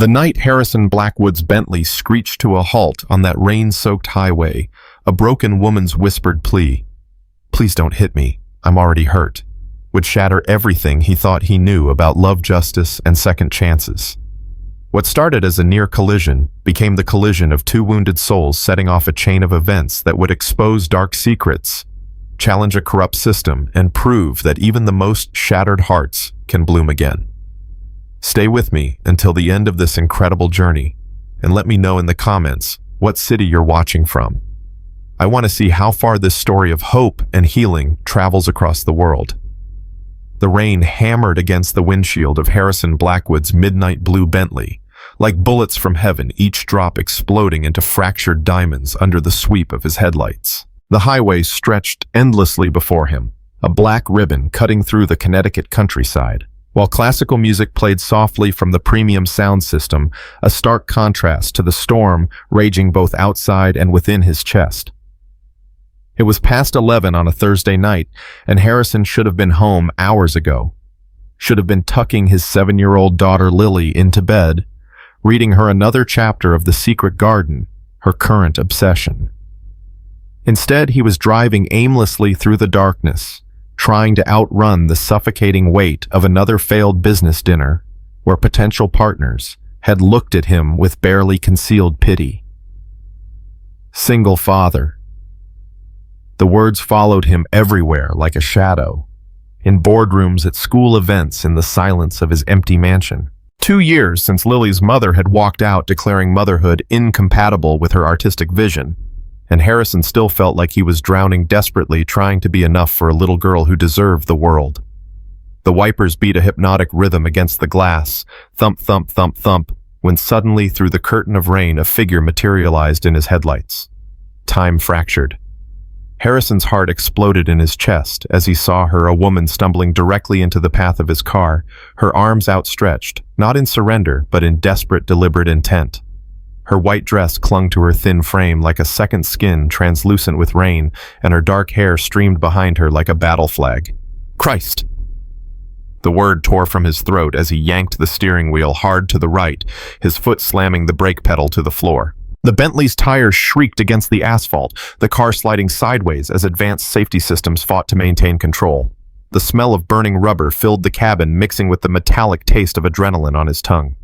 The night Harrison Blackwood's Bentley screeched to a halt on that rain-soaked highway, a broken woman's whispered plea, "Please don't hit me, I'm already hurt," would shatter everything he thought he knew about love, justice, and second chances. What started as a near collision became the collision of two wounded souls, setting off a chain of events that would expose dark secrets, challenge a corrupt system, and prove that even the most shattered hearts can bloom again. Stay with me until the end of this incredible journey, and let me know in the comments what city you're watching from. I want to see how far this story of hope and healing travels across the world. The rain hammered against the windshield of Harrison Blackwood's midnight blue Bentley, like bullets from heaven, each drop exploding into fractured diamonds under the sweep of his headlights. The highway stretched endlessly before him, a black ribbon cutting through the Connecticut countryside, while classical music played softly from the premium sound system, a stark contrast to the storm raging both outside and within his chest. It was past 11 on a Thursday night, and Harrison should have been home hours ago. Should have been tucking his 7-year-old daughter Lily into bed, reading her another chapter of The Secret Garden, her current obsession. Instead, he was driving aimlessly through the darkness, trying to outrun the suffocating weight of another failed business dinner, where potential partners had looked at him with barely concealed pity. Single father. The words followed him everywhere like a shadow, in boardrooms, at school events, in the silence of his empty mansion. 2 years since Lily's mother had walked out declaring motherhood incompatible with her artistic vision, and Harrison still felt like he was drowning desperately trying to be enough for a little girl who deserved the world. The wipers beat a hypnotic rhythm against the glass, thump, thump, thump, thump, when suddenly through the curtain of rain a figure materialized in his headlights. Time fractured. Harrison's heart exploded in his chest as he saw her, a woman stumbling directly into the path of his car, her arms outstretched, not in surrender, but in desperate, deliberate intent. Her white dress clung to her thin frame like a second skin translucent with rain, and her dark hair streamed behind her like a battle flag. "Christ!" The word tore from his throat as he yanked the steering wheel hard to the right, his foot slamming the brake pedal to the floor. The Bentley's tires shrieked against the asphalt, the car sliding sideways as advanced safety systems fought to maintain control. The smell of burning rubber filled the cabin, mixing with the metallic taste of adrenaline on his tongue.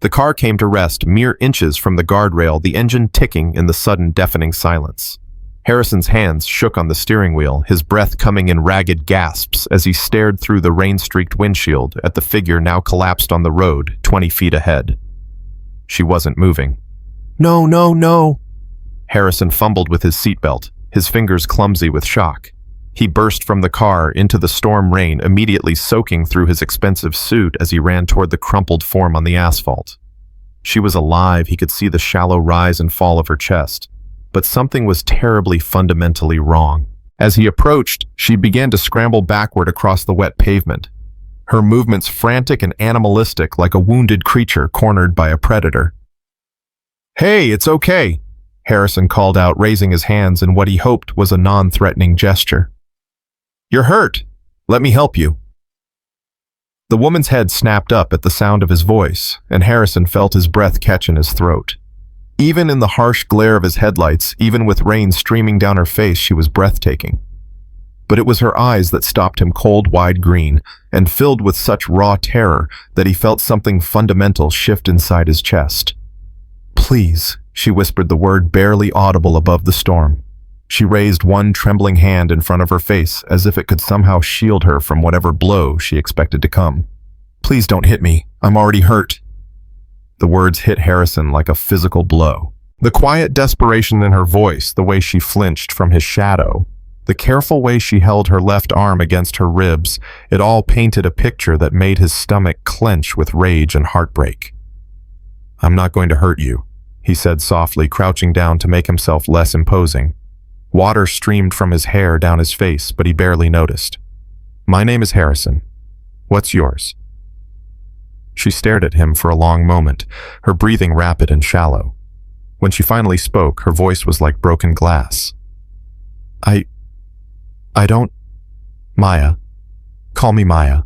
The car came to rest mere inches from the guardrail, the engine ticking in the sudden deafening silence. Harrison's hands shook on the steering wheel, his breath coming in ragged gasps as he stared through the rain-streaked windshield at the figure now collapsed on the road 20 feet ahead. She wasn't moving. "No, no, no!" Harrison fumbled with his seatbelt, his fingers clumsy with shock. He burst from the car into the storm rain, immediately soaking through his expensive suit as he ran toward the crumpled form on the asphalt. She was alive, he could see the shallow rise and fall of her chest. But something was terribly, fundamentally wrong. As he approached, she began to scramble backward across the wet pavement, her movements frantic and animalistic like a wounded creature cornered by a predator. "Hey, it's okay," Harrison called out, raising his hands in what he hoped was a non-threatening gesture. "You're hurt. Let me help you." The woman's head snapped up at the sound of his voice, and Harrison felt his breath catch in his throat. Even in the harsh glare of his headlights, even with rain streaming down her face, she was breathtaking. But it was her eyes that stopped him, cold, wide green, and filled with such raw terror that he felt something fundamental shift inside his chest. "Please," she whispered the word barely audible above the storm. She raised one trembling hand in front of her face as if it could somehow shield her from whatever blow she expected to come. "Please don't hit me. I'm already hurt." The words hit Harrison like a physical blow. The quiet desperation in her voice, the way she flinched from his shadow, the careful way she held her left arm against her ribs, it all painted a picture that made his stomach clench with rage and heartbreak. "I'm not going to hurt you," he said softly, crouching down to make himself less imposing. Water streamed from his hair down his face, but he barely noticed. "My name is Harrison. What's yours?" She stared at him for a long moment, her breathing rapid and shallow. When she finally spoke, her voice was like broken glass. I don't... Maya. Call me Maya."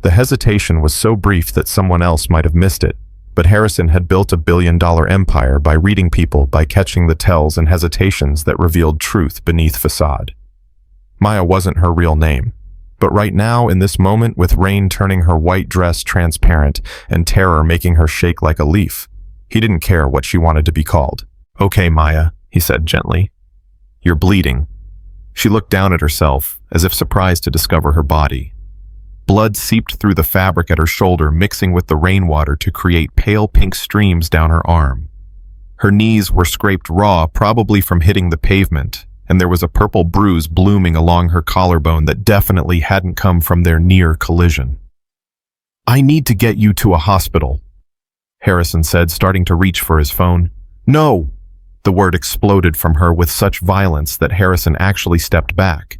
The hesitation was so brief that someone else might have missed it, but Harrison had built a billion-dollar empire by reading people, by catching the tells and hesitations that revealed truth beneath facade. Maya wasn't her real name, but right now, in this moment, with rain turning her white dress transparent and terror making her shake like a leaf, he didn't care what she wanted to be called. "Okay, Maya," he said gently. "You're bleeding." She looked down at herself, as if surprised to discover her body. Blood seeped through the fabric at her shoulder, mixing with the rainwater to create pale pink streams down her arm. Her knees were scraped raw, probably from hitting the pavement, and there was a purple bruise blooming along her collarbone that definitely hadn't come from their near collision. "I need to get you to a hospital," Harrison said, starting to reach for his phone. "No!" The word exploded from her with such violence that Harrison actually stepped back.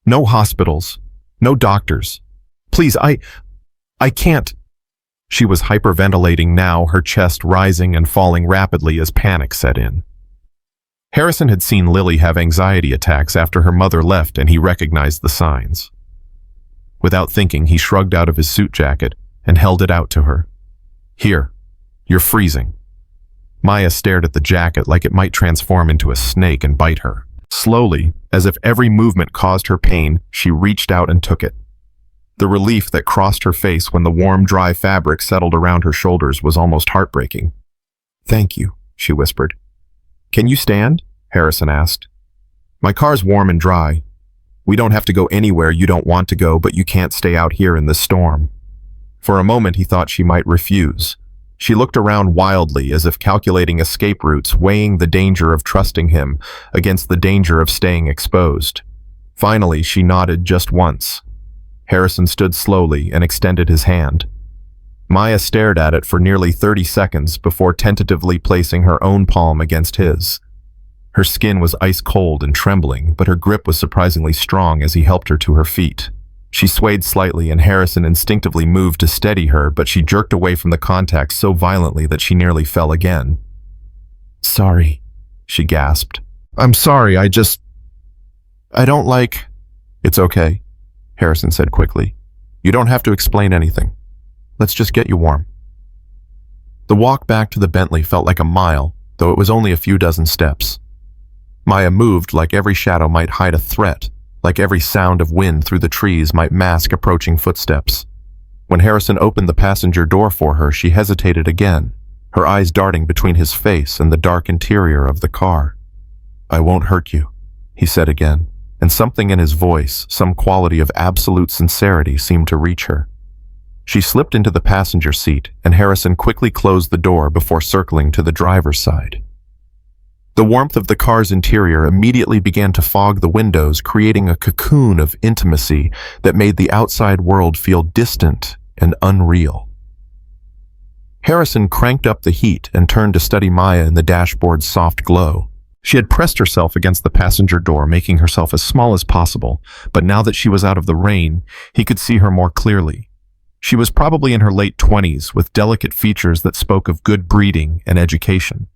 "No hospitals. No doctors. Please, I can't." She was hyperventilating now, her chest rising and falling rapidly as panic set in. Harrison had seen Lily have anxiety attacks after her mother left, and he recognized the signs. Without thinking, he shrugged out of his suit jacket and held it out to her. "Here, you're freezing." Maya stared at the jacket like it might transform into a snake and bite her. Slowly, as if every movement caused her pain, she reached out and took it. The relief that crossed her face when the warm, dry fabric settled around her shoulders was almost heartbreaking. "Thank you," she whispered. "Can you stand?" Harrison asked. "My car's warm and dry. We don't have to go anywhere you don't want to go, but you can't stay out here in this storm." For a moment he thought she might refuse. She looked around wildly, as if calculating escape routes, weighing the danger of trusting him against the danger of staying exposed. Finally, she nodded just once. Harrison stood slowly and extended his hand. Maya stared at it for nearly 30 seconds before tentatively placing her own palm against his. Her skin was ice cold and trembling, but her grip was surprisingly strong as he helped her to her feet. She swayed slightly and Harrison instinctively moved to steady her, but she jerked away from the contact so violently that she nearly fell again. "Sorry," she gasped. "I'm sorry, I don't like—" "It's okay," Harrison said quickly. "You don't have to explain anything. Let's just get you warm." The walk back to the Bentley felt like a mile, though it was only a few dozen steps. Maya moved like every shadow might hide a threat, like every sound of wind through the trees might mask approaching footsteps. When Harrison opened the passenger door for her, she hesitated again, her eyes darting between his face and the dark interior of the car. "I won't hurt you," he said again, and something in his voice, some quality of absolute sincerity, seemed to reach her. She slipped into the passenger seat, and Harrison quickly closed the door before circling to the driver's side. The warmth of the car's interior immediately began to fog the windows, creating a cocoon of intimacy that made the outside world feel distant and unreal. Harrison cranked up the heat and turned to study Maya in the dashboard's soft glow. She had pressed herself against the passenger door, making herself as small as possible, but now that she was out of the rain, he could see her more clearly. She was probably in her late 20s, with delicate features that spoke of good breeding and education.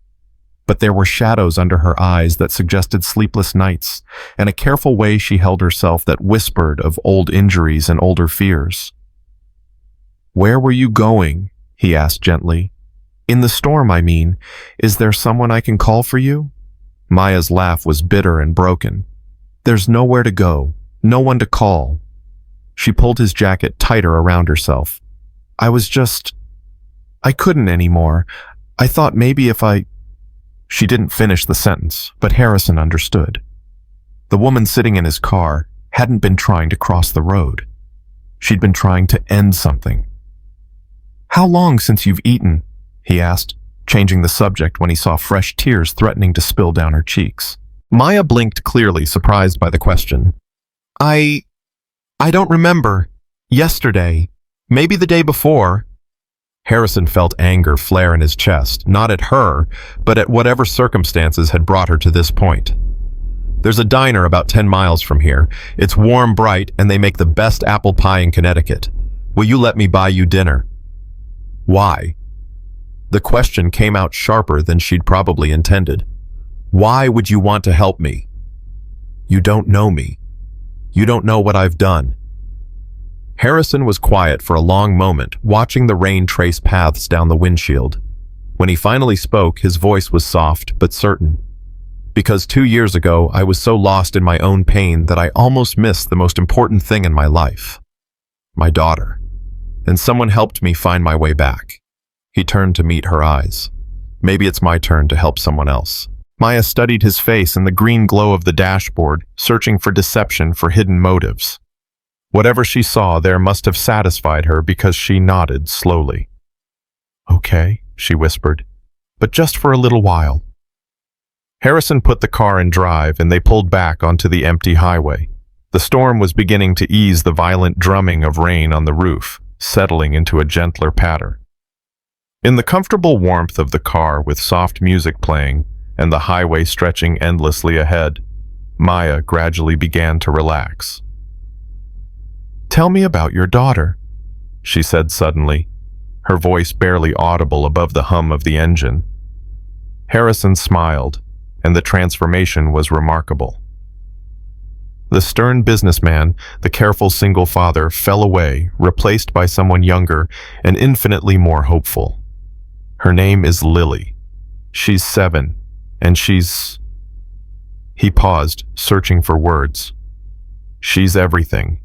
But there were shadows under her eyes that suggested sleepless nights, and a careful way she held herself that whispered of old injuries and older fears. "Where were you going?" he asked gently. "In the storm, I mean. Is there someone I can call for you?" Maya's laugh was bitter and broken. "There's nowhere to go, no one to call." She pulled his jacket tighter around herself. I couldn't anymore. I thought maybe if I—" She didn't finish the sentence, but Harrison understood. The woman sitting in his car hadn't been trying to cross the road. She'd been trying to end something. "How long since you've eaten?" he asked, changing the subject when he saw fresh tears threatening to spill down her cheeks. Maya blinked clearly, surprised by the question. I don't remember. Yesterday. Maybe the day before." Harrison felt anger flare in his chest, not at her, but at whatever circumstances had brought her to this point. "There's a diner about 10 miles from here. It's warm, bright, and they make the best apple pie in Connecticut. Will you let me buy you dinner?" "Why?" The question came out sharper than she'd probably intended. "Why would you want to help me? You don't know me. You don't know what I've done." Harrison was quiet for a long moment, watching the rain trace paths down the windshield. When he finally spoke, his voice was soft but certain. Because 2 years ago, I was so lost in my own pain that I almost missed the most important thing in my life. My daughter. And someone helped me find my way back. He turned to meet her eyes. Maybe it's my turn to help someone else. Maya studied his face in the green glow of the dashboard, searching for deception, for hidden motives. Whatever she saw there must have satisfied her because she nodded slowly. "Okay," she whispered, "but just for a little while." Harrison put the car in drive and they pulled back onto the empty highway. The storm was beginning to ease the violent drumming of rain on the roof, settling into a gentler patter. In the comfortable warmth of the car with soft music playing and the highway stretching endlessly ahead, Maya gradually began to relax. "Tell me about your daughter," she said suddenly, her voice barely audible above the hum of the engine. Harrison smiled, and the transformation was remarkable. The stern businessman, the careful single father, fell away, replaced by someone younger and infinitely more hopeful. Her name is Lily. She's 7, and she's... He paused, searching for words. She's everything.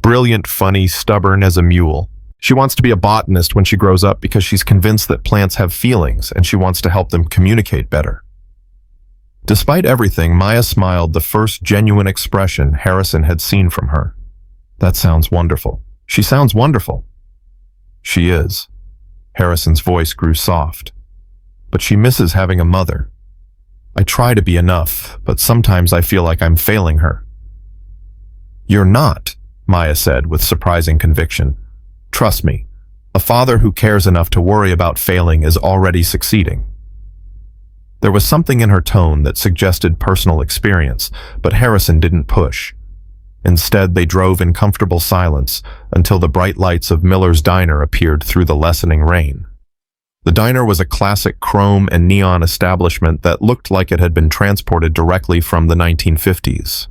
Brilliant, funny, stubborn as a mule. She wants to be a botanist when she grows up because she's convinced that plants have feelings and she wants to help them communicate better. Despite everything, Maya smiled, the first genuine expression Harrison had seen from her. "That sounds wonderful." "She sounds wonderful." "She is." Harrison's voice grew soft. "But she misses having a mother. I try to be enough, but sometimes I feel like I'm failing her." "You're not," Maya said with surprising conviction. "Trust me, a father who cares enough to worry about failing is already succeeding." There was something in her tone that suggested personal experience, but Harrison didn't push. Instead, they drove in comfortable silence until the bright lights of Miller's Diner appeared through the lessening rain. The diner was a classic chrome and neon establishment that looked like it had been transported directly from the 1950s.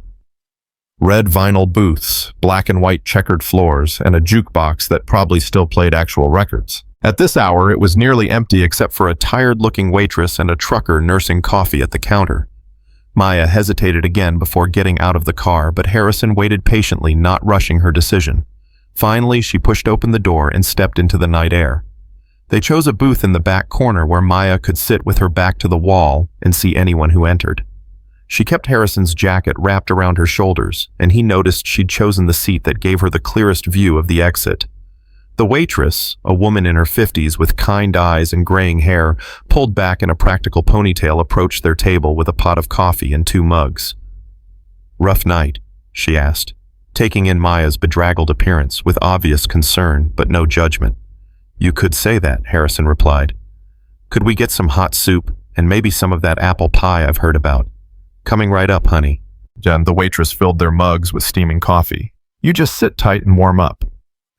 Red vinyl booths, black and white checkered floors, and a jukebox that probably still played actual records. At this hour, it was nearly empty except for a tired-looking waitress and a trucker nursing coffee at the counter. Maya hesitated again before getting out of the car, but Harrison waited patiently, not rushing her decision. Finally, she pushed open the door and stepped into the night air. They chose a booth in the back corner where Maya could sit with her back to the wall and see anyone who entered. She kept Harrison's jacket wrapped around her shoulders, and he noticed she'd chosen the seat that gave her the clearest view of the exit. The waitress, a woman in her 50s with kind eyes and graying hair, pulled back in a practical ponytail, approached their table with a pot of coffee and 2 mugs. "Rough night?" she asked, taking in Maya's bedraggled appearance with obvious concern but no judgment. "You could say that," Harrison replied. "Could we get some hot soup and maybe some of that apple pie I've heard about?" "Coming right up, honey." Then the waitress filled their mugs with steaming coffee. "You just sit tight and warm up."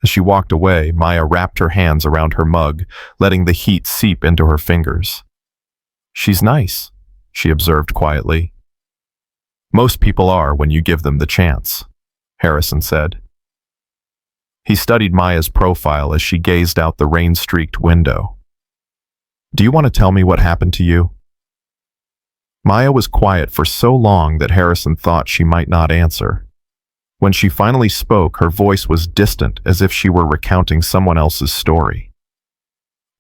As she walked away, Maya wrapped her hands around her mug, letting the heat seep into her fingers. "She's nice," she observed quietly. "Most people are when you give them the chance," Harrison said. He studied Maya's profile as she gazed out the rain-streaked window. "Do you want to tell me what happened to you?" Maya was quiet for so long that Harrison thought she might not answer. When she finally spoke, her voice was distant, as if she were recounting someone else's story.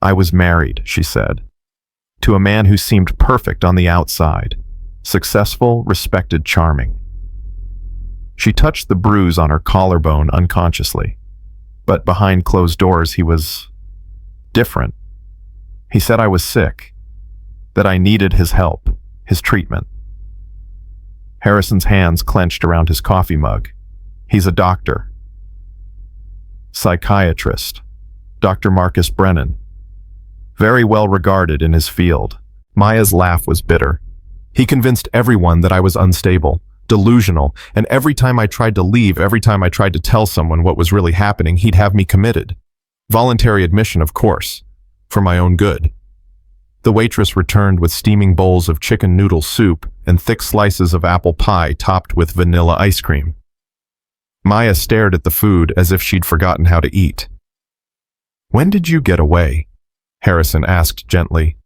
"I was married," she said, "to a man who seemed perfect on the outside, successful, respected, charming." She touched the bruise on her collarbone unconsciously, but behind closed doors he was different. He said I was sick, that I needed his help, his treatment. Harrison's hands clenched around his coffee mug. "He's a doctor. Psychiatrist. Dr. Marcus Brennan. Very well regarded in his field." Maya's laugh was bitter. "He convinced everyone that I was unstable, delusional, and every time I tried to leave, every time I tried to tell someone what was really happening, he'd have me committed. Voluntary admission, of course, for my own good." The waitress returned with steaming bowls of chicken noodle soup and thick slices of apple pie topped with vanilla ice cream. Maya stared at the food as if she'd forgotten how to eat. "When did you get away?" Harrison asked gently.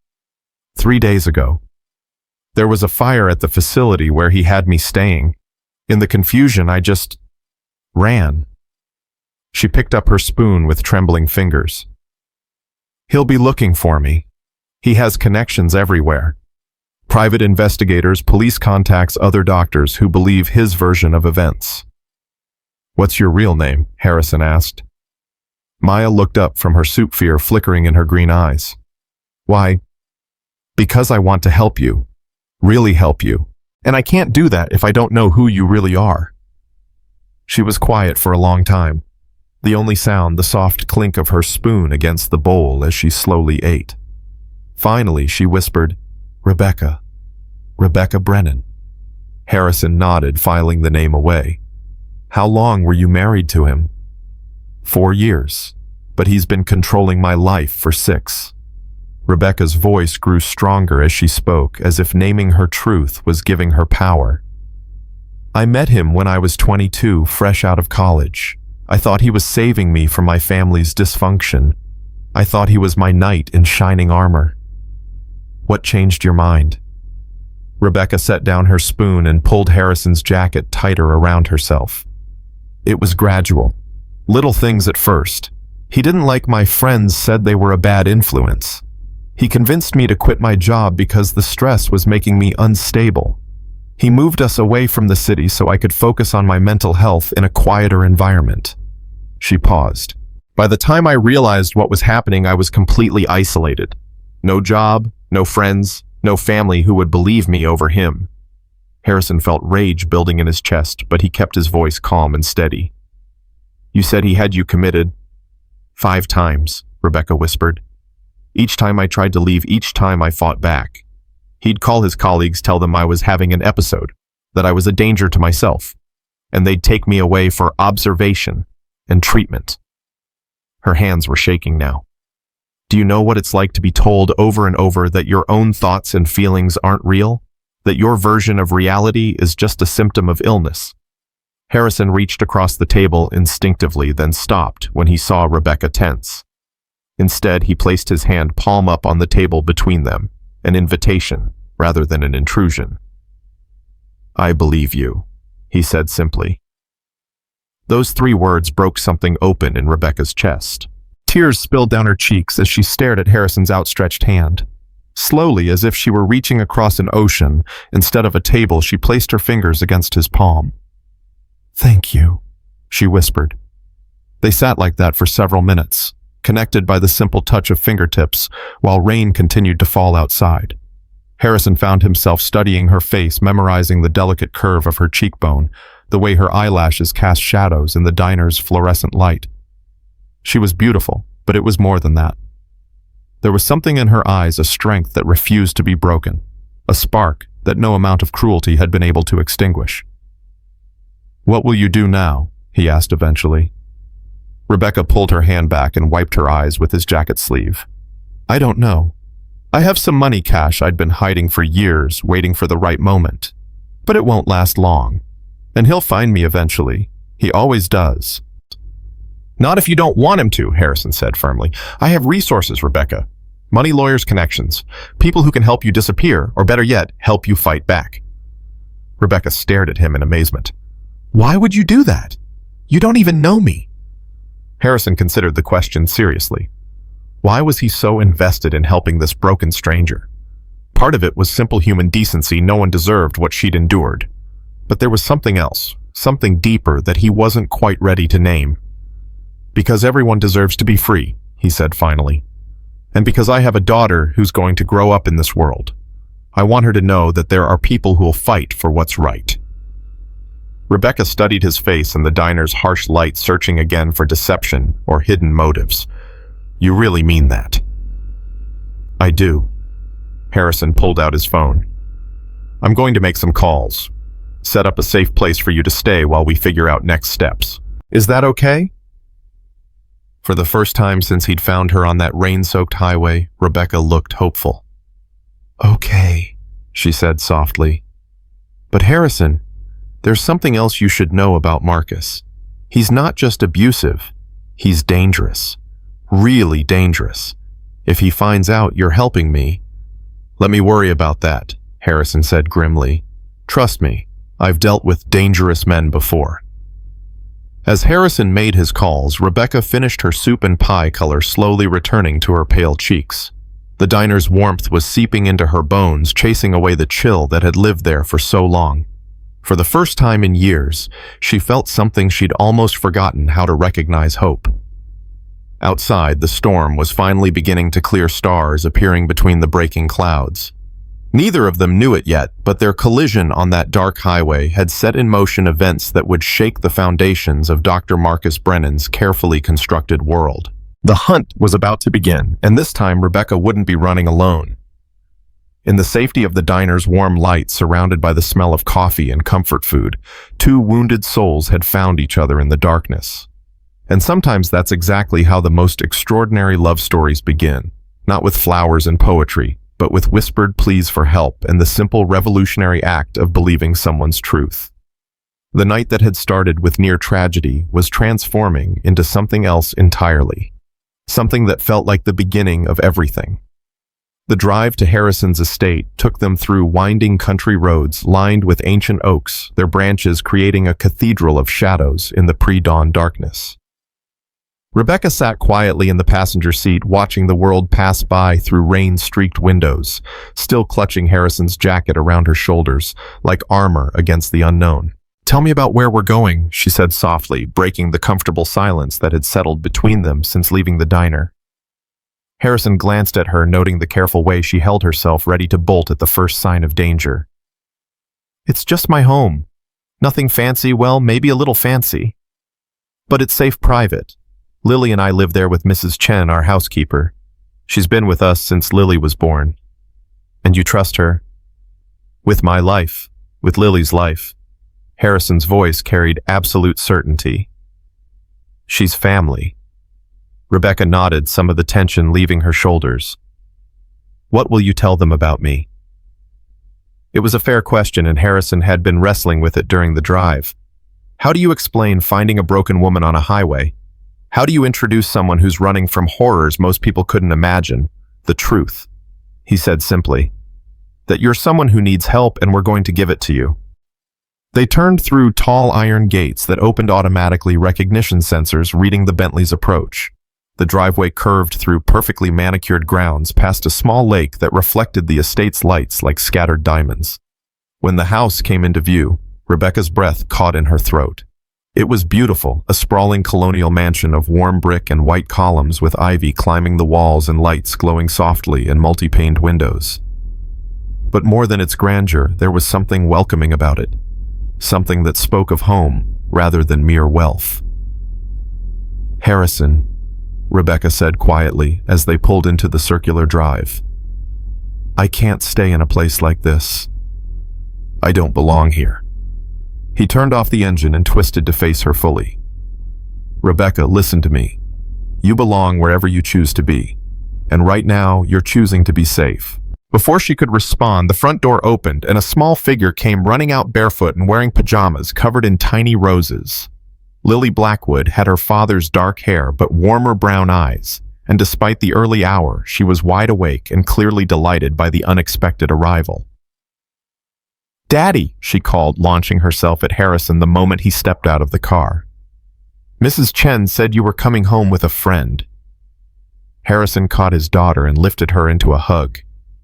3 days ago. There was a fire at the facility where he had me staying. In the confusion, I just ran." She picked up her spoon with trembling fingers. "He'll be looking for me. He has connections everywhere. Private investigators, police contacts, other doctors who believe his version of events." "What's your real name?" Harrison asked. Maya looked up from her soup fear flickering in her green eyes. "Why? Because I want to help you. Really help you. And I can't do that if I don't know who you really are." She was quiet for a long time. The only sound, the soft clink of her spoon against the bowl as she slowly ate. Finally, she whispered, "Rebecca. Rebecca Brennan." Harrison nodded, filing the name away. "How long were you married to him?" 4 years, but he's been controlling my life for 6. Rebecca's voice grew stronger as she spoke, as if naming her truth was giving her power. "I met him when I was 22, fresh out of college. I thought he was saving me from my family's dysfunction. I thought he was my knight in shining armor." "What changed your mind?" Rebecca set down her spoon and pulled Harrison's jacket tighter around herself. "It was gradual. Little things at first. He didn't like my friends said they were a bad influence. He convinced me to quit my job because the stress was making me unstable. He moved us away from the city so I could focus on my mental health in a quieter environment." She paused. "By the time I realized what was happening, I was completely isolated. No job, no friends, no family who would believe me over him." Harrison felt rage building in his chest, but he kept his voice calm and steady. "You said he had you committed?" 5 times, Rebecca whispered. "Each time I tried to leave, each time I fought back. He'd call his colleagues, tell them I was having an episode, that I was a danger to myself, and they'd take me away for observation and treatment." Her hands were shaking now. "Do you know what it's like to be told over and over that your own thoughts and feelings aren't real? That your version of reality is just a symptom of illness?" Harrison reached across the table instinctively, then stopped when he saw Rebecca tense. Instead, he placed his hand palm up on the table between them, an invitation rather than an intrusion. "I believe you," he said simply. Those 3 words broke something open in Rebecca's chest. Tears spilled down her cheeks as she stared at Harrison's outstretched hand. Slowly, as if she were reaching across an ocean, instead of a table, she placed her fingers against his palm. "Thank you," she whispered. They sat like that for several minutes, connected by the simple touch of fingertips, while rain continued to fall outside. Harrison found himself studying her face, memorizing the delicate curve of her cheekbone, the way her eyelashes cast shadows in the diner's fluorescent light. She was beautiful, but it was more than that. There was something in her eyes, a strength that refused to be broken, a spark that no amount of cruelty had been able to extinguish. "What will you do now?" he asked eventually. Rebecca pulled her hand back and wiped her eyes with his jacket sleeve. "I don't know. I have some money cash I'd been hiding for years, waiting for the right moment. But it won't last long. And he'll find me eventually. He always does." "Not if you don't want him to," Harrison said firmly. "I have resources, Rebecca. Money, lawyers, connections. People who can help you disappear, or better yet, help you fight back." Rebecca stared at him in amazement. "Why would you do that? You don't even know me." Harrison considered the question seriously. Why was he so invested in helping this broken stranger? Part of it was simple human decency. No one deserved what she'd endured. But there was something else, something deeper that he wasn't quite ready to name. "Because everyone deserves to be free," he said finally. "And because I have a daughter who's going to grow up in this world. I want her to know that there are people who will fight for what's right." Rebecca studied his face in the diner's harsh light, searching again for deception or hidden motives. "You really mean that?" "I do." Harrison pulled out his phone. "I'm going to make some calls. Set up a safe place for you to stay while we figure out next steps. Is that okay?" For the first time since he'd found her on that rain-soaked highway, Rebecca looked hopeful. "Okay," she said softly. "But Harrison, there's something else you should know about Marcus. He's not just abusive, he's dangerous. Really dangerous. If he finds out you're helping me—" "Let me worry about that," Harrison said grimly. "Trust me, I've dealt with dangerous men before." As Harrison made his calls, Rebecca finished her soup and pie, color slowly returning to her pale cheeks. The diner's warmth was seeping into her bones, chasing away the chill that had lived there for so long. For the first time in years, she felt something she'd almost forgotten how to recognize: hope. Outside, the storm was finally beginning to clear, stars appearing between the breaking clouds. Neither of them knew it yet, but their collision on that dark highway had set in motion events that would shake the foundations of Dr. Marcus Brennan's carefully constructed world. The hunt was about to begin, and this time Rebecca wouldn't be running alone. In the safety of the diner's warm light, surrounded by the smell of coffee and comfort food, two wounded souls had found each other in the darkness. And sometimes that's exactly how the most extraordinary love stories begin, not with flowers and poetry, but with whispered pleas for help and the simple revolutionary act of believing someone's truth. The night that had started with near tragedy was transforming into something else entirely, something that felt like the beginning of everything. The drive to Harrison's estate took them through winding country roads lined with ancient oaks, their branches creating a cathedral of shadows in the pre-dawn darkness. Rebecca sat quietly in the passenger seat, watching the world pass by through rain-streaked windows, still clutching Harrison's jacket around her shoulders, like armor against the unknown. "Tell me about where we're going," she said softly, breaking the comfortable silence that had settled between them since leaving the diner. Harrison glanced at her, noting the careful way she held herself, ready to bolt at the first sign of danger. "It's just my home. Nothing fancy, well, maybe a little fancy. But it's safe, private. Lily and I live there with Mrs. Chen, our housekeeper. She's been with us since Lily was born." "And you trust her?" "With my life, with Lily's life." Harrison's voice carried absolute certainty. "She's family." Rebecca nodded, some of the tension leaving her shoulders. "What will you tell them about me?" It was a fair question, and Harrison had been wrestling with it during the drive. How do you explain finding a broken woman on a highway? How do you introduce someone who's running from horrors most people couldn't imagine? The truth. He said simply, that you're someone who needs help and we're going to give it to you. They turned through tall iron gates that opened automatically, recognition sensors reading the Bentley's approach. The driveway curved through perfectly manicured grounds past a small lake that reflected the estate's lights like scattered diamonds. When the house came into view, Rebecca's breath caught in her throat. It was beautiful, a sprawling colonial mansion of warm brick and white columns with ivy climbing the walls and lights glowing softly in multi-paned windows. But more than its grandeur, there was something welcoming about it, something that spoke of home rather than mere wealth. "Harrison," Rebecca said quietly as they pulled into the circular drive. "I can't stay in a place like this. I don't belong here." He turned off the engine and twisted to face her fully. "Rebecca, listen to me. You belong wherever you choose to be. And right now, you're choosing to be safe." Before she could respond, the front door opened and a small figure came running out barefoot and wearing pajamas covered in tiny roses. Lily Blackwood had her father's dark hair but warmer brown eyes, and despite the early hour, she was wide awake and clearly delighted by the unexpected arrival. "Daddy," she called, launching herself at Harrison the moment he stepped out of the car. "Mrs. Chen said you were coming home with a friend." Harrison caught his daughter and lifted her into a hug,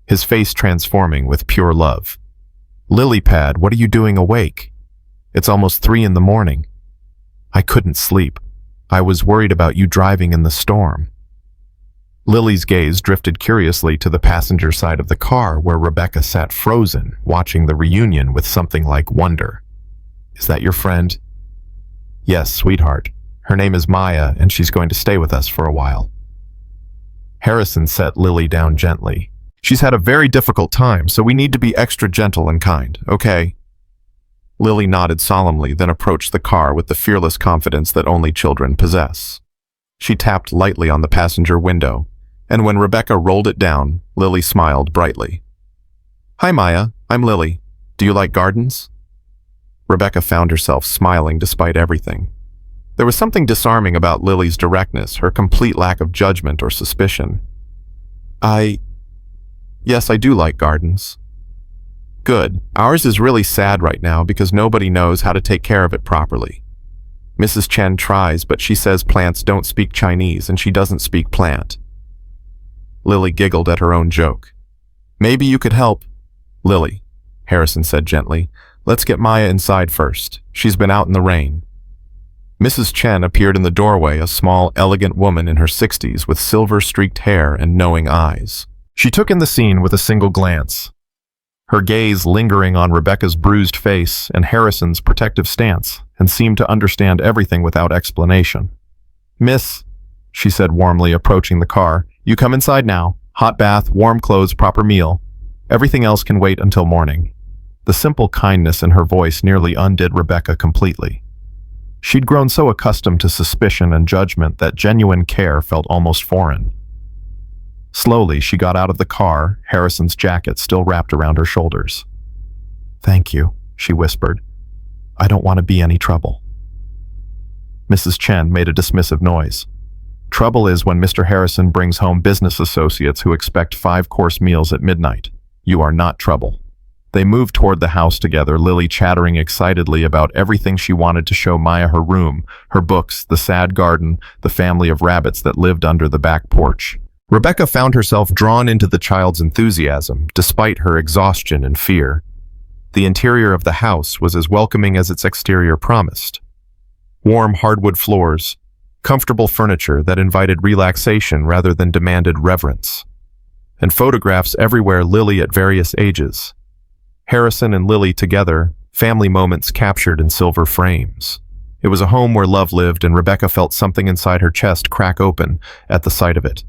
his face transforming with pure love. "Lilypad, what are you doing awake? It's almost 3 in the morning. I couldn't sleep. I was worried about you driving in the storm." Lily's gaze drifted curiously to the passenger side of the car where Rebecca sat frozen, watching the reunion with something like wonder. "Is that your friend?" "Yes, sweetheart. Her name is Maya, and she's going to stay with us for a while." Harrison set Lily down gently. "She's had a very difficult time, so we need to be extra gentle and kind, okay?" Lily nodded solemnly, then approached the car with the fearless confidence that only children possess. She tapped lightly on the passenger window, and when Rebecca rolled it down, Lily smiled brightly. "Hi, Maya. I'm Lily. Do you like gardens?" Rebecca found herself smiling despite everything. There was something disarming about Lily's directness, her complete lack of judgment or suspicion. Yes, I do like gardens. Good. Ours is really sad right now because nobody knows how to take care of it properly. Mrs. Chen tries, but she says plants don't speak Chinese and she doesn't speak plant. Lily giggled at her own joke. Maybe you could help. Lily, Harrison said gently, let's get Maya inside first. She's been out in the rain. Mrs. Chen appeared in the doorway, a small, elegant woman in her 60s with silver-streaked hair and knowing eyes. She took in the scene with a single glance, her gaze lingering on Rebecca's bruised face and Harrison's protective stance, and seemed to understand everything without explanation. Miss, she said warmly, approaching the car, you come inside now. Hot bath, warm clothes, proper meal. Everything else can wait until morning. The simple kindness in her voice nearly undid Rebecca completely. She'd grown so accustomed to suspicion and judgment that genuine care felt almost foreign. Slowly, she got out of the car, Harrison's jacket still wrapped around her shoulders. Thank you, she whispered. I don't want to be any trouble. Mrs. Chen made a dismissive noise. Trouble is when Mr. Harrison brings home business associates who expect 5-course meals at midnight. You are not trouble. They moved toward the house together, Lily chattering excitedly about everything she wanted to show Maya: her room, her books, the sad garden, the family of rabbits that lived under the back porch. Rebecca found herself drawn into the child's enthusiasm, despite her exhaustion and fear. The interior of the house was as welcoming as its exterior promised. Warm hardwood floors, comfortable furniture that invited relaxation rather than demanded reverence. And photographs everywhere, Lily at various ages. Harrison and Lily together, family moments captured in silver frames. It was a home where love lived, and Rebecca felt something inside her chest crack open at the sight of it.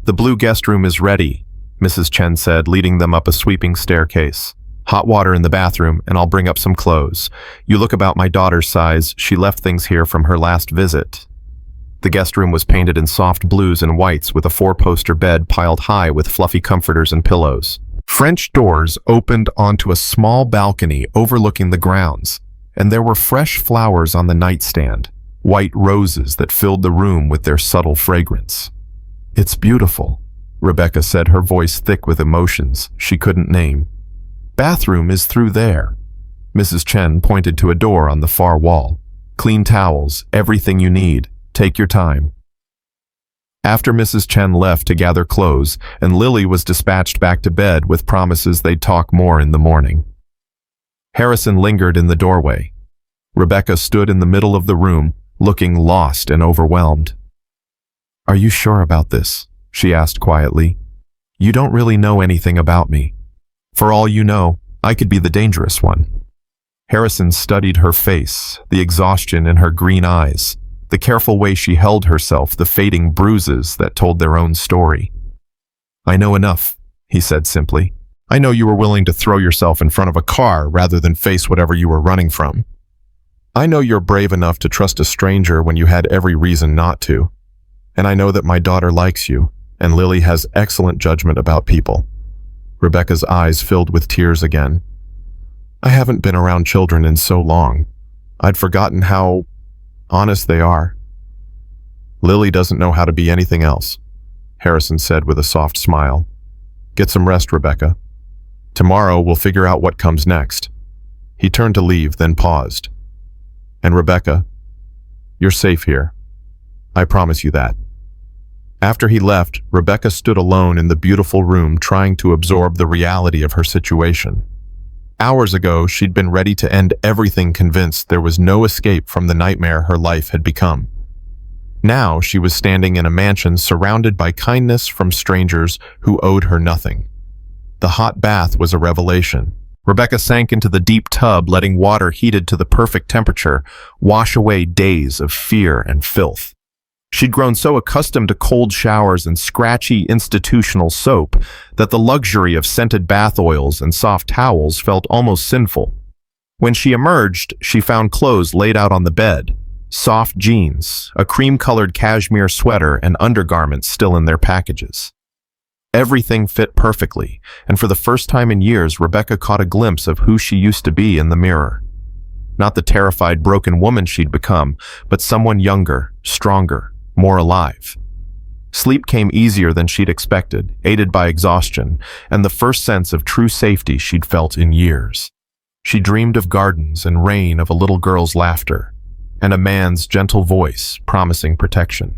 The blue guest room is ready, Mrs. Chen said, leading them up a sweeping staircase. Hot water in the bathroom, and I'll bring up some clothes. You look about my daughter's size. She left things here from her last visit. The guest room was painted in soft blues and whites with a 4-poster bed piled high with fluffy comforters and pillows. French doors opened onto a small balcony overlooking the grounds, and there were fresh flowers on the nightstand, white roses that filled the room with their subtle fragrance. It's beautiful, Rebecca said, her voice thick with emotions she couldn't name. Bathroom is through there. Mrs. Chen pointed to a door on the far wall. Clean towels, everything you need. Take your time. After Mrs. Chen left to gather clothes, and Lily was dispatched back to bed with promises they'd talk more in the morning. Harrison lingered in the doorway. Rebecca stood in the middle of the room, looking lost and overwhelmed. Are you sure about this? She asked quietly. You don't really know anything about me. For all you know, I could be the dangerous one. Harrison studied her face, the exhaustion in her green eyes, the careful way she held herself, the fading bruises that told their own story. I know enough, he said simply. I know you were willing to throw yourself in front of a car rather than face whatever you were running from. I know you're brave enough to trust a stranger when you had every reason not to. And I know that my daughter likes you, and Lily has excellent judgment about people. Rebecca's eyes filled with tears again. I haven't been around children in so long. I'd forgotten how honest they are. Lily doesn't know how to be anything else, Harrison said with a soft smile. Get some rest, Rebecca. Tomorrow we'll figure out what comes next. He turned to leave, then paused. And Rebecca, you're safe here. I promise you that. After he left, Rebecca stood alone in the beautiful room, trying to absorb the reality of her situation. Hours ago, she'd been ready to end everything, convinced there was no escape from the nightmare her life had become. Now she was standing in a mansion surrounded by kindness from strangers who owed her nothing. The hot bath was a revelation. Rebecca sank into the deep tub, letting water heated to the perfect temperature wash away days of fear and filth. She'd grown so accustomed to cold showers and scratchy institutional soap that the luxury of scented bath oils and soft towels felt almost sinful. When she emerged, she found clothes laid out on the bed, soft jeans, a cream-colored cashmere sweater, and undergarments still in their packages. Everything fit perfectly, and for the first time in years, Rebecca caught a glimpse of who she used to be in the mirror. not the terrified, broken woman she'd become, but someone younger, stronger, more alive. Sleep came easier than she'd expected, aided by exhaustion, and the first sense of true safety she'd felt in years. She dreamed of gardens and rain, of a little girl's laughter, and a man's gentle voice promising protection.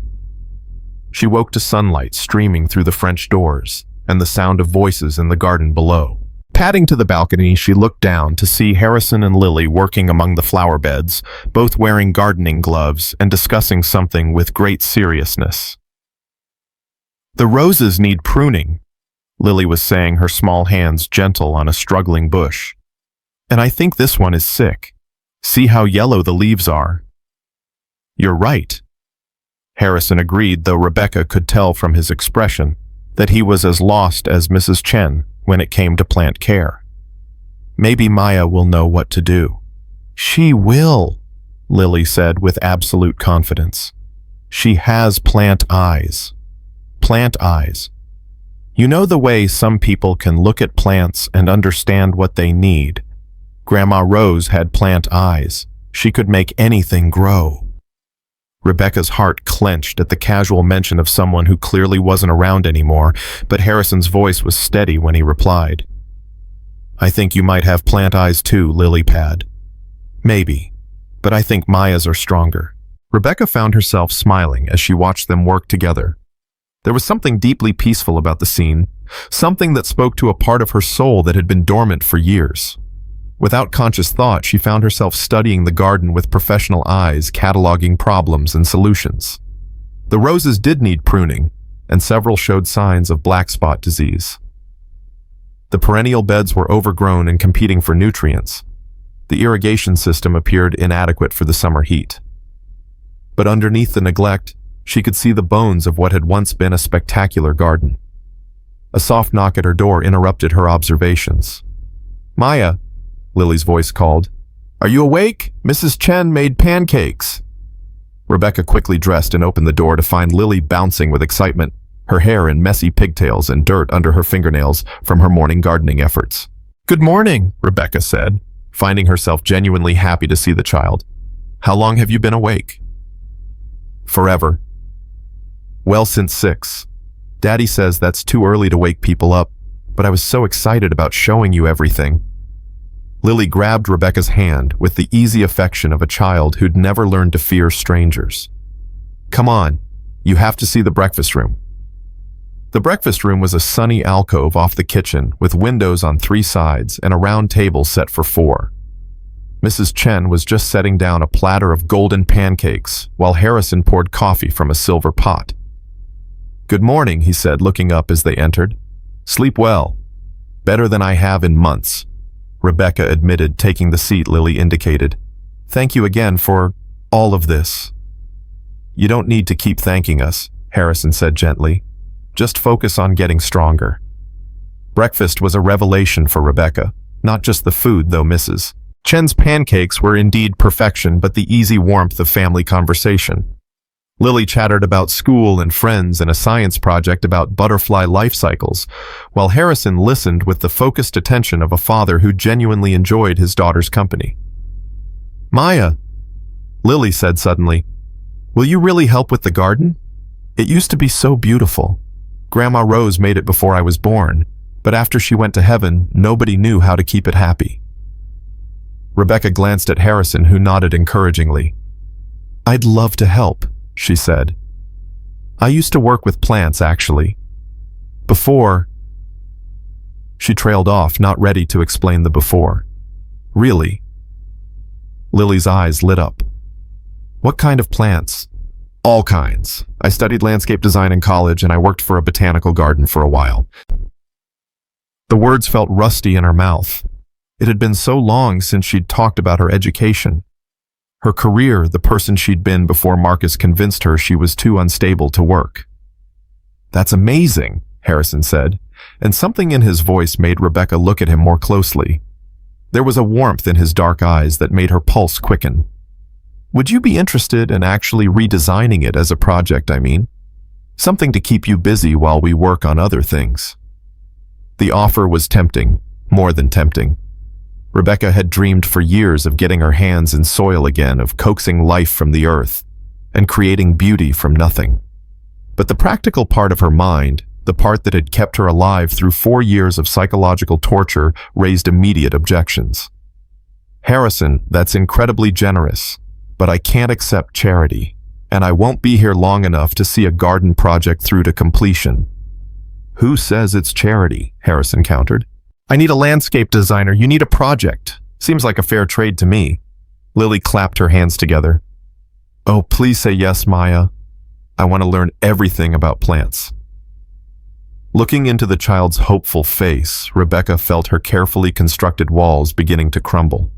She woke to sunlight streaming through the French doors and the sound of voices in the garden below. Padding to the balcony, she looked down to see Harrison and Lily working among the flower beds, both wearing gardening gloves and discussing something with great seriousness. "The roses need pruning," Lily was saying, her small hands gentle on a struggling bush. "And I think this one is sick. See how yellow the leaves are." "You're right," Harrison agreed, though Rebecca could tell from his expression that he was as lost as Mrs. Chen when it came to plant care. "Maybe Maya will know what to do." "She will," Lily said with absolute confidence. "She has plant eyes." Plant eyes. You know the way some people can look at plants and understand what they need? Grandma Rose had plant eyes. She could make anything grow. Rebecca's heart clenched at the casual mention of someone who clearly wasn't around anymore, but Harrison's voice was steady when he replied. "I think you might have plant eyes too, Lily Pad. Maybe, but I think Maya's are stronger." Rebecca found herself smiling as she watched them work together. There was something deeply peaceful about the scene, something that spoke to a part of her soul that had been dormant for years. Without conscious thought, she found herself studying the garden with professional eyes, cataloging problems and solutions. The roses did need pruning, and several showed signs of black spot disease. The perennial beds were overgrown and competing for nutrients. The irrigation system appeared inadequate for the summer heat. But underneath the neglect, she could see the bones of what had once been a spectacular garden. A soft knock at her door interrupted her observations. "Maya," Lily's voice called. "Are you awake? Mrs. Chen made pancakes." Rebecca quickly dressed and opened the door to find Lily bouncing with excitement, her hair in messy pigtails and dirt under her fingernails from her morning gardening efforts. "Good morning," Rebecca said, finding herself genuinely happy to see the child. "How long have you been awake?" "Forever." "Well, since 6. Daddy says that's too early to wake people up, but I was so excited about showing you everything." Lily grabbed Rebecca's hand with the easy affection of a child who'd never learned to fear strangers. "Come on, you have to see the breakfast room." The breakfast room was a sunny alcove off the kitchen with windows on 3 sides and a round table set for 4. Mrs. Chen was just setting down a platter of golden pancakes while Harrison poured coffee from a silver pot. "Good morning," he said, looking up as they entered. "Sleep well." "Better than I have in months," Rebecca admitted, taking the seat Lily indicated. "Thank you again for all of this." "You don't need to keep thanking us," Harrison said gently. "Just focus on getting stronger." Breakfast was a revelation for Rebecca, not just the food, though Mrs. Chen's pancakes were indeed perfection, but the easy warmth of family conversation. Lily chattered about school and friends and a science project about butterfly life cycles, while Harrison listened with the focused attention of a father who genuinely enjoyed his daughter's company. "Maya," Lily said suddenly, "will you really help with the garden? It used to be so beautiful. Grandma Rose made it before I was born, but after she went to heaven, nobody knew how to keep it happy." Rebecca glanced at Harrison, who nodded encouragingly. "I'd love to help," she said. "I used to work with plants, actually. Before—" She trailed off, not ready to explain the before. "Really?" Lily's eyes lit up. "What kind of plants?" "All kinds. I studied landscape design in college, and I worked for a botanical garden for a while." The words felt rusty in her mouth. It had been so long since she'd talked about her education. Her career, the person she'd been before Marcus convinced her she was too unstable to work. "That's amazing," Harrison said, and something in his voice made Rebecca look at him more closely. There was a warmth in his dark eyes that made her pulse quicken. "Would you be interested in actually redesigning it as a project, I mean? Something to keep you busy while we work on other things." The offer was tempting, more than tempting. Rebecca had dreamed for years of getting her hands in soil again, of coaxing life from the earth, and creating beauty from nothing. But the practical part of her mind, the part that had kept her alive through 4 years of psychological torture, raised immediate objections. "Harrison, that's incredibly generous, but I can't accept charity, and I won't be here long enough to see a garden project through to completion." "Who says it's charity?" Harrison countered. "I need a landscape designer. You need a project. Seems like a fair trade to me." Lily clapped her hands together. "Oh, please say yes, Maya. I want to learn everything about plants." Looking into the child's hopeful face, Rebecca felt her carefully constructed walls beginning to crumble.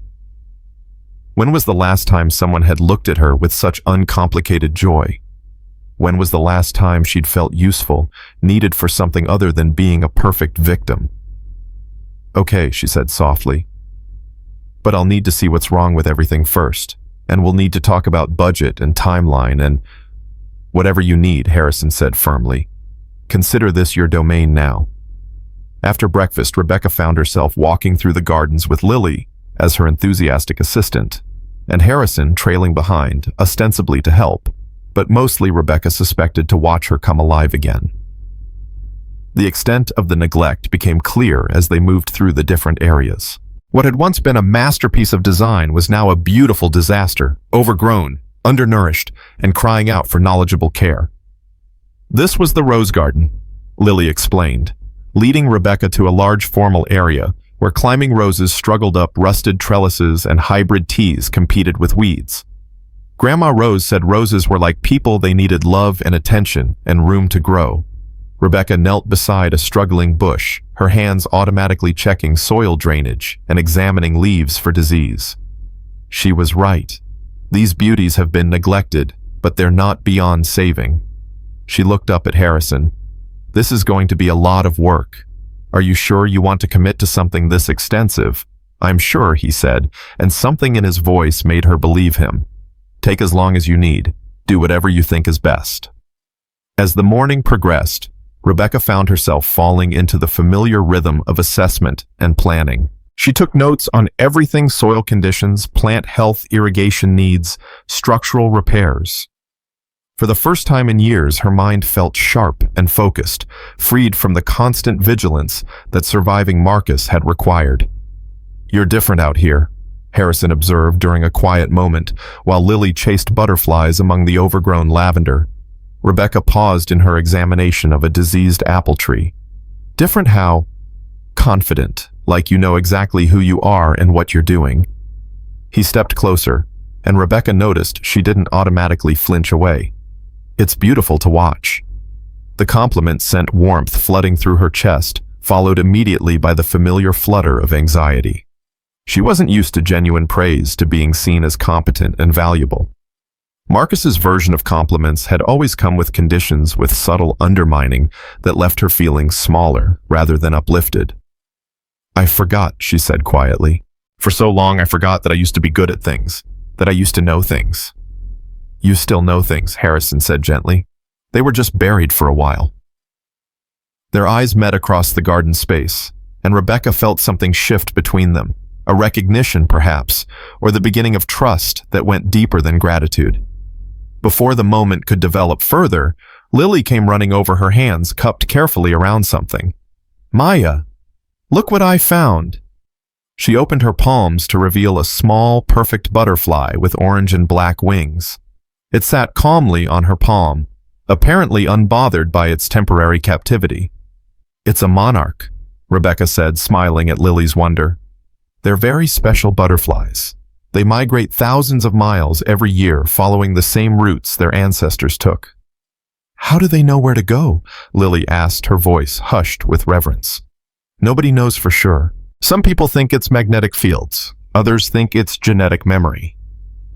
When was the last time someone had looked at her with such uncomplicated joy? When was the last time she'd felt useful, needed for something other than being a perfect victim? "Okay," she said softly. "But I'll need to see what's wrong with everything first, and we'll need to talk about budget and timeline and—" "Whatever you need," Harrison said firmly. "Consider this your domain now." After breakfast, Rebecca found herself walking through the gardens with Lily as her enthusiastic assistant, and Harrison trailing behind, ostensibly to help, but mostly Rebecca suspected to watch her come alive again. The extent of the neglect became clear as they moved through the different areas. What had once been a masterpiece of design was now a beautiful disaster, overgrown, undernourished, and crying out for knowledgeable care. This was the rose garden, Lily explained, leading Rebecca to a large formal area where climbing roses struggled up rusted trellises and hybrid teas competed with weeds. Grandma Rose said roses were like people, they needed love and attention and room to grow. Rebecca knelt beside a struggling bush, her hands automatically checking soil drainage and examining leaves for disease. She was right. These beauties have been neglected, but they're not beyond saving. She looked up at Harrison. "This is going to be a lot of work. Are you sure you want to commit to something this extensive?" "I'm sure," he said, and something in his voice made her believe him. "Take as long as you need. Do whatever you think is best." As the morning progressed, Rebecca found herself falling into the familiar rhythm of assessment and planning. She took notes on everything: soil conditions, plant health, irrigation needs, structural repairs. For the first time in years, her mind felt sharp and focused, freed from the constant vigilance that surviving Marcus had required. "You're different out here," Harrison observed during a quiet moment while Lily chased butterflies among the overgrown lavender. Rebecca paused in her examination of a diseased apple tree. "Different how?" "Confident, like you know exactly who you are and what you're doing." He stepped closer, and Rebecca noticed she didn't automatically flinch away. "It's beautiful to watch." The compliment sent warmth flooding through her chest, followed immediately by the familiar flutter of anxiety. She wasn't used to genuine praise, to being seen as competent and valuable. Marcus's version of compliments had always come with conditions, with subtle undermining that left her feeling smaller rather than uplifted. "I forgot," she said quietly. "For so long I forgot that I used to be good at things, that I used to know things." "You still know things," Harrison said gently. "They were just buried for a while." Their eyes met across the garden space, and Rebecca felt something shift between them, a recognition perhaps, or the beginning of trust that went deeper than gratitude. Before the moment could develop further, Lily came running over, her hands cupped carefully around something. "Maya, look what I found." She opened her palms to reveal a small, perfect butterfly with orange and black wings. It sat calmly on her palm, apparently unbothered by its temporary captivity. "It's a monarch," Rebecca said, smiling at Lily's wonder. "They're very special butterflies. They migrate thousands of miles every year, following the same routes their ancestors took." "How do they know where to go?" Lily asked, her voice hushed with reverence. "Nobody knows for sure. Some people think it's magnetic fields. Others think it's genetic memory.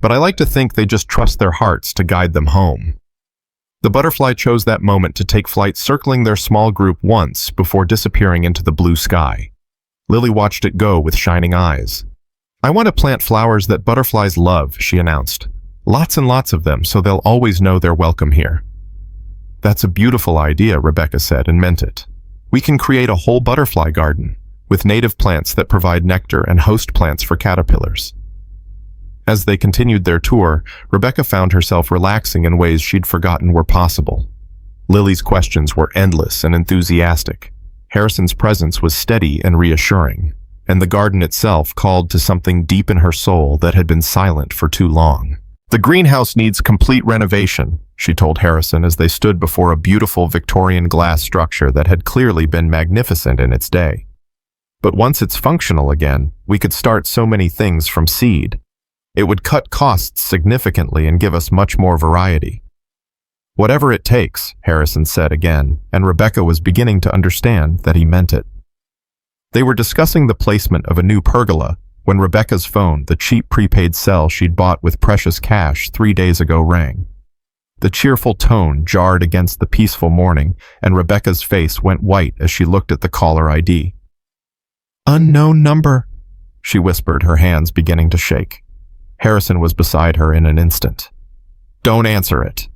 But I like to think they just trust their hearts to guide them home." The butterfly chose that moment to take flight, circling their small group once before disappearing into the blue sky. Lily watched it go with shining eyes. "I want to plant flowers that butterflies love," she announced. "Lots and lots of them, so they'll always know they're welcome here." "That's a beautiful idea," Rebecca said, and meant it. "We can create a whole butterfly garden. with native plants that provide nectar and host plants for caterpillars. As they continued their tour, Rebecca found herself relaxing in ways she'd forgotten were possible. Lily's questions were endless and enthusiastic. Harrison's presence was steady and reassuring, and the garden itself called to something deep in her soul that had been silent for too long. "The greenhouse needs complete renovation," she told Harrison as they stood before a beautiful Victorian glass structure that had clearly been magnificent in its day. "But once it's functional again, we could start so many things from seed. It would cut costs significantly and give us much more variety." "Whatever it takes," Harrison said again, and Rebecca was beginning to understand that he meant it. They were discussing the placement of a new pergola when Rebecca's phone, the cheap prepaid cell she'd bought with precious cash 3 days ago, rang. The cheerful tone jarred against the peaceful morning, and Rebecca's face went white as she looked at the caller ID. "Unknown number," she whispered, her hands beginning to shake. Harrison was beside her in an instant. "Don't answer it."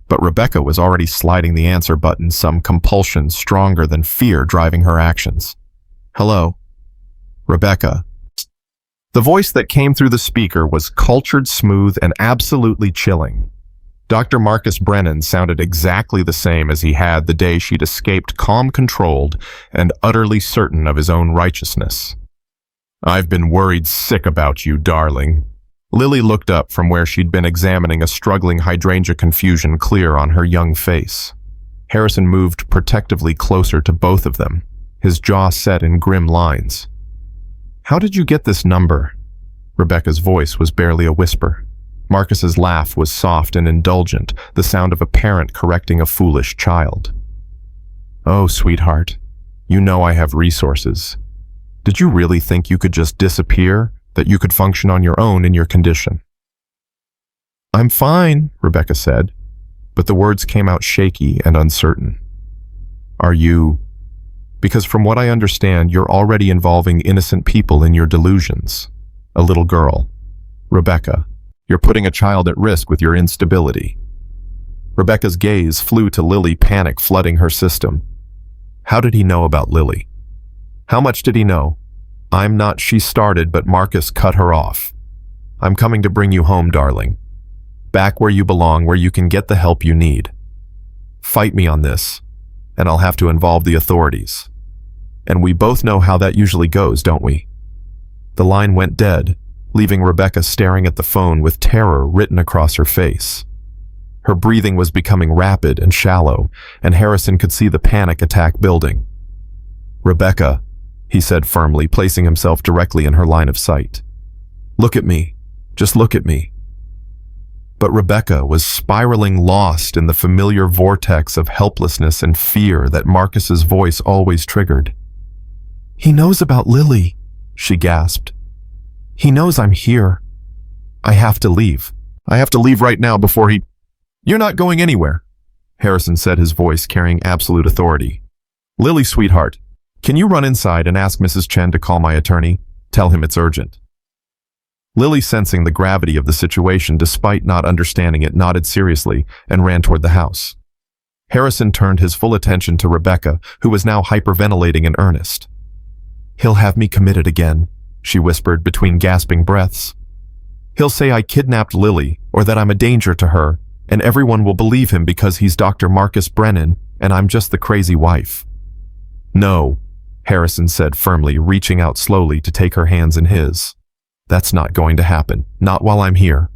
But Rebecca was already sliding the answer button, some compulsion stronger than fear driving her actions. "Hello? Rebecca." The voice that came through the speaker was cultured, smooth, and absolutely chilling. Dr. Marcus Brennan sounded exactly the same as he had the day she'd escaped, calm, controlled, and utterly certain of his own righteousness. "I've been worried sick about you, darling." Lily looked up from where she'd been examining a struggling hydrangea, confusion clear on her young face. Harrison moved protectively closer to both of them, his jaw set in grim lines. "How did you get this number?" Rebecca's voice was barely a whisper. Marcus's laugh was soft and indulgent, the sound of a parent correcting a foolish child. "Oh, sweetheart, you know I have resources. Did you really think you could just disappear, that you could function on your own in your condition?" "I'm fine," Rebecca said, but the words came out shaky and uncertain. "Are you? Because from what I understand, you're already involving innocent people in your delusions. A little girl. Rebecca, you're putting a child at risk with your instability." Rebecca's gaze flew to Lily, panic flooding her system. How did he know about Lily? How much did he know? "I'm not," she started, but Marcus cut her off. "I'm coming to bring you home, darling. Back where you belong, where you can get the help you need. Fight me on this, and I'll have to involve the authorities. And we both know how that usually goes, don't we?" The line went dead, leaving Rebecca staring at the phone with terror written across her face. Her breathing was becoming rapid and shallow, and Harrison could see the panic attack building. "Rebecca," he said firmly, placing himself directly in her line of sight. "Look at me. Just look at me." But Rebecca was spiraling, lost in the familiar vortex of helplessness and fear that Marcus's voice always triggered. "He knows about Lily," she gasped. "He knows I'm here. I have to leave. I have to leave right now before he—" "You're not going anywhere," Harrison said, his voice carrying absolute authority. "Lily, sweetheart, can you run inside and ask Mrs. Chen to call my attorney? Tell him it's urgent." Lily, sensing the gravity of the situation despite not understanding it, nodded seriously and ran toward the house. Harrison turned his full attention to Rebecca, who was now hyperventilating in earnest. "He'll have me committed again," she whispered between gasping breaths. "He'll say I kidnapped Lily, or that I'm a danger to her, and everyone will believe him because he's Dr. Marcus Brennan, and I'm just the crazy wife." "No," Harrison said firmly, reaching out slowly to take her hands in his. "That's not going to happen, not while I'm here."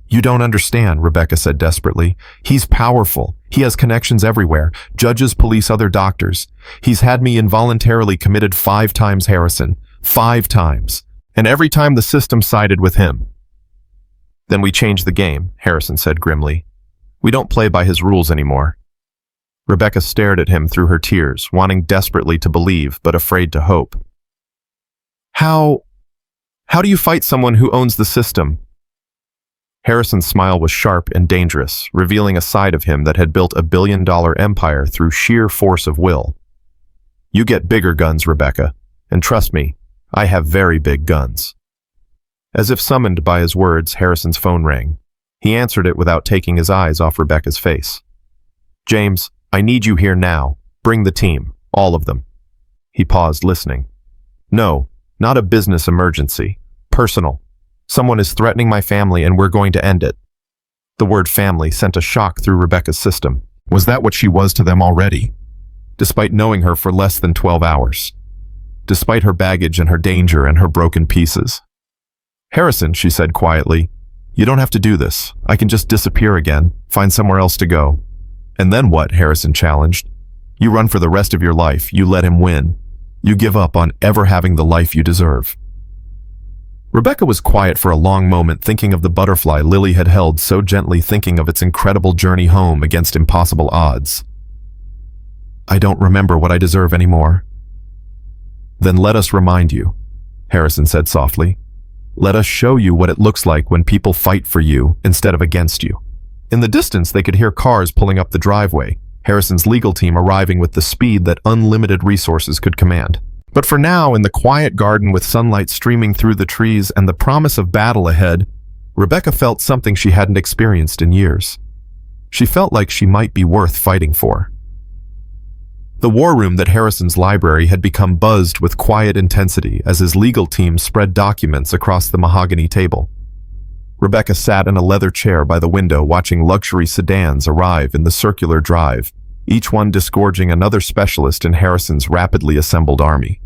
"You don't understand," Rebecca said desperately. "He's powerful. He has connections everywhere. Judges, police, other doctors. He's had me involuntarily committed 5 times, Harrison. 5 times. And every time the system sided with him." "Then we change the game," Harrison said grimly. "We don't play by his rules anymore." Rebecca stared at him through her tears, wanting desperately to believe, but afraid to hope. How do you fight someone who owns the system?" Harrison's smile was sharp and dangerous, revealing a side of him that had built a billion-dollar empire through sheer force of will. "You get bigger guns, Rebecca, and trust me, I have very big guns." As if summoned by his words, Harrison's phone rang. He answered it without taking his eyes off Rebecca's face. "James, I need you here now. Bring the team, all of them." He paused, listening. No, not a business emergency. Personal. Someone is threatening my family and we're going to end it. The word family sent a shock through Rebecca's system. Was that what she was to them already? Despite knowing her for less than 12 hours. Despite her baggage and her danger and her broken pieces. Harrison, she said quietly, you don't have to do this. I can just disappear again, find somewhere else to go. And then what? Harrison challenged. You run for the rest of your life. You let him win. You give up on ever having the life you deserve. Rebecca was quiet for a long moment, thinking of the butterfly Lily had held so gently, thinking of its incredible journey home against impossible odds. I don't remember what I deserve anymore. Then let us remind you, Harrison said softly. Let us show you what it looks like when people fight for you instead of against you. In the distance, they could hear cars pulling up the driveway, Harrison's legal team arriving with the speed that unlimited resources could command. But for now, in the quiet garden with sunlight streaming through the trees and the promise of battle ahead, Rebecca felt something she hadn't experienced in years. She felt like she might be worth fighting for. The war room that Harrison's library had become buzzed with quiet intensity as his legal team spread documents across the mahogany table. Rebecca sat in a leather chair by the window watching luxury sedans arrive in the circular drive, each one disgorging another specialist in Harrison's rapidly assembled army.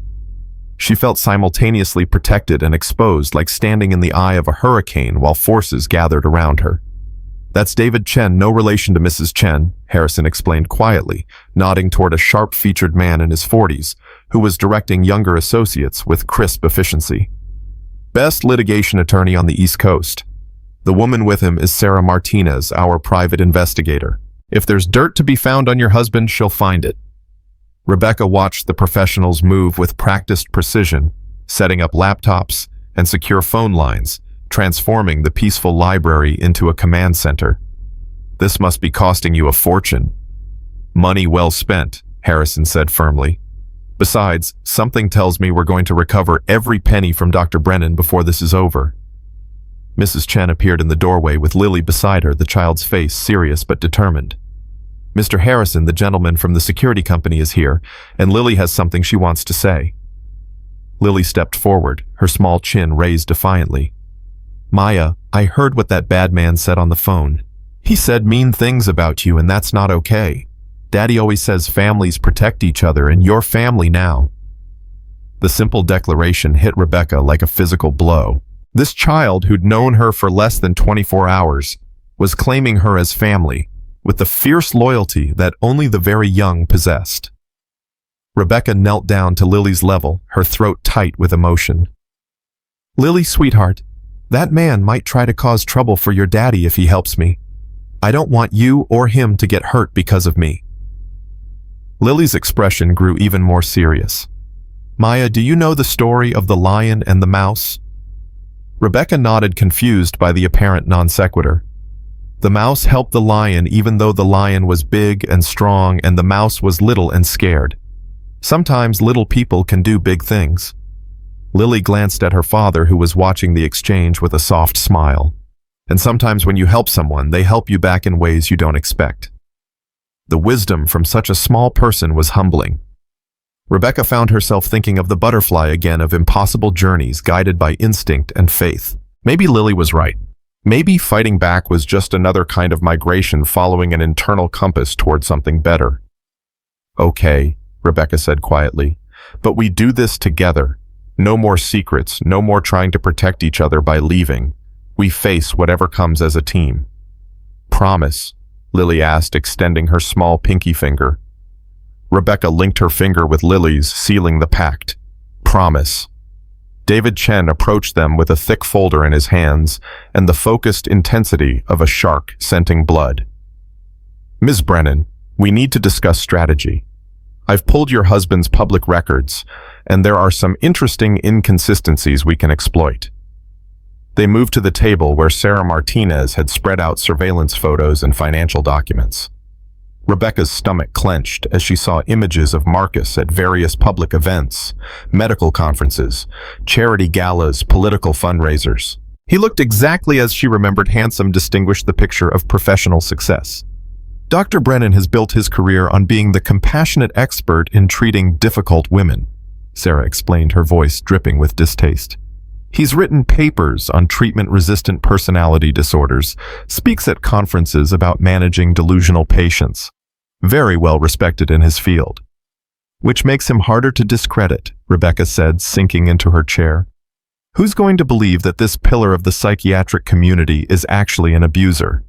She felt simultaneously protected and exposed, like standing in the eye of a hurricane while forces gathered around her. That's David Chen, no relation to Mrs. Chen, Harrison explained quietly, nodding toward a sharp-featured man in his 40s, who was directing younger associates with crisp efficiency. Best litigation attorney on the East Coast. The woman with him is Sarah Martinez, our private investigator. If there's dirt to be found on your husband, she'll find it. Rebecca watched the professionals move with practiced precision, setting up laptops and secure phone lines, transforming the peaceful library into a command center. This must be costing you a fortune. Money well spent, Harrison said firmly. Besides, something tells me we're going to recover every penny from Dr. Brennan before this is over. Mrs. Chen appeared in the doorway with Lily beside her, the child's face serious but determined. Mr. Harrison, the gentleman from the security company, is here, and Lily has something she wants to say. Lily stepped forward, her small chin raised defiantly. Maya, I heard what that bad man said on the phone. He said mean things about you, and that's not okay. Daddy always says families protect each other, and you're family now. The simple declaration hit Rebecca like a physical blow. This child, who'd known her for less than 24 hours, was claiming her as family, with the fierce loyalty that only the very young possessed. Rebecca knelt down to Lily's level, her throat tight with emotion. Lily, sweetheart, that man might try to cause trouble for your daddy if he helps me. I don't want you or him to get hurt because of me. Lily's expression grew even more serious. Maya, do you know the story of the lion and the mouse? Rebecca nodded, confused by the apparent non sequitur. The mouse helped the lion even though the lion was big and strong and the mouse was little and scared. Sometimes little people can do big things. Lily glanced at her father, who was watching the exchange with a soft smile. And sometimes when you help someone, they help you back in ways you don't expect. The wisdom from such a small person was humbling. Rebecca found herself thinking of the butterfly again, of impossible journeys guided by instinct and faith. Maybe Lily was right. Maybe fighting back was just another kind of migration following an internal compass toward something better. Okay, Rebecca said quietly, but we do this together. No more secrets, no more trying to protect each other by leaving. We face whatever comes as a team. Promise, Lily asked, extending her small pinky finger. Rebecca linked her finger with Lily's, sealing the pact. Promise. David Chen approached them with a thick folder in his hands and the focused intensity of a shark scenting blood. Ms. Brennan, we need to discuss strategy. I've pulled your husband's public records, and there are some interesting inconsistencies we can exploit. They moved to the table where Sarah Martinez had spread out surveillance photos and financial documents. Rebecca's stomach clenched as she saw images of Marcus at various public events, medical conferences, charity galas, political fundraisers. He looked exactly as she remembered handsome distinguished the picture of professional success. Dr. Brennan has built his career on being the compassionate expert in treating difficult women. Sarah explained, her voice dripping with distaste. He's written papers on treatment-resistant personality disorders, speaks at conferences about managing delusional patients. Very well respected in his field. Which makes him harder to discredit, Rebecca said, sinking into her chair. Who's going to believe that this pillar of the psychiatric community is actually an abuser?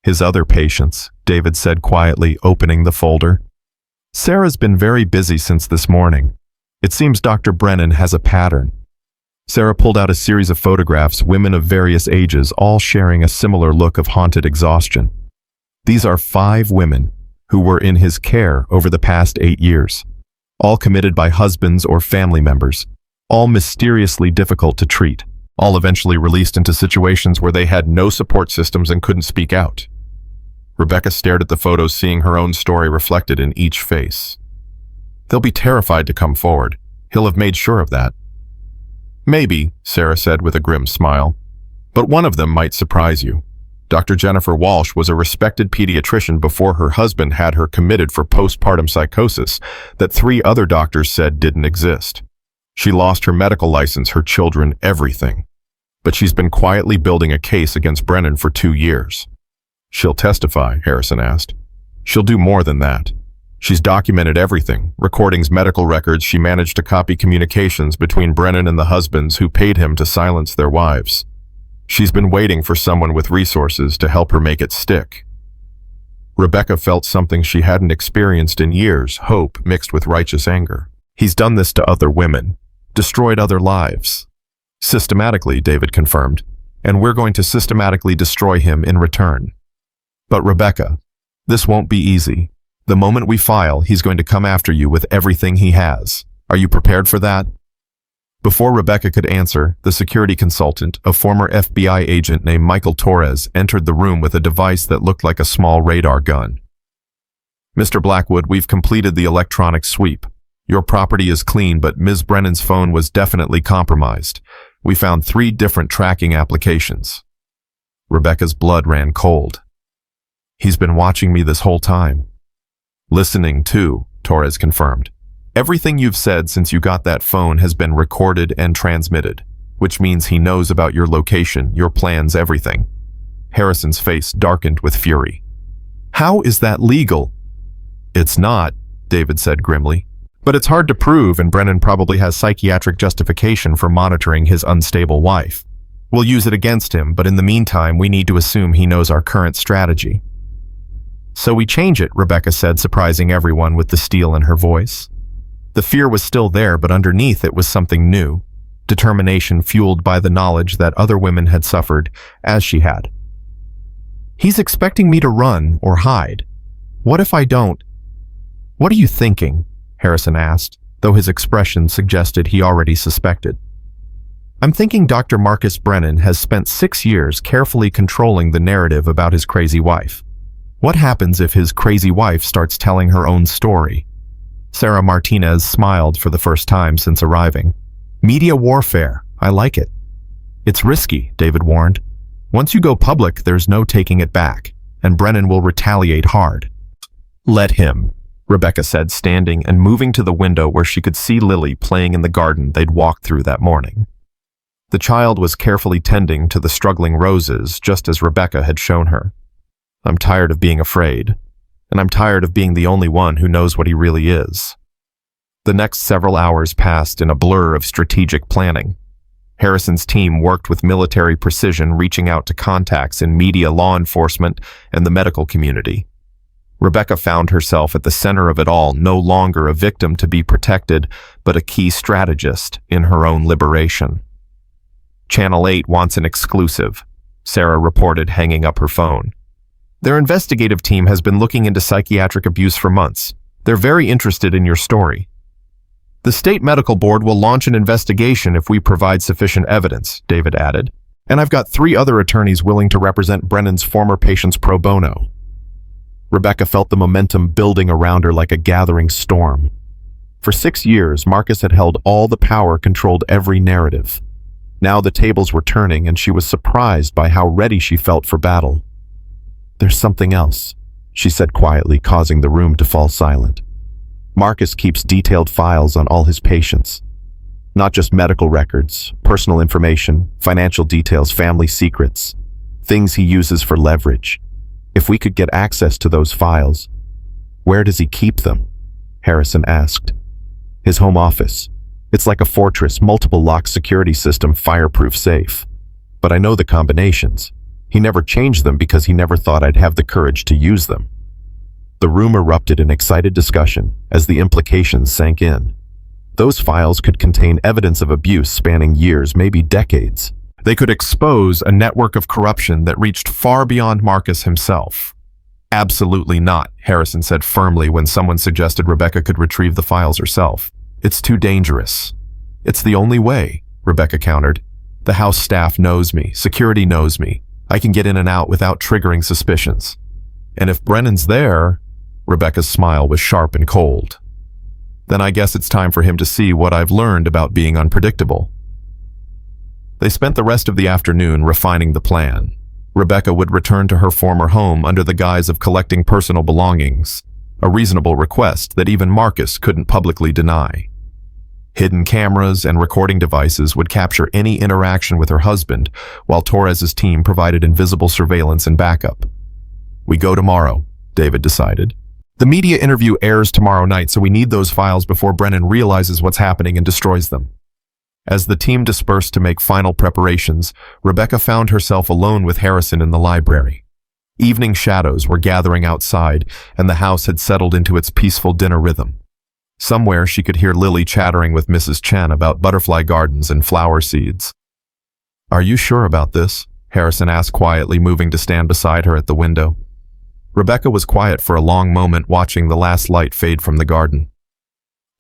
His other patients, David said quietly, opening the folder. Sarah's been very busy since this morning. It seems Dr. Brennan has a pattern. Sarah pulled out a series of photographs, women of various ages, all sharing a similar look of haunted exhaustion. These are 5 women who were in his care over the past 8 years, all committed by husbands or family members, all mysteriously difficult to treat, all eventually released into situations where they had no support systems and couldn't speak out. Rebecca stared at the photos, seeing her own story reflected in each face. They'll be terrified to come forward. He'll have made sure of that. Maybe, Sarah said with a grim smile, but one of them might surprise you. Dr. Jennifer Walsh was a respected pediatrician before her husband had her committed for postpartum psychosis that 3 other doctors said didn't exist. She lost her medical license, her children, everything. But she's been quietly building a case against Brennan for 2 years. She'll testify, Harrison asked. She'll do more than that. She's documented everything, recordings, medical records. She managed to copy communications between Brennan and the husbands who paid him to silence their wives. She's been waiting for someone with resources to help her make it stick. Rebecca felt something she hadn't experienced in years, hope mixed with righteous anger. He's done this to other women, destroyed other lives. Systematically, David confirmed, and we're going to systematically destroy him in return. But Rebecca, this won't be easy. The moment we file, he's going to come after you with everything he has. Are you prepared for that? Before Rebecca could answer, the security consultant, a former FBI agent named Michael Torres, entered the room with a device that looked like a small radar gun. Mr. Blackwood, we've completed the electronic sweep. Your property is clean, but Ms. Brennan's phone was definitely compromised. We found 3 different tracking applications. Rebecca's blood ran cold. He's been watching me this whole time. Listening too, Torres confirmed. Everything you've said since you got that phone has been recorded and transmitted, which means he knows about your location, your plans, everything. Harrison's face darkened with fury. How is that legal? It's not, David said grimly. But it's hard to prove, and Brennan probably has psychiatric justification for monitoring his unstable wife. We'll use it against him, but in the meantime, we need to assume he knows our current strategy. So we change it, Rebecca said, surprising everyone with the steel in her voice. The fear was still there, but underneath it was something new. Determination fueled by the knowledge that other women had suffered as she had. He's expecting me to run or hide. What if I don't? What are you thinking? Harrison asked, though his expression suggested he already suspected. I'm thinking Dr. Marcus Brennan has spent 6 years carefully controlling the narrative about his crazy wife. What happens if his crazy wife starts telling her own story? Sarah Martinez smiled for the first time since arriving. Media warfare. I like it. It's risky, David warned. Once you go public, there's no taking it back, and Brennan will retaliate hard. Let him, Rebecca said, standing and moving to the window where she could see Lily playing in the garden they'd walked through that morning. The child was carefully tending to the struggling roses, just as Rebecca had shown her. I'm tired of being afraid, and I'm tired of being the only one who knows what he really is. The next several hours passed in a blur of strategic planning. Harrison's team worked with military precision, reaching out to contacts in media, law enforcement, and the medical community. Rebecca found herself at the center of it all, no longer a victim to be protected, but a key strategist in her own liberation. Channel 8 wants an exclusive, Sarah reported, hanging up her phone. Their investigative team has been looking into psychiatric abuse for months. They're very interested in your story. The state medical board will launch an investigation if we provide sufficient evidence, David added. And I've got 3 other attorneys willing to represent Brennan's former patients pro bono. Rebecca felt the momentum building around her like a gathering storm. For 6 years, Marcus had held all the power, controlled every narrative. Now the tables were turning, and she was surprised by how ready she felt for battle. There's something else, she said quietly, causing the room to fall silent. Marcus keeps detailed files on all his patients. Not just medical records, personal information, financial details, family secrets, things he uses for leverage. If we could get access to those files, where does he keep them? Harrison asked. His home office. It's like a fortress, multiple lock security system, fireproof safe. But I know the combinations. He never changed them because he never thought I'd have the courage to use them. The room erupted in excited discussion as the implications sank in. Those files could contain evidence of abuse spanning years, maybe decades. They could expose a network of corruption that reached far beyond Marcus himself. Absolutely not, Harrison said firmly when someone suggested Rebecca could retrieve the files herself. It's too dangerous. It's the only way, Rebecca countered. The house staff knows me, security knows me. I can get in and out without triggering suspicions. And if Brennan's there, Rebecca's smile was sharp and cold. Then I guess it's time for him to see what I've learned about being unpredictable. They spent the rest of the afternoon refining the plan. Rebecca would return to her former home under the guise of collecting personal belongings, a reasonable request that even Marcus couldn't publicly deny. Hidden cameras and recording devices would capture any interaction with her husband, while Torres's team provided invisible surveillance and backup. We go tomorrow, David decided. The media interview airs tomorrow night, so we need those files before Brennan realizes what's happening and destroys them. As the team dispersed to make final preparations, Rebecca found herself alone with Harrison in the library. Evening shadows were gathering outside, and the house had settled into its peaceful dinner rhythm. Somewhere she could hear Lily chattering with Mrs. Chen about butterfly gardens and flower seeds. "Are you sure about this?" Harrison asked quietly, moving to stand beside her at the window. Rebecca was quiet for a long moment, watching the last light fade from the garden.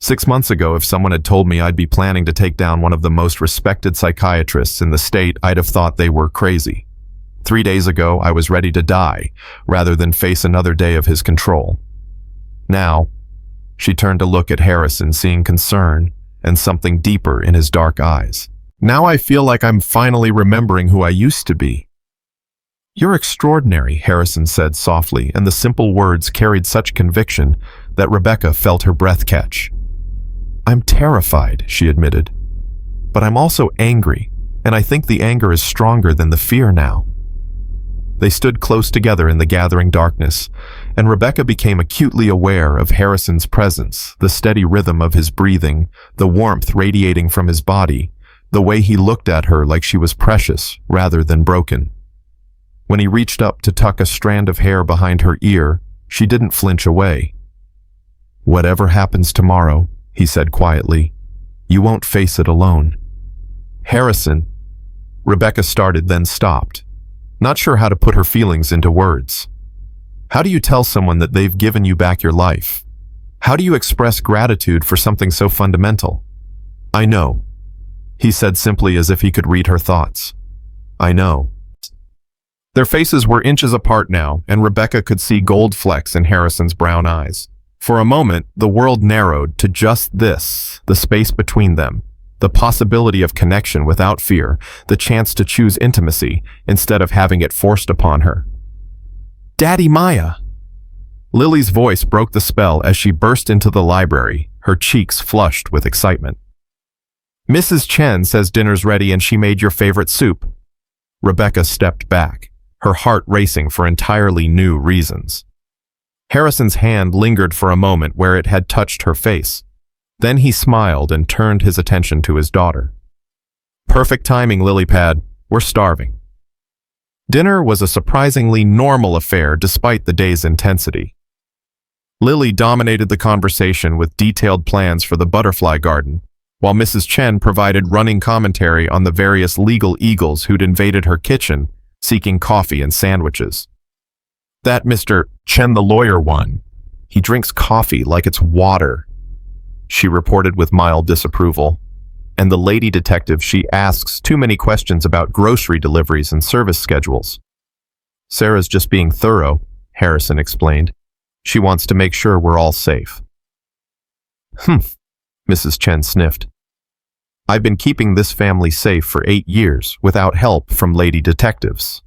6 months ago, if someone had told me I'd be planning to take down one of the most respected psychiatrists in the state, I'd have thought they were crazy. 3 days ago, I was ready to die, rather than face another day of his control. Now, she turned to look at Harrison, seeing concern and something deeper in his dark eyes. Now I feel like I'm finally remembering who I used to be. "You're extraordinary," Harrison said softly, and the simple words carried such conviction that Rebecca felt her breath catch. "I'm terrified," she admitted. "But I'm also angry, and I think the anger is stronger than the fear now." They stood close together in the gathering darkness, and Rebecca became acutely aware of Harrison's presence, the steady rhythm of his breathing, the warmth radiating from his body, the way he looked at her like she was precious rather than broken. When he reached up to tuck a strand of hair behind her ear, she didn't flinch away. "Whatever happens tomorrow," he said quietly, "you won't face it alone." "Harrison," Rebecca started, then stopped, not sure how to put her feelings into words. "How do you tell someone that they've given you back your life? How do you express gratitude for something so fundamental?" "I know," he said simply, as if he could read her thoughts. "I know." Their faces were inches apart now, and Rebecca could see gold flecks in Harrison's brown eyes. For a moment, the world narrowed to just this, the space between them, the possibility of connection without fear, the chance to choose intimacy instead of having it forced upon her. "Daddy Maya!" Lily's voice broke the spell as she burst into the library, her cheeks flushed with excitement. "Mrs. Chen says dinner's ready and she made your favorite soup." Rebecca stepped back, her heart racing for entirely new reasons. Harrison's hand lingered for a moment where it had touched her face. Then he smiled and turned his attention to his daughter. "Perfect timing, Lilypad. We're starving." Dinner was a surprisingly normal affair despite the day's intensity. Lily dominated the conversation with detailed plans for the butterfly garden, while Mrs. Chen provided running commentary on the various legal eagles who'd invaded her kitchen, seeking coffee and sandwiches. "That Mr. Chen, the lawyer one, he drinks coffee like it's water," she reported with mild disapproval. "And the lady detective, she asks too many questions about grocery deliveries and service schedules." "Sarah's just being thorough," Harrison explained. "She wants to make sure we're all safe." "Humph," Mrs. Chen sniffed. "I've been keeping this family safe for 8 years without help from lady detectives."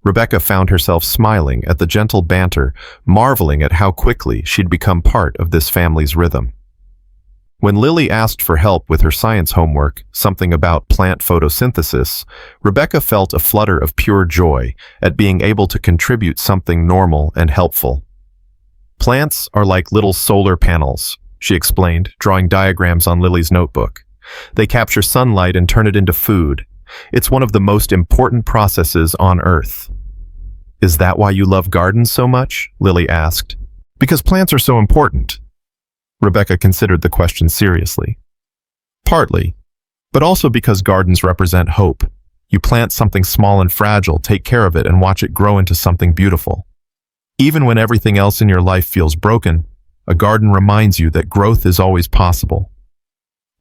Rebecca found herself smiling at the gentle banter, marveling at how quickly she'd become part of this family's rhythm. When Lily asked for help with her science homework, something about plant photosynthesis, Rebecca felt a flutter of pure joy at being able to contribute something normal and helpful. Plants are like little solar panels, she explained, drawing diagrams on Lily's notebook. They capture sunlight and turn it into food. It's one of the most important processes on Earth. Is that why you love gardens so much? Lily asked. Because plants are so important. Rebecca considered the question seriously. Partly, but also because gardens represent hope. You plant something small and fragile, take care of it, and watch it grow into something beautiful. Even when everything else in your life feels broken, a garden reminds you that growth is always possible.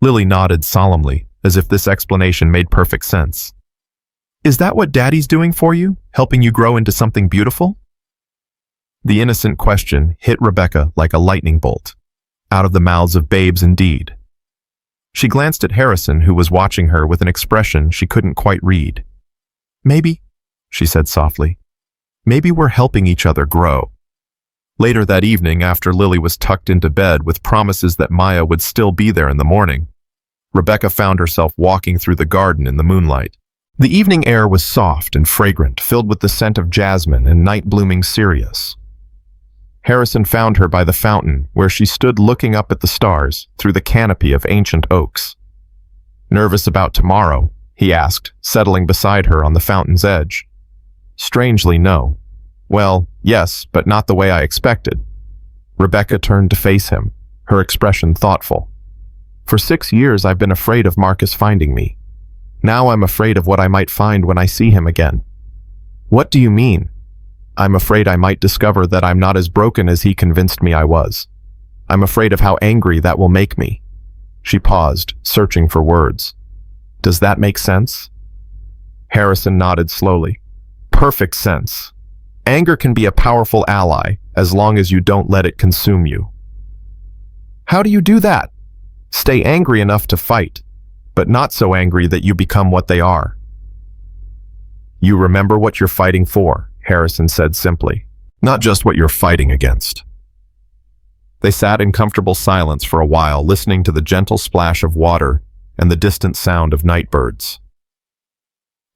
Lily nodded solemnly, as if this explanation made perfect sense. Is that what Daddy's doing for you, helping you grow into something beautiful? The innocent question hit Rebecca like a lightning bolt. Out of the mouths of babes indeed. She glanced at Harrison, who was watching her with an expression she couldn't quite read. Maybe, she said softly, maybe we're helping each other grow. Later that evening, after Lily was tucked into bed with promises that Maya would still be there in the morning, Rebecca found herself walking through the garden in the moonlight. The evening air was soft and fragrant, filled with the scent of jasmine and night-blooming cereus. Harrison found her by the fountain, where she stood looking up at the stars through the canopy of ancient oaks. Nervous about tomorrow? He asked, settling beside her on the fountain's edge. Strangely, no. Well, yes, but not the way I expected. Rebecca turned to face him, her expression thoughtful. For 6 years I've been afraid of Marcus finding me. Now I'm afraid of what I might find when I see him again. What do you mean? I'm afraid I might discover that I'm not as broken as he convinced me I was. I'm afraid of how angry that will make me. She paused, searching for words. Does that make sense? Harrison nodded slowly. Perfect sense. Anger can be a powerful ally, as long as you don't let it consume you. How do you do that? Stay angry enough to fight, but not so angry that you become what they are. You remember what you're fighting for, Harrison said simply, not just what you're fighting against. They sat in comfortable silence for a while, listening to the gentle splash of water and the distant sound of night birds.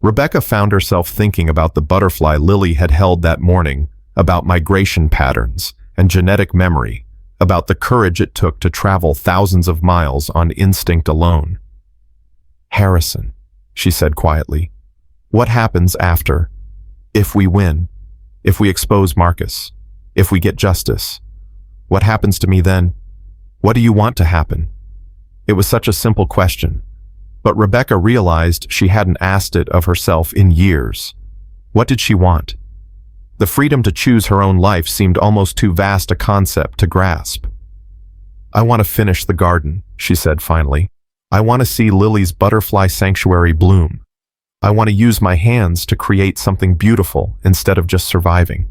Rebecca found herself thinking about the butterfly Lily had held that morning, about migration patterns and genetic memory, about the courage it took to travel thousands of miles on instinct alone. Harrison, she said quietly, what happens after? If we win, if we expose Marcus, if we get justice, what happens to me then? What do you want to happen? It was such a simple question, but Rebecca realized she hadn't asked it of herself in years. What did she want? The freedom to choose her own life seemed almost too vast a concept to grasp. I want to finish the garden, she said finally. I want to see Lily's butterfly sanctuary bloom. I want to use my hands to create something beautiful instead of just surviving.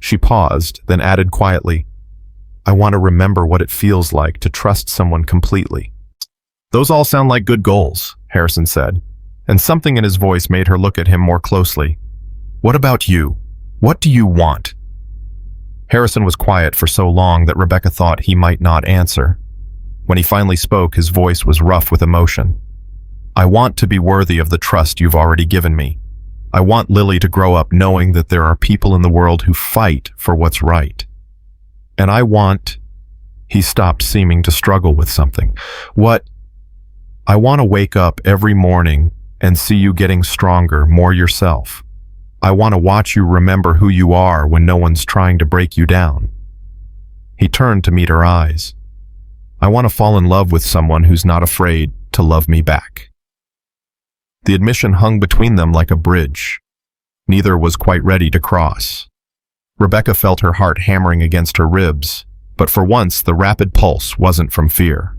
She paused, then added quietly, I want to remember what it feels like to trust someone completely. Those all sound like good goals, Harrison said, and something in his voice made her look at him more closely. What about you? What do you want? Harrison was quiet for so long that Rebecca thought he might not answer. When he finally spoke, his voice was rough with emotion. I want to be worthy of the trust you've already given me. I want Lily to grow up knowing that there are people in the world who fight for what's right. And I want... He stopped, seeming to struggle with something. What? I want to wake up every morning and see you getting stronger, more yourself. I want to watch you remember who you are when no one's trying to break you down. He turned to meet her eyes. I want to fall in love with someone who's not afraid to love me back. The admission hung between them like a bridge. Neither was quite ready to cross. Rebecca felt her heart hammering against her ribs, but for once the rapid pulse wasn't from fear.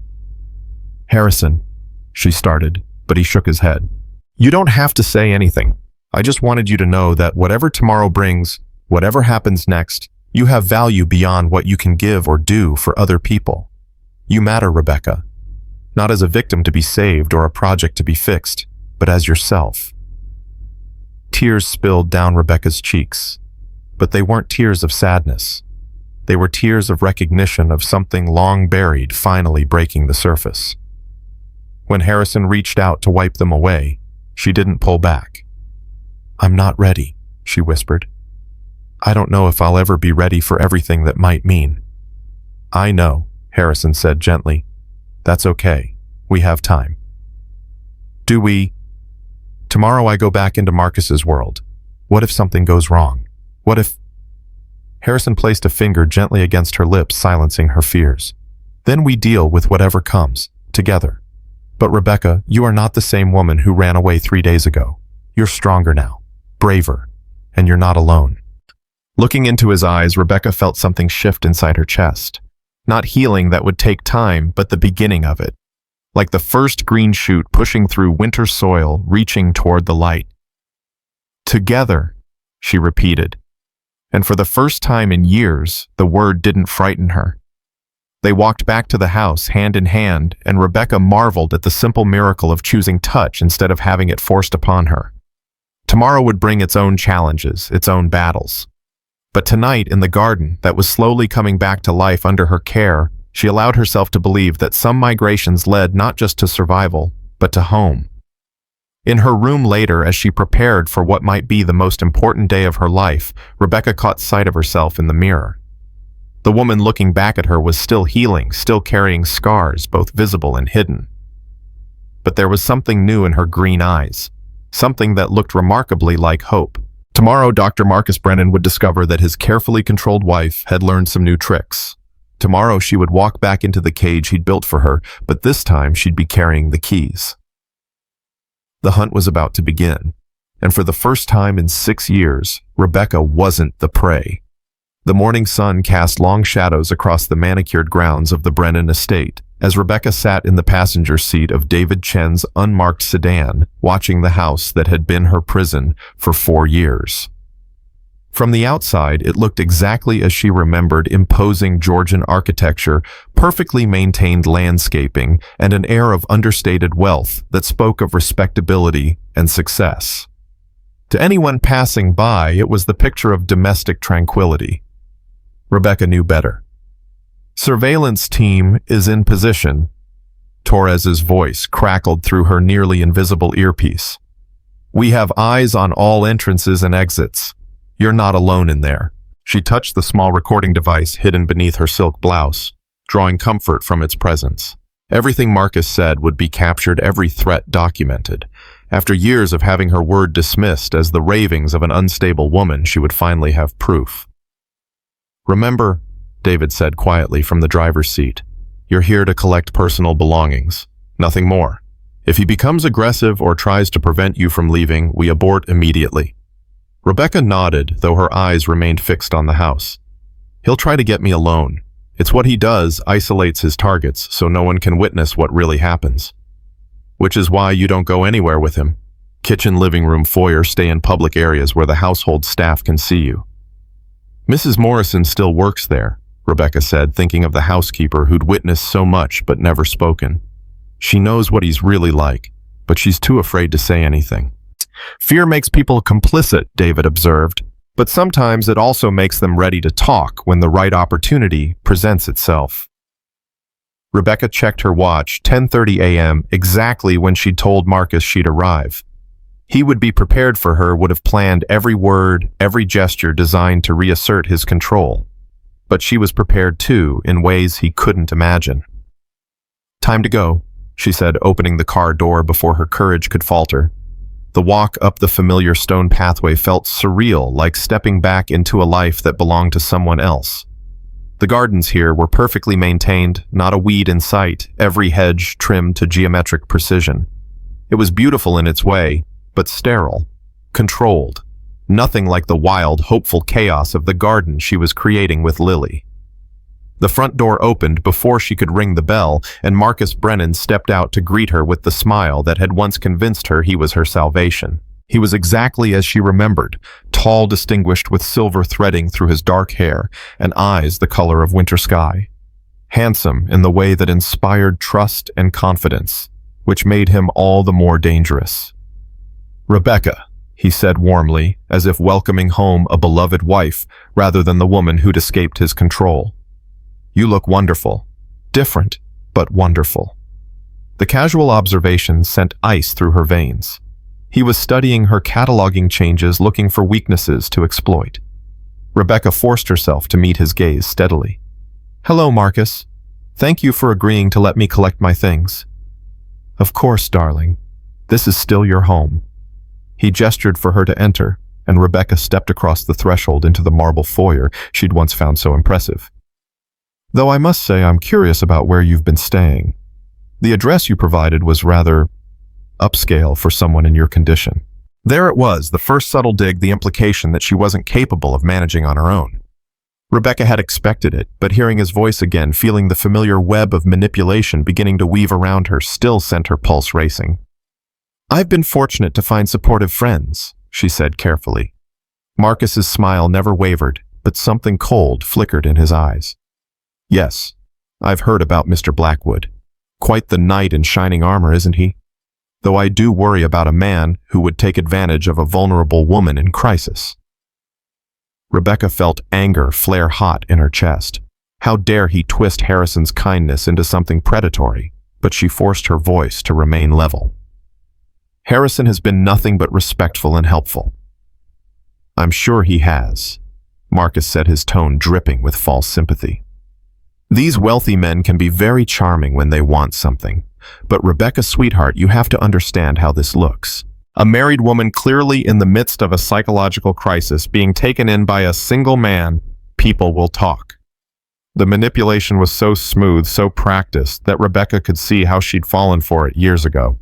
Harrison, she started, but he shook his head. You don't have to say anything. I just wanted you to know that whatever tomorrow brings, whatever happens next, you have value beyond what you can give or do for other people. You matter, Rebecca. Not as a victim to be saved or a project to be fixed, but as yourself. Tears spilled down Rebecca's cheeks, but they weren't tears of sadness. They were tears of recognition of something long buried finally breaking the surface. When Harrison reached out to wipe them away, she didn't pull back. "I'm not ready," she whispered. "I don't know if I'll ever be ready for everything that might mean." "I know," Harrison said gently. "That's okay. We have time." "Do we? Tomorrow I go back into Marcus's world. What if something goes wrong? What if—" Harrison placed a finger gently against her lips, silencing her fears. "Then we deal with whatever comes, together. But Rebecca, you are not the same woman who ran away 3 days ago. You're stronger now, braver, and you're not alone." Looking into his eyes, Rebecca felt something shift inside her chest. Not healing that would take time, but the beginning of it. Like the first green shoot pushing through winter soil, reaching toward the light. "Together," she repeated. And for the first time in years, the word didn't frighten her. They walked back to the house, hand in hand, and Rebecca marveled at the simple miracle of choosing touch instead of having it forced upon her. Tomorrow would bring its own challenges, its own battles. But tonight, in the garden that was slowly coming back to life under her care, she allowed herself to believe that some migrations led not just to survival, but to home. In her room later, as she prepared for what might be the most important day of her life, Rebecca caught sight of herself in the mirror. The woman looking back at her was still healing, still carrying scars, both visible and hidden. But there was something new in her green eyes, something that looked remarkably like hope. Tomorrow, Dr. Marcus Brennan would discover that his carefully controlled wife had learned some new tricks. Tomorrow, she would walk back into the cage he'd built for her, but this time she'd be carrying the keys. The hunt was about to begin, and for the first time in 6 years, Rebecca wasn't the prey. The morning sun cast long shadows across the manicured grounds of the Brennan estate, as Rebecca sat in the passenger seat of David Chen's unmarked sedan, watching the house that had been her prison for 4 years. From the outside, it looked exactly as she remembered: imposing Georgian architecture, perfectly maintained landscaping, and an air of understated wealth that spoke of respectability and success. To anyone passing by, it was the picture of domestic tranquility. Rebecca knew better. "Surveillance team is in position." Torres's voice crackled through her nearly invisible earpiece. "We have eyes on all entrances and exits. You're not alone in there." She touched the small recording device hidden beneath her silk blouse, drawing comfort from its presence. Everything Marcus said would be captured, every threat documented. After years of having her word dismissed as the ravings of an unstable woman, she would finally have proof. "Remember," David said quietly from the driver's seat, "you're here to collect personal belongings. Nothing more. If he becomes aggressive or tries to prevent you from leaving, we abort immediately." Rebecca nodded, though her eyes remained fixed on the house. "He'll try to get me alone. It's what he does, isolates his targets, so no one can witness what really happens. Which is why you don't go anywhere with him. Kitchen, living room, foyer, stay in public areas where the household staff can see you." "Mrs. Morrison still works there," Rebecca said, thinking of the housekeeper who'd witnessed so much but never spoken. "She knows what he's really like, but she's too afraid to say anything." "Fear makes people complicit," David observed, "but sometimes it also makes them ready to talk when the right opportunity presents itself." Rebecca checked her watch, 10:30 a.m., exactly when she'd told Marcus she'd arrive. He would be prepared for her, would have planned every word, every gesture designed to reassert his control. But she was prepared too, in ways he couldn't imagine. "Time to go," she said, opening the car door before her courage could falter. The walk up the familiar stone pathway felt surreal, like stepping back into a life that belonged to someone else. The gardens here were perfectly maintained, not a weed in sight, every hedge trimmed to geometric precision. It was beautiful in its way, but sterile, controlled, nothing like the wild, hopeful chaos of the garden she was creating with Lily. The front door opened before she could ring the bell, and Marcus Brennan stepped out to greet her with the smile that had once convinced her he was her salvation. He was exactly as she remembered, tall, distinguished, with silver threading through his dark hair and eyes the color of winter sky. Handsome in the way that inspired trust and confidence, which made him all the more dangerous. "Rebecca," he said warmly, as if welcoming home a beloved wife rather than the woman who'd escaped his control. You look wonderful. Different, but wonderful. The casual observation sent ice through her veins. He was studying her cataloging changes, looking for weaknesses to exploit. Rebecca forced herself to meet his gaze steadily. Hello, Marcus. Thank you for agreeing to let me collect my things. Of course, darling. This is still your home. He gestured for her to enter, and Rebecca stepped across the threshold into the marble foyer she'd once found so impressive. Though I must say I'm curious about where you've been staying. The address you provided was rather upscale for someone in your condition. There it was, the first subtle dig, the implication that she wasn't capable of managing on her own. Rebecca had expected it, but hearing his voice again, feeling the familiar web of manipulation beginning to weave around her, still sent her pulse racing. I've been fortunate to find supportive friends, she said carefully. Marcus's smile never wavered, but something cold flickered in his eyes. Yes, I've heard about Mr. Blackwood. Quite the knight in shining armor, isn't he? Though I do worry about a man who would take advantage of a vulnerable woman in crisis. Rebecca felt anger flare hot in her chest. How dare he twist Harrison's kindness into something predatory, but she forced her voice to remain level. Harrison has been nothing but respectful and helpful. I'm sure he has, Marcus said, his tone dripping with false sympathy. These wealthy men can be very charming when they want something, but Rebecca, sweetheart, you have to understand how this looks. A married woman clearly in the midst of a psychological crisis being taken in by a single man, people will talk. The manipulation was so smooth, so practiced, that Rebecca could see how she'd fallen for it years ago.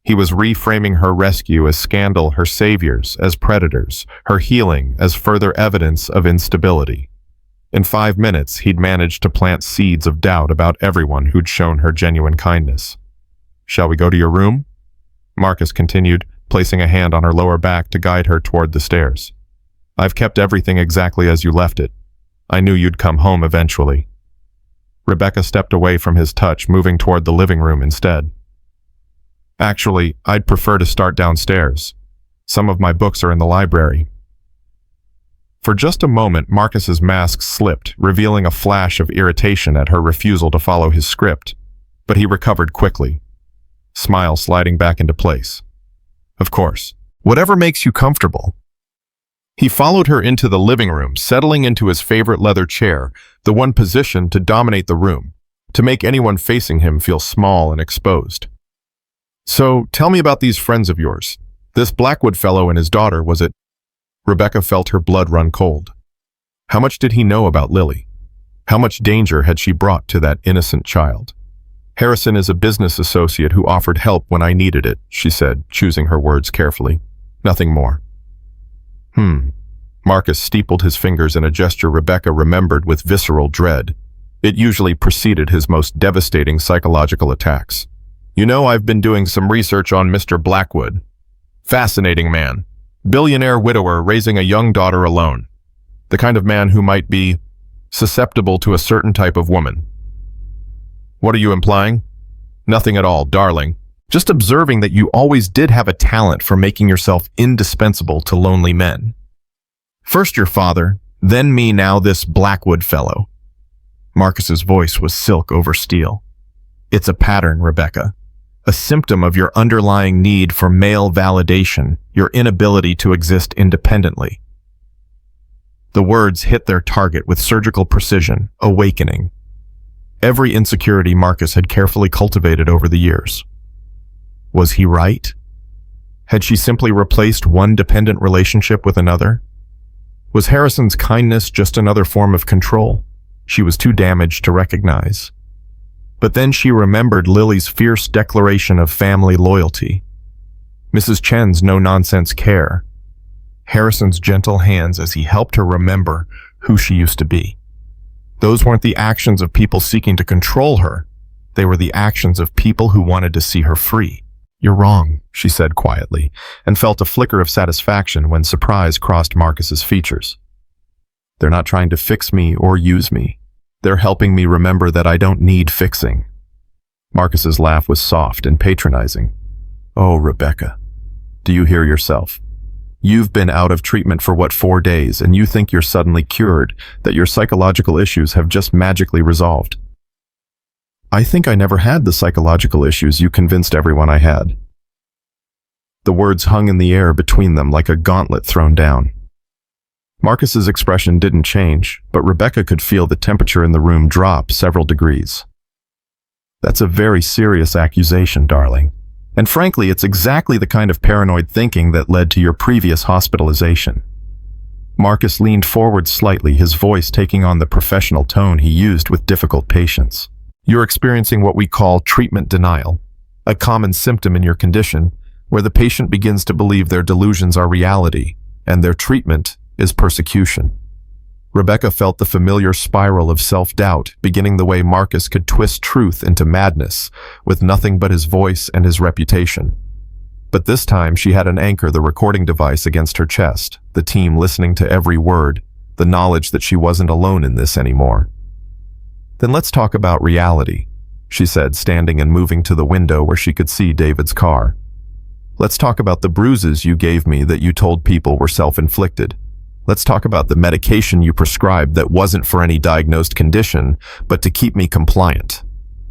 He was reframing her rescue as scandal, her saviors as predators, her healing as further evidence of instability. In 5 minutes, he'd managed to plant seeds of doubt about everyone who'd shown her genuine kindness. Shall we go to your room? Marcus continued, placing a hand on her lower back to guide her toward the stairs. I've kept everything exactly as you left it. I knew you'd come home eventually. Rebecca stepped away from his touch, moving toward the living room instead. Actually, I'd prefer to start downstairs. Some of my books are in the library. For just a moment, Marcus's mask slipped, revealing a flash of irritation at her refusal to follow his script, but he recovered quickly, smile sliding back into place. Of course, whatever makes you comfortable. He followed her into the living room, settling into his favorite leather chair, the one positioned to dominate the room, to make anyone facing him feel small and exposed. So, tell me about these friends of yours. This Blackwood fellow and his daughter, was it? Rebecca felt her blood run cold. How much did he know about Lily? How much danger had she brought to that innocent child? Harrison is a business associate who offered help when I needed it, she said, choosing her words carefully. Nothing more. Marcus steepled his fingers in a gesture Rebecca remembered with visceral dread. It usually preceded his most devastating psychological attacks. You know, I've been doing some research on Mr. Blackwood. Fascinating man. Billionaire widower raising a young daughter alone. The kind of man who might be susceptible to a certain type of woman. What are you implying? Nothing at all, darling. Just observing that you always did have a talent for making yourself indispensable to lonely men. First your father, then me, now this Blackwood fellow. Marcus's voice was silk over steel. It's a pattern, Rebecca. A symptom of your underlying need for male validation, your inability to exist independently. The words hit their target with surgical precision, awakening every insecurity Marcus had carefully cultivated over the years. Was he right? Had she simply replaced one dependent relationship with another? Was Harrison's kindness just another form of control she was too damaged to recognize? But then she remembered Lily's fierce declaration of family loyalty, Mrs. Chen's no-nonsense care, Harrison's gentle hands as he helped her remember who she used to be. Those weren't the actions of people seeking to control her. They were the actions of people who wanted to see her free. You're wrong, she said quietly, and felt a flicker of satisfaction when surprise crossed Marcus's features. They're not trying to fix me or use me. They're helping me remember that I don't need fixing. Marcus's laugh was soft and patronizing. Oh, Rebecca, do you hear yourself? You've been out of treatment for 4 days, and you think you're suddenly cured, that your psychological issues have just magically resolved. I think I never had the psychological issues you convinced everyone I had. The words hung in the air between them like a gauntlet thrown down. Marcus's expression didn't change, but Rebecca could feel the temperature in the room drop several degrees. That's a very serious accusation, darling. And frankly, it's exactly the kind of paranoid thinking that led to your previous hospitalization. Marcus leaned forward slightly, his voice taking on the professional tone he used with difficult patience. You're experiencing what we call treatment denial, a common symptom in your condition where the patient begins to believe their delusions are reality and their treatment is persecution. Rebecca felt the familiar spiral of self-doubt beginning the way Marcus could twist truth into madness with nothing but his voice and his reputation. But this time she had an anchor, the recording device against her chest, the team listening to every word, the knowledge that she wasn't alone in this anymore. Then let's talk about reality, she said, standing and moving to the window where she could see David's car. Let's talk about the bruises you gave me that you told people were self-inflicted. Let's talk about the medication you prescribed that wasn't for any diagnosed condition, but to keep me compliant.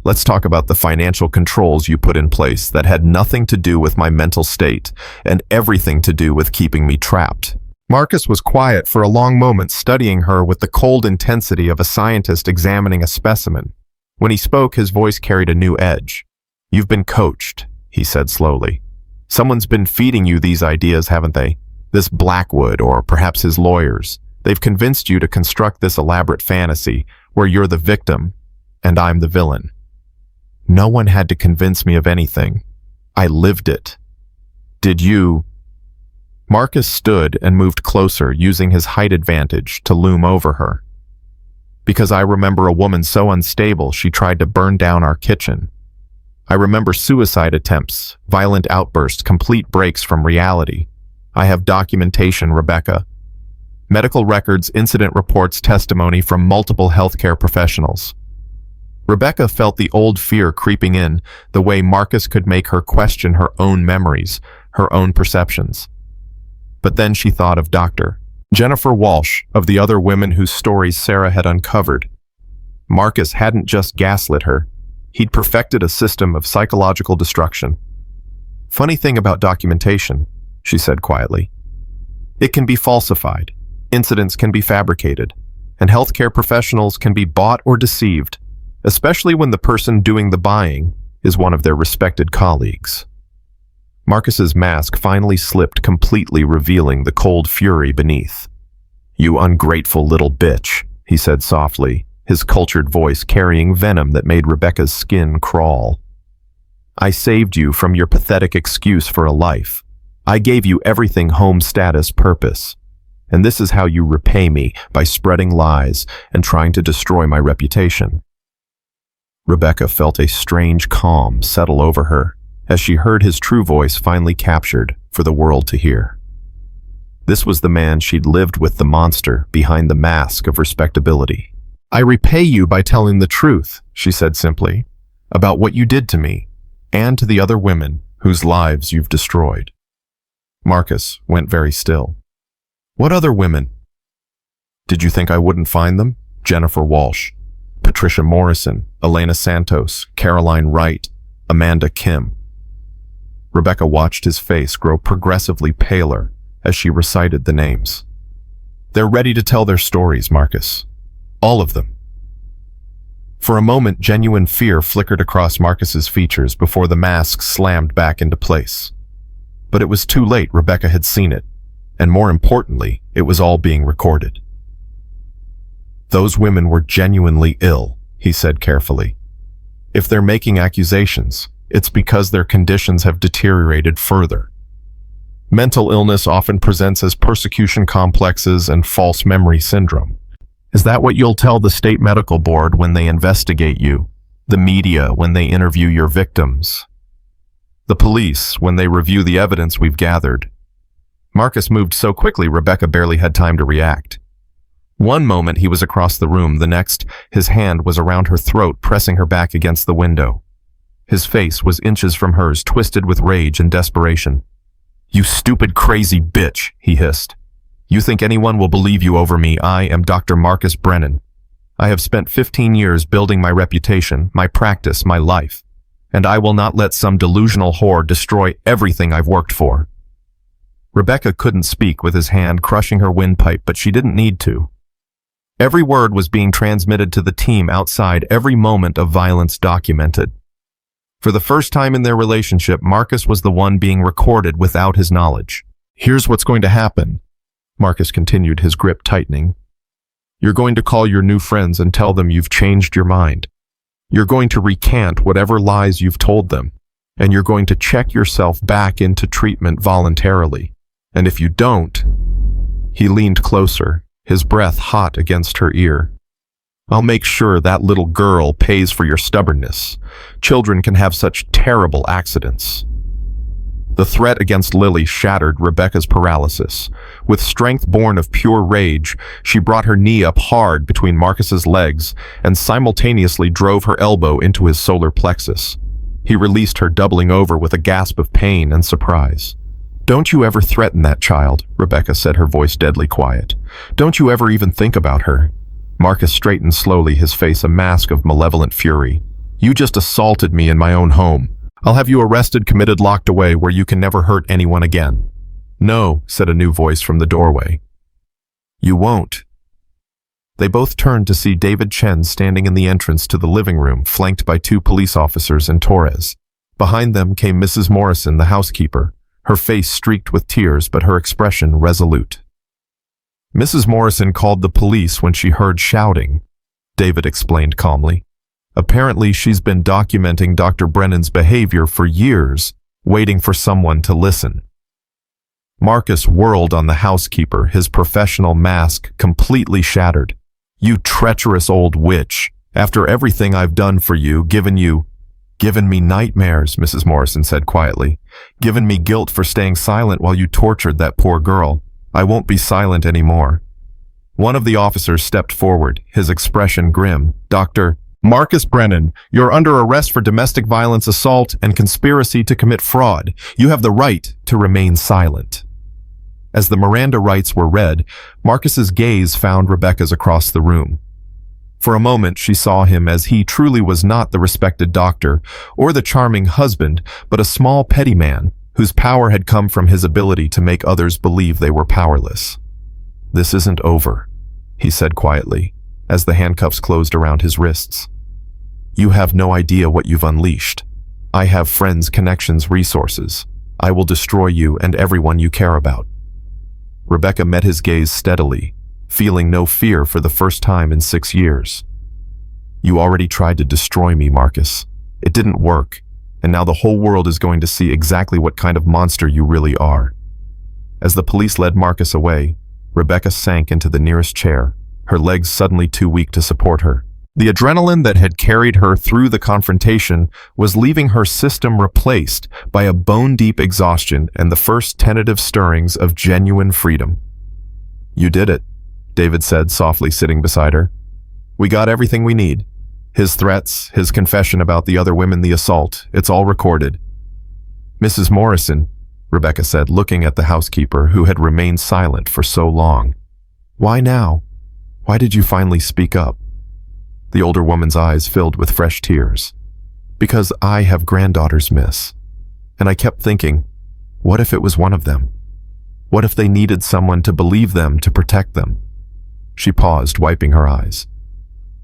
Let's talk about the financial controls you put in place that had nothing to do with my mental state and everything to do with keeping me trapped. Marcus was quiet for a long moment, studying her with the cold intensity of a scientist examining a specimen. When he spoke, his voice carried a new edge. You've been coached, he said slowly. Someone's been feeding you these ideas, haven't they? This Blackwood, or perhaps his lawyers. They've convinced you to construct this elaborate fantasy where you're the victim and I'm the villain. No one had to convince me of anything. I lived it. Did you? Marcus stood and moved closer, using his height advantage to loom over her. Because I remember a woman so unstable she tried to burn down our kitchen. I remember suicide attempts, violent outbursts, complete breaks from reality. I have documentation, Rebecca. Medical records, incident reports, testimony from multiple healthcare professionals. Rebecca felt the old fear creeping in, the way Marcus could make her question her own memories, her own perceptions. But then she thought of Dr. Jennifer Walsh, of the other women whose stories Sarah had uncovered. Marcus hadn't just gaslit her. He'd perfected a system of psychological destruction. Funny thing about documentation, she said quietly. It can be falsified, incidents can be fabricated, and healthcare professionals can be bought or deceived, especially when the person doing the buying is one of their respected colleagues. Marcus's mask finally slipped completely, revealing the cold fury beneath. You ungrateful little bitch, he said softly, his cultured voice carrying venom that made Rebecca's skin crawl. I saved you from your pathetic excuse for a life. I gave you everything: home, status, purpose. And this is how you repay me, by spreading lies and trying to destroy my reputation. Rebecca felt a strange calm settle over her as she heard his true voice finally captured for the world to hear. This was the man she'd lived with, the monster behind the mask of respectability. I repay you by telling the truth, she said simply, about what you did to me and to the other women whose lives you've destroyed. Marcus went very still. What other women? Did you think I wouldn't find them? Jennifer Walsh, Patricia Morrison, Elena Santos, Caroline Wright, Amanda Kim. Rebecca watched his face grow progressively paler as she recited the names. They're ready to tell their stories, Marcus. All of them. For a moment, genuine fear flickered across Marcus's features before the mask slammed back into place. But it was too late. Rebecca had seen it, and more importantly, it was all being recorded. Those women were genuinely ill, he said carefully. If they're making accusations, it's because their conditions have deteriorated further. Mental illness often presents as persecution complexes and false memory syndrome. Is that what you'll tell the state medical board when they investigate you, the media when they interview your victims, the police when they review the evidence we've gathered? Marcus moved so quickly Rebecca barely had time to react. One moment he was across the room, the next his hand was around her throat, pressing her back against the window. His face was inches from hers, twisted with rage and desperation. "You stupid, crazy bitch," he hissed. "You think anyone will believe you over me? I am Dr. Marcus Brennan. I have spent 15 years building my reputation, my practice, my life, and I will not let some delusional whore destroy everything I've worked for." Rebecca couldn't speak with his hand crushing her windpipe, but she didn't need to. Every word was being transmitted to the team outside, every moment of violence documented. For the first time in their relationship, Marcus was the one being recorded without his knowledge. "Here's what's going to happen," Marcus continued, his grip tightening. "You're going to call your new friends and tell them you've changed your mind. You're going to recant whatever lies you've told them, and you're going to check yourself back into treatment voluntarily. And if you don't—" He leaned closer, his breath hot against her ear. "I'll make sure that little girl pays for your stubbornness. Children can have such terrible accidents." The threat against Lily shattered Rebecca's paralysis. With strength born of pure rage, she brought her knee up hard between Marcus's legs and simultaneously drove her elbow into his solar plexus. He released her, doubling over with a gasp of pain and surprise. "Don't you ever threaten that child," Rebecca said, her voice deadly quiet. "Don't you ever even think about her." Marcus straightened slowly, his face a mask of malevolent fury. "You just assaulted me in my own home. I'll have you arrested, committed, locked away where you can never hurt anyone again." "No," said a new voice from the doorway. "You won't." They both turned to see David Chen standing in the entrance to the living room, flanked by 2 police officers and Torres. Behind them came Mrs. Morrison, the housekeeper, her face streaked with tears but her expression resolute. "Mrs. Morrison called the police when she heard shouting," David explained calmly. "Apparently she's been documenting Dr. Brennan's behavior for years, waiting for someone to listen." Marcus whirled on the housekeeper, his professional mask completely shattered. "You treacherous old witch. After everything I've done for you, given me nightmares," Mrs. Morrison said quietly. "Given me guilt for staying silent while you tortured that poor girl. I won't be silent anymore." One of the officers stepped forward, his expression grim. "Dr. Marcus Brennan, you're under arrest for domestic violence, assault, and conspiracy to commit fraud. You have the right to remain silent." As the Miranda rights were read, Marcus's gaze found Rebecca's across the room. For a moment, she saw him as he truly was not the respected doctor or the charming husband, but a small petty man whose power had come from his ability to make others believe they were powerless. "This isn't over," he said quietly, as the handcuffs closed around his wrists. "You have no idea what you've unleashed. I have friends, connections, resources. I will destroy you and everyone you care about." Rebecca met his gaze steadily, feeling no fear for the first time in 6 years. "You already tried to destroy me, Marcus. It didn't work, and now the whole world is going to see exactly what kind of monster you really are." As the police led Marcus away, Rebecca sank into the nearest chair, her legs suddenly too weak to support her. The adrenaline that had carried her through the confrontation was leaving her system replaced by a bone-deep exhaustion and the first tentative stirrings of genuine freedom. "You did it," David said, softly sitting beside her. "We got everything we need. His threats, his confession about the other women, the assault, it's all recorded." "Mrs. Morrison," Rebecca said, looking at the housekeeper who had remained silent for so long. "Why now? Why did you finally speak up?" The older woman's eyes filled with fresh tears. "Because I have granddaughters, miss. And I kept thinking, what if it was one of them? What if they needed someone to believe them, to protect them?" She paused, wiping her eyes.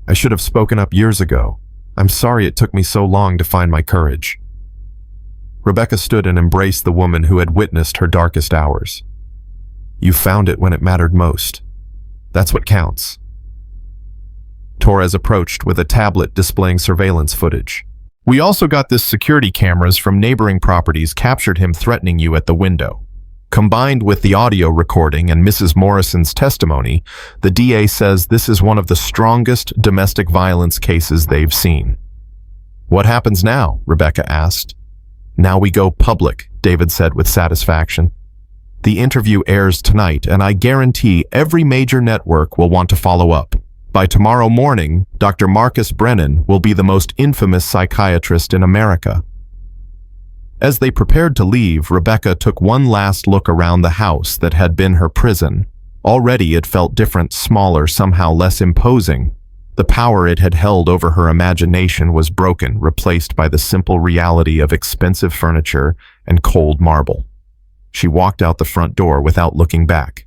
"I should have spoken up years ago. I'm sorry it took me so long to find my courage." Rebecca stood and embraced the woman who had witnessed her darkest hours. "You found it when it mattered most. That's what counts." Torres approached with a tablet displaying surveillance footage. "We also got this security cameras from neighboring properties captured him threatening you at the window. Combined with the audio recording and Mrs. Morrison's testimony, the DA says this is one of the strongest domestic violence cases they've seen." "What happens now?" Rebecca asked. "Now we go public," David said with satisfaction. "The interview airs tonight, and I guarantee every major network will want to follow up. By tomorrow morning, Dr. Marcus Brennan will be the most infamous psychiatrist in America." As they prepared to leave, Rebecca took one last look around the house that had been her prison. Already it felt different, smaller, somehow less imposing. The power it had held over her imagination was broken, replaced by the simple reality of expensive furniture and cold marble. She walked out the front door without looking back.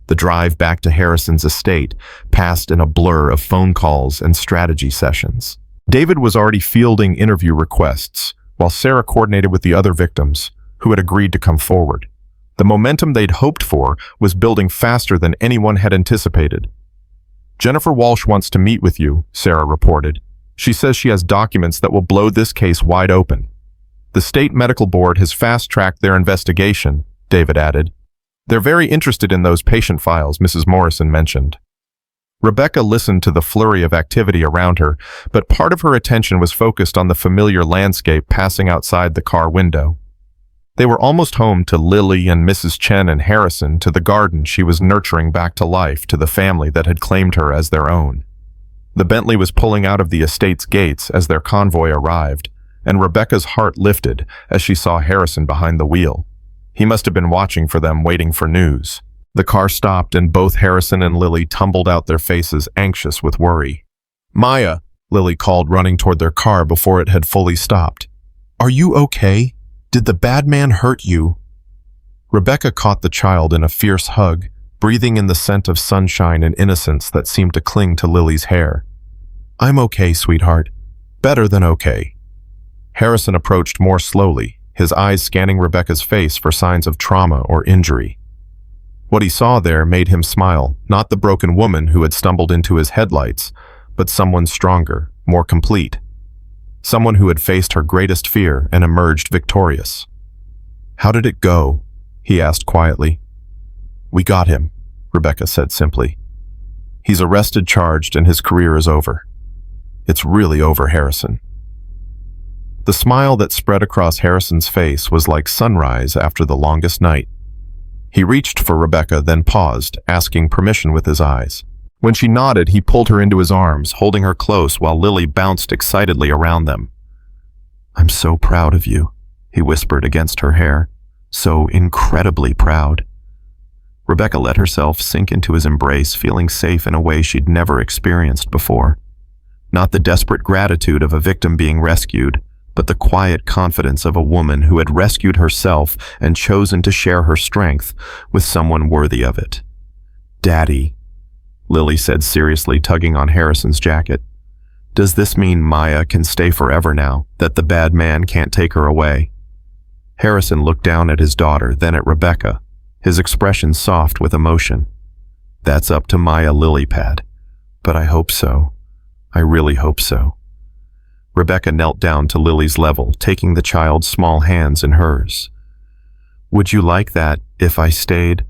The drive back to Harrison's estate passed in a blur of phone calls and strategy sessions. David was already fielding interview requests, while Sarah coordinated with the other victims, who had agreed to come forward. The momentum they'd hoped for was building faster than anyone had anticipated. "Jennifer Walsh wants to meet with you," Sarah reported. "She says she has documents that will blow this case wide open." "The state medical board has fast-tracked their investigation," David added. "They're very interested in those patient files," Mrs. Morrison mentioned. Rebecca listened to the flurry of activity around her, but part of her attention was focused on the familiar landscape passing outside the car window. They were almost home to Lily and Mrs. Chen and Harrison, to the garden she was nurturing back to life, to the family that had claimed her as their own. The Bentley was pulling out of the estate's gates as their convoy arrived, and Rebecca's heart lifted as she saw Harrison behind the wheel. He must have been watching for them, waiting for news. The car stopped and both Harrison and Lily tumbled out, their faces anxious with worry. "Maya," Lily called, running toward their car before it had fully stopped. "Are you okay? Did the bad man hurt you?" Rebecca caught the child in a fierce hug, breathing in the scent of sunshine and innocence that seemed to cling to Lily's hair. "I'm okay, sweetheart. Better than okay." Harrison approached more slowly, his eyes scanning Rebecca's face for signs of trauma or injury. What he saw there made him smile, not the broken woman who had stumbled into his headlights, but someone stronger, more complete. Someone who had faced her greatest fear and emerged victorious. "How did it go?" he asked quietly. "We got him," Rebecca said simply. "He's arrested, charged, and his career is over. It's really over, Harrison." The smile that spread across Harrison's face was like sunrise after the longest night. He reached for Rebecca, then paused, asking permission with his eyes. When she nodded, he pulled her into his arms, holding her close while Lily bounced excitedly around them. "I'm so proud of you," he whispered against her hair. "So incredibly proud." Rebecca let herself sink into his embrace, feeling safe in a way she'd never experienced before. Not the desperate gratitude of a victim being rescued, but the quiet confidence of a woman who had rescued herself and chosen to share her strength with someone worthy of it. "Daddy," Lily said seriously, tugging on Harrison's jacket. "Does this mean Maya can stay forever now, that the bad man can't take her away?" Harrison looked down at his daughter, then at Rebecca, his expression soft with emotion. "That's up to Maya, Lilypad. But I hope so. I really hope so." Rebecca knelt down to Lily's level, taking the child's small hands in hers. "Would you like that if I stayed?"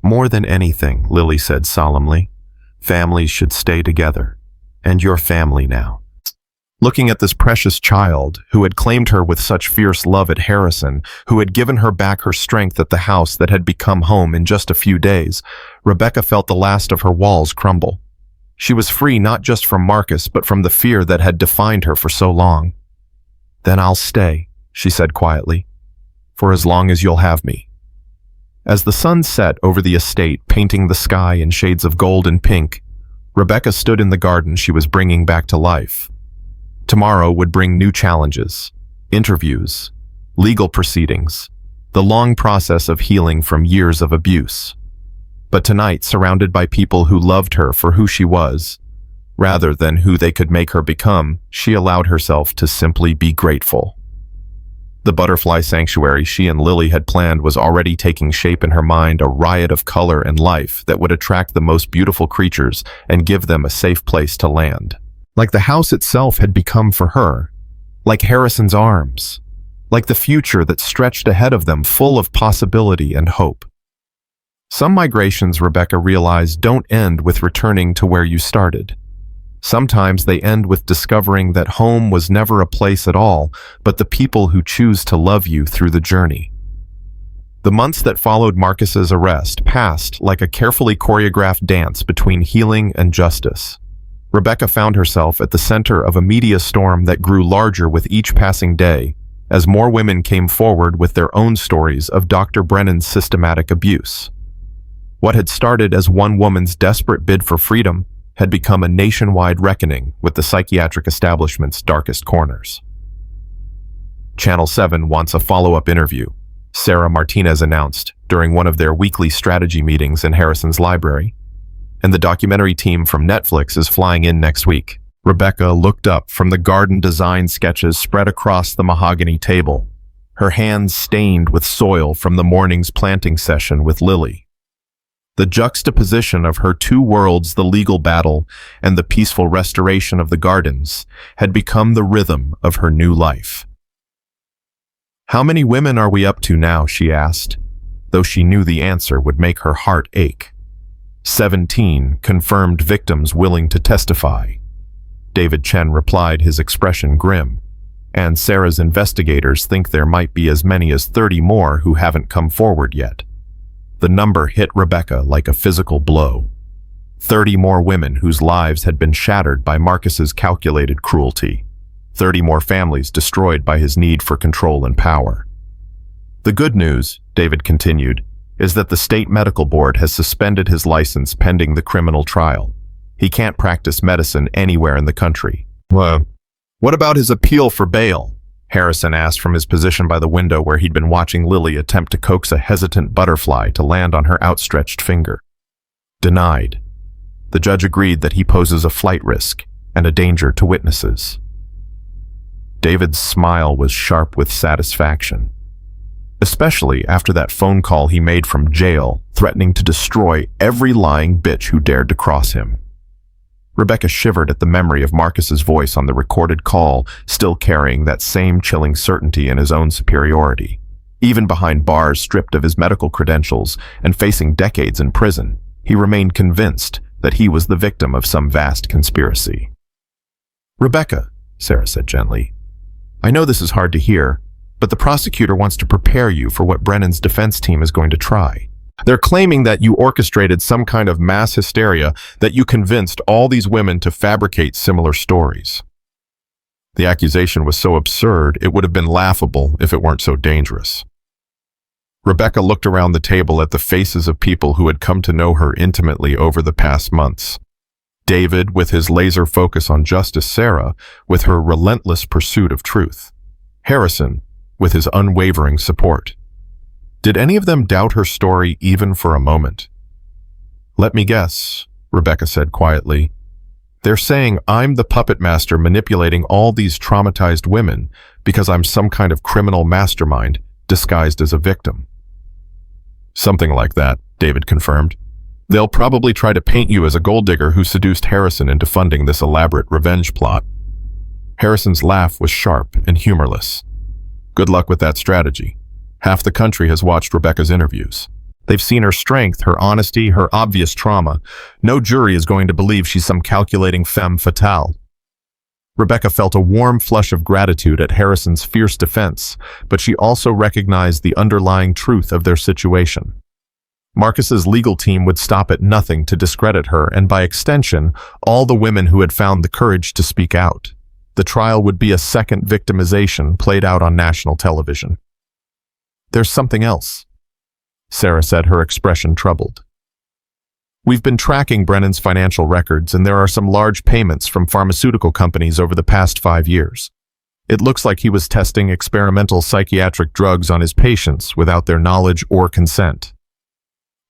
"More than anything," Lily said solemnly. "Families should stay together. And you're family now." Looking at this precious child, who had claimed her with such fierce love at Harrison, who had given her back her strength at the house that had become home in just a few days, Rebecca felt the last of her walls crumble. She was free not just from Marcus, but from the fear that had defined her for so long. "Then I'll stay," she said quietly, "for as long as you'll have me." As the sun set over the estate, painting the sky in shades of gold and pink, Rebecca stood in the garden she was bringing back to life. Tomorrow would bring new challenges, interviews, legal proceedings, the long process of healing from years of abuse. But tonight, surrounded by people who loved her for who she was, rather than who they could make her become, she allowed herself to simply be grateful. The butterfly sanctuary she and Lily had planned was already taking shape in her mind, a riot of color and life that would attract the most beautiful creatures and give them a safe place to land. Like the house itself had become for her, like Harrison's arms, like the future that stretched ahead of them, full of possibility and hope. Some migrations, Rebecca realized, don't end with returning to where you started. Sometimes they end with discovering that home was never a place at all, but the people who choose to love you through the journey. The months that followed Marcus's arrest passed like a carefully choreographed dance between healing and justice. Rebecca found herself at the center of a media storm that grew larger with each passing day, as more women came forward with their own stories of Dr. Brennan's systematic abuse. What had started as one woman's desperate bid for freedom had become a nationwide reckoning with the psychiatric establishment's darkest corners. Channel 7 wants a follow-up interview, Sarah Martinez announced during one of their weekly strategy meetings in Harrison's library, and the documentary team from Netflix is flying in next week. Rebecca looked up from the garden design sketches spread across the mahogany table, her hands stained with soil from the morning's planting session with Lily. The juxtaposition of her two worlds, the legal battle and the peaceful restoration of the gardens, had become the rhythm of her new life. "How many women are we up to now?" she asked, though she knew the answer would make her heart ache. 17 confirmed victims willing to testify. David Chen replied, his expression grim. And Sarah's investigators think there might be as many as 30 more who haven't come forward yet. The number hit Rebecca like a physical blow. 30 more women whose lives had been shattered by Marcus's calculated cruelty. 30 more families destroyed by his need for control and power. The good news, David continued, is that the state medical board has suspended his license pending the criminal trial. He can't practice medicine anywhere in the country. What about his appeal for bail? Harrison asked from his position by the window where he'd been watching Lily attempt to coax a hesitant butterfly to land on her outstretched finger. Denied. The judge agreed that he poses a flight risk and a danger to witnesses. David's smile was sharp with satisfaction, especially after that phone call he made from jail, threatening to destroy every lying bitch who dared to cross him. Rebecca shivered at the memory of Marcus's voice on the recorded call, still carrying that same chilling certainty in his own superiority. Even behind bars stripped of his medical credentials and facing decades in prison, he remained convinced that he was the victim of some vast conspiracy. "Rebecca," Sarah said gently, "I know this is hard to hear, but the prosecutor wants to prepare you for what Brennan's defense team is going to try. They're claiming that you orchestrated some kind of mass hysteria, that you convinced all these women to fabricate similar stories." The accusation was so absurd, it would have been laughable if it weren't so dangerous. Rebecca looked around the table at the faces of people who had come to know her intimately over the past months. David, with his laser focus on justice, Sarah, with her relentless pursuit of truth, Harrison, with his unwavering support. Did any of them doubt her story even for a moment? "Let me guess," Rebecca said quietly. "They're saying I'm the puppet master manipulating all these traumatized women because I'm some kind of criminal mastermind disguised as a victim." "Something like that," David confirmed. "They'll probably try to paint you as a gold digger who seduced Harrison into funding this elaborate revenge plot." Harrison's laugh was sharp and humorless. "Good luck with that strategy. Half the country has watched Rebecca's interviews. They've seen her strength, her honesty, her obvious trauma. No jury is going to believe she's some calculating femme fatale." Rebecca felt a warm flush of gratitude at Harrison's fierce defense, but she also recognized the underlying truth of their situation. Marcus's legal team would stop at nothing to discredit her, and by extension, all the women who had found the courage to speak out. The trial would be a second victimization played out on national television. "There's something else," Sarah said, her expression troubled. "We've been tracking Brennan's financial records, and there are some large payments from pharmaceutical companies over the past 5 years. It looks like he was testing experimental psychiatric drugs on his patients without their knowledge or consent."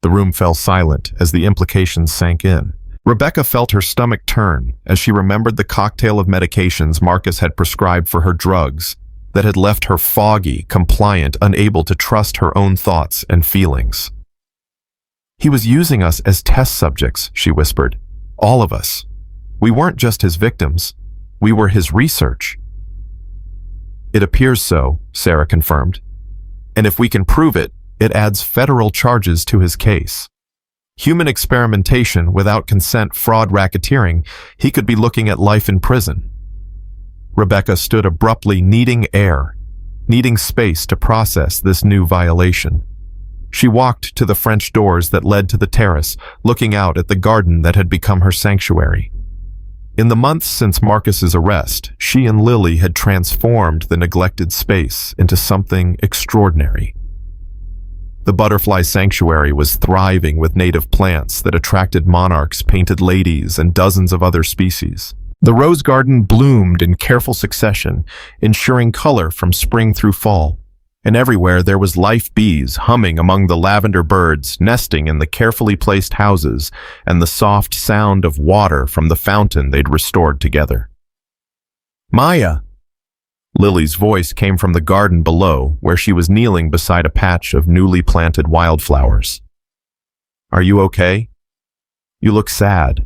The room fell silent as the implications sank in. Rebecca felt her stomach turn as she remembered the cocktail of medications Marcus had prescribed for her drugs that had left her foggy, compliant, unable to trust her own thoughts and feelings. "He was using us as test subjects," she whispered. "All of us. We weren't just his victims. We were his research." "It appears so," Sarah confirmed. "And if we can prove it, it adds federal charges to his case. Human experimentation without consent, fraud, racketeering, he could be looking at life in prison." Rebecca stood abruptly, needing air, needing space to process this new violation. She walked to the French doors that led to the terrace, looking out at the garden that had become her sanctuary. In the months since Marcus's arrest, she and Lily had transformed the neglected space into something extraordinary. The butterfly sanctuary was thriving with native plants that attracted monarchs, painted ladies, and dozens of other species. The rose garden bloomed in careful succession, ensuring color from spring through fall. And everywhere there was life: bees humming among the lavender birds, nesting in the carefully placed houses, and the soft sound of water from the fountain they'd restored together. "Maya!" Lily's voice came from the garden below, where she was kneeling beside a patch of newly planted wildflowers. "Are you okay? You look sad."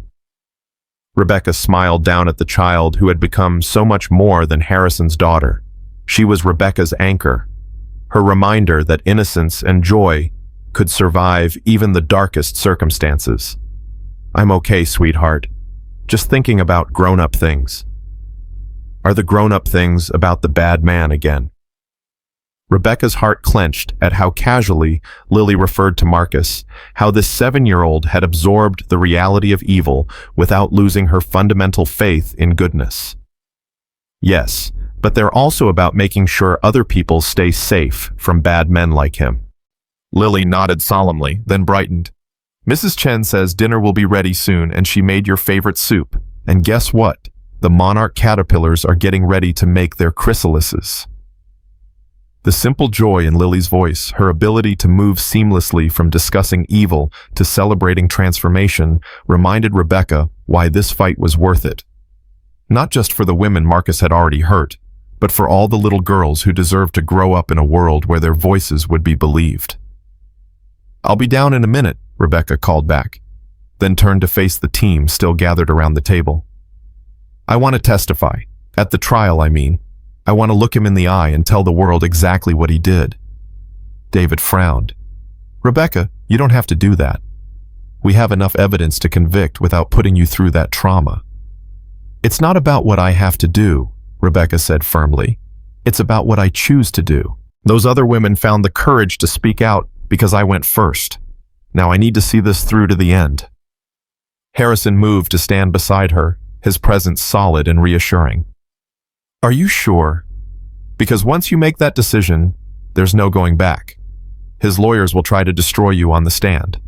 Rebecca smiled down at the child who had become so much more than Harrison's daughter. She was Rebecca's anchor, her reminder that innocence and joy could survive even the darkest circumstances. "I'm okay, sweetheart. Just thinking about grown-up things." "Are the grown-up things about the bad man again?" Rebecca's heart clenched at how casually Lily referred to Marcus, how this 7-year-old had absorbed the reality of evil without losing her fundamental faith in goodness. "Yes, but they're also about making sure other people stay safe from bad men like him." Lily nodded solemnly, then brightened. "Mrs. Chen says dinner will be ready soon, and she made your favorite soup. And guess what? The monarch caterpillars are getting ready to make their chrysalises." The simple joy in Lily's voice, her ability to move seamlessly from discussing evil to celebrating transformation, reminded Rebecca why this fight was worth it. Not just for the women Marcus had already hurt, but for all the little girls who deserved to grow up in a world where their voices would be believed. "I'll be down in a minute," Rebecca called back, then turned to face the team still gathered around the table. "I want to testify. At the trial, I mean. I want to look him in the eye and tell the world exactly what he did." David frowned. "Rebecca, you don't have to do that. We have enough evidence to convict without putting you through that trauma." "It's not about what I have to do," Rebecca said firmly. "It's about what I choose to do. Those other women found the courage to speak out because I went first. Now I need to see this through to the end." Harrison moved to stand beside her, his presence solid and reassuring. "Are you sure? Because once you make that decision, there's no going back. His lawyers will try to destroy you on the stand."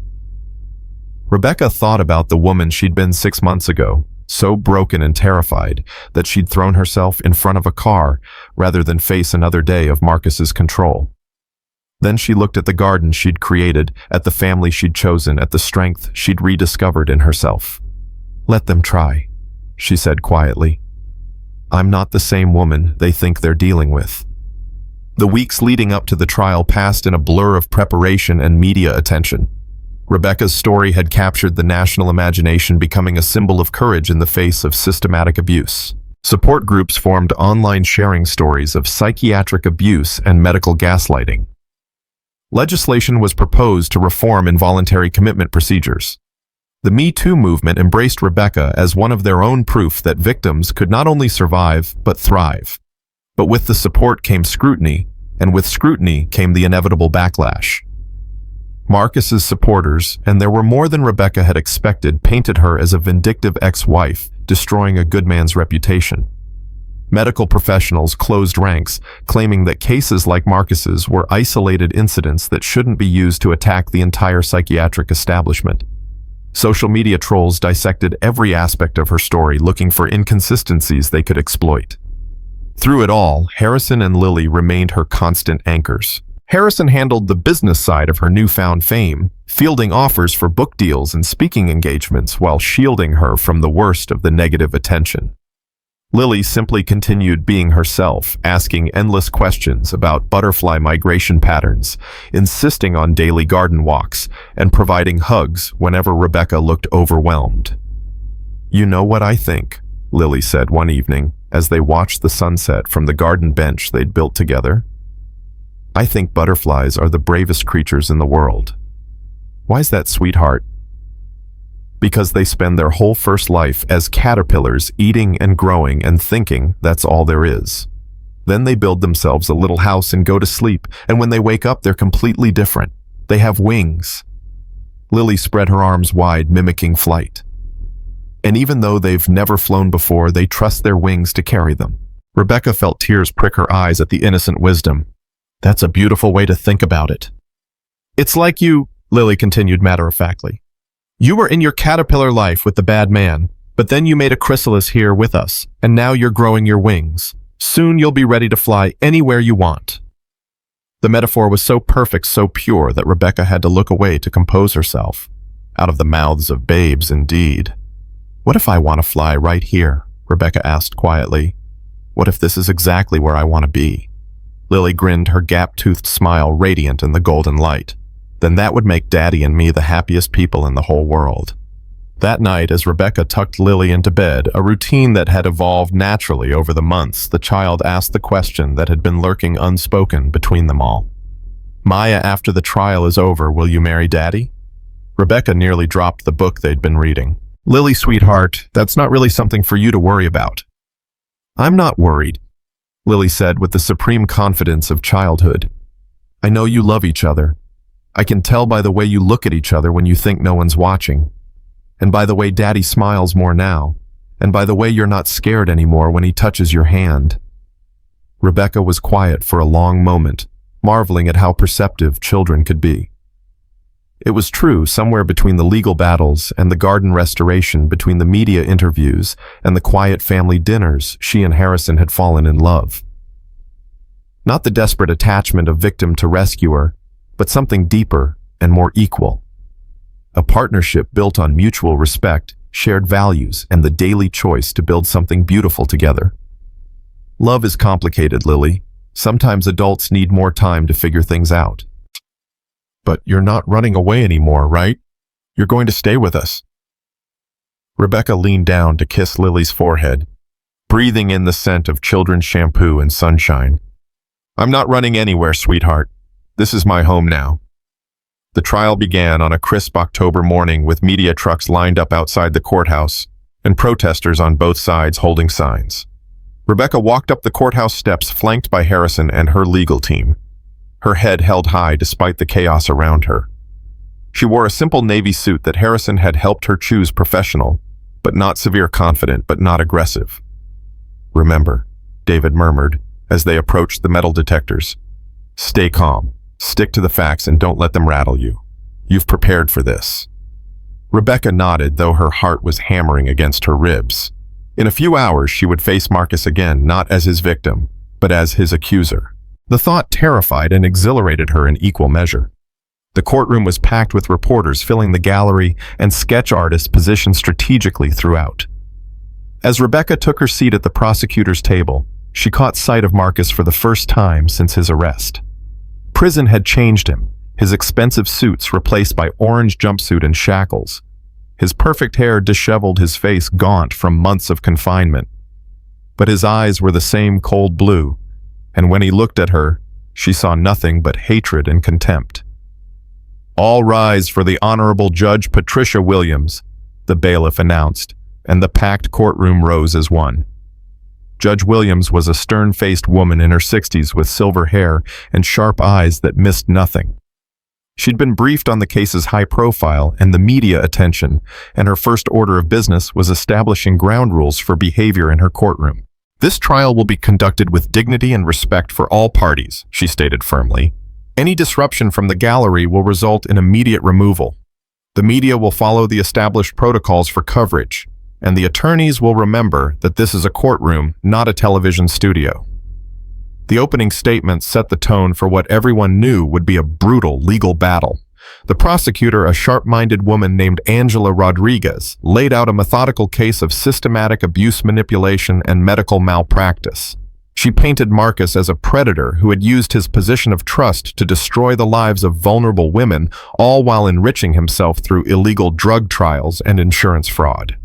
Rebecca thought about the woman she'd been 6 months ago, so broken and terrified that she'd thrown herself in front of a car rather than face another day of Marcus's control. Then she looked at the garden she'd created, at the family she'd chosen, at the strength she'd rediscovered in herself. "Let them try," she said quietly. "I'm not the same woman they think they're dealing with." The weeks leading up to the trial passed in a blur of preparation and media attention. Rebecca's story had captured the national imagination, becoming a symbol of courage in the face of systematic abuse. Support groups formed online sharing stories of psychiatric abuse and medical gaslighting. Legislation was proposed to reform involuntary commitment procedures. The Me Too movement embraced Rebecca as one of their own proof that victims could not only survive, but thrive. But with the support came scrutiny, and with scrutiny came the inevitable backlash. Marcus's supporters, and there were more than Rebecca had expected, painted her as a vindictive ex-wife, destroying a good man's reputation. Medical professionals closed ranks, claiming that cases like Marcus's were isolated incidents that shouldn't be used to attack the entire psychiatric establishment. Social media trolls dissected every aspect of her story, looking for inconsistencies they could exploit. Through it all, Harrison and Lily remained her constant anchors. Harrison handled the business side of her newfound fame, fielding offers for book deals and speaking engagements while shielding her from the worst of the negative attention. Lily simply continued being herself, asking endless questions about butterfly migration patterns, insisting on daily garden walks, and providing hugs whenever Rebecca looked overwhelmed. "You know what I think," Lily said one evening as they watched the sunset from the garden bench they'd built together. "I think butterflies are the bravest creatures in the world." "Why's that, sweetheart?" "Because they spend their whole first life as caterpillars, eating and growing and thinking that's all there is. Then they build themselves a little house and go to sleep, and when they wake up, they're completely different. They have wings." Lily spread her arms wide, mimicking flight. And even though they've never flown before, they trust their wings to carry them. Rebecca felt tears prick her eyes at the innocent wisdom. That's a beautiful way to think about it. It's like you, Lily continued matter-of-factly. You were in your caterpillar life with the bad man, but then you made a chrysalis here with us, and now you're growing your wings. Soon you'll be ready to fly anywhere you want. The metaphor was so perfect, so pure, that Rebecca had to look away to compose herself. Out of the mouths of babes, indeed. What if I want to fly right here? Rebecca asked quietly. What if this is exactly where I want to be? Lily grinned, her gap-toothed smile radiant in the golden light. Then that would make Daddy and me the happiest people in the whole world. That night, as Rebecca tucked Lily into bed, a routine that had evolved naturally over the months, the child asked the question that had been lurking unspoken between them all. Maya, after the trial is over, will you marry Daddy? Rebecca nearly dropped the book they'd been reading. Lily, sweetheart, that's not really something for you to worry about. I'm not worried, Lily said with the supreme confidence of childhood. I know you love each other. I can tell by the way you look at each other when you think no one's watching. And by the way Daddy smiles more now. And by the way you're not scared anymore when he touches your hand. Rebecca was quiet for a long moment, marveling at how perceptive children could be. It was true, somewhere between the legal battles and the garden restoration, between the media interviews and the quiet family dinners, she and Harrison had fallen in love. Not the desperate attachment of victim to rescuer, but something deeper and more equal. A partnership built on mutual respect, shared values, and the daily choice to build something beautiful together. Love is complicated, Lily. Sometimes adults need more time to figure things out. But you're not running away anymore, right? You're going to stay with us. Rebecca leaned down to kiss Lily's forehead, breathing in the scent of children's shampoo and sunshine. I'm not running anywhere, sweetheart. This is my home now. The trial began on a crisp October morning with media trucks lined up outside the courthouse and protesters on both sides holding signs. Rebecca walked up the courthouse steps flanked by Harrison and her legal team, her head held high despite the chaos around her. She wore a simple navy suit that Harrison had helped her choose, professional, but not severe, confident, but not aggressive. Remember, David murmured as they approached the metal detectors. Stay calm. Stick to the facts and don't let them rattle you. You've prepared for this. Rebecca nodded, though her heart was hammering against her ribs. In a few hours, she would face Marcus again, not as his victim, but as his accuser. The thought terrified and exhilarated her in equal measure. The courtroom was packed with reporters filling the gallery and sketch artists positioned strategically throughout. As Rebecca took her seat at the prosecutor's table, she caught sight of Marcus for the first time since his arrest. Prison had changed him, his expensive suits replaced by orange jumpsuit and shackles. His perfect hair disheveled, his face gaunt from months of confinement. But his eyes were the same cold blue, and when he looked at her, she saw nothing but hatred and contempt. All rise for the Honorable Judge Patricia Williams, the bailiff announced, and the packed courtroom rose as one. Judge Williams was a stern-faced woman in her 60s with silver hair and sharp eyes that missed nothing. She'd been briefed on the case's high profile and the media attention, and her first order of business was establishing ground rules for behavior in her courtroom. This trial will be conducted with dignity and respect for all parties, she stated firmly. Any disruption from the gallery will result in immediate removal. The media will follow the established protocols for coverage, and the attorneys will remember that this is a courtroom, not a television studio. The opening statement set the tone for what everyone knew would be a brutal legal battle. The prosecutor, a sharp-minded woman named Angela Rodriguez, laid out a methodical case of systematic abuse, manipulation, and medical malpractice. She painted Marcus as a predator who had used his position of trust to destroy the lives of vulnerable women, all while enriching himself through illegal drug trials and insurance fraud.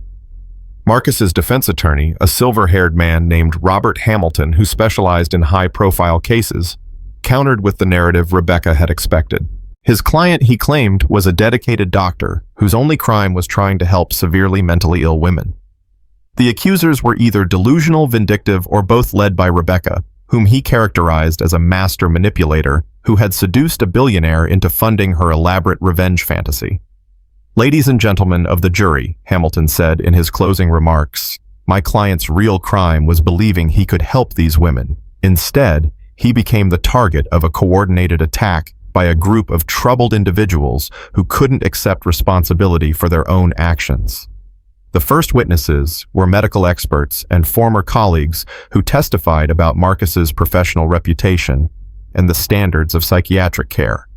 Marcus's defense attorney, a silver-haired man named Robert Hamilton who specialized in high-profile cases, countered with the narrative Rebecca had expected. His client, he claimed, was a dedicated doctor whose only crime was trying to help severely mentally ill women. The accusers were either delusional, vindictive, or both led by Rebecca, whom he characterized as a master manipulator who had seduced a billionaire into funding her elaborate revenge fantasy. "Ladies and gentlemen of the jury," Hamilton said in his closing remarks, "my client's real crime was believing he could help these women. Instead, he became the target of a coordinated attack by a group of troubled individuals who couldn't accept responsibility for their own actions." The first witnesses were medical experts and former colleagues who testified about Marcus's professional reputation and the standards of psychiatric care.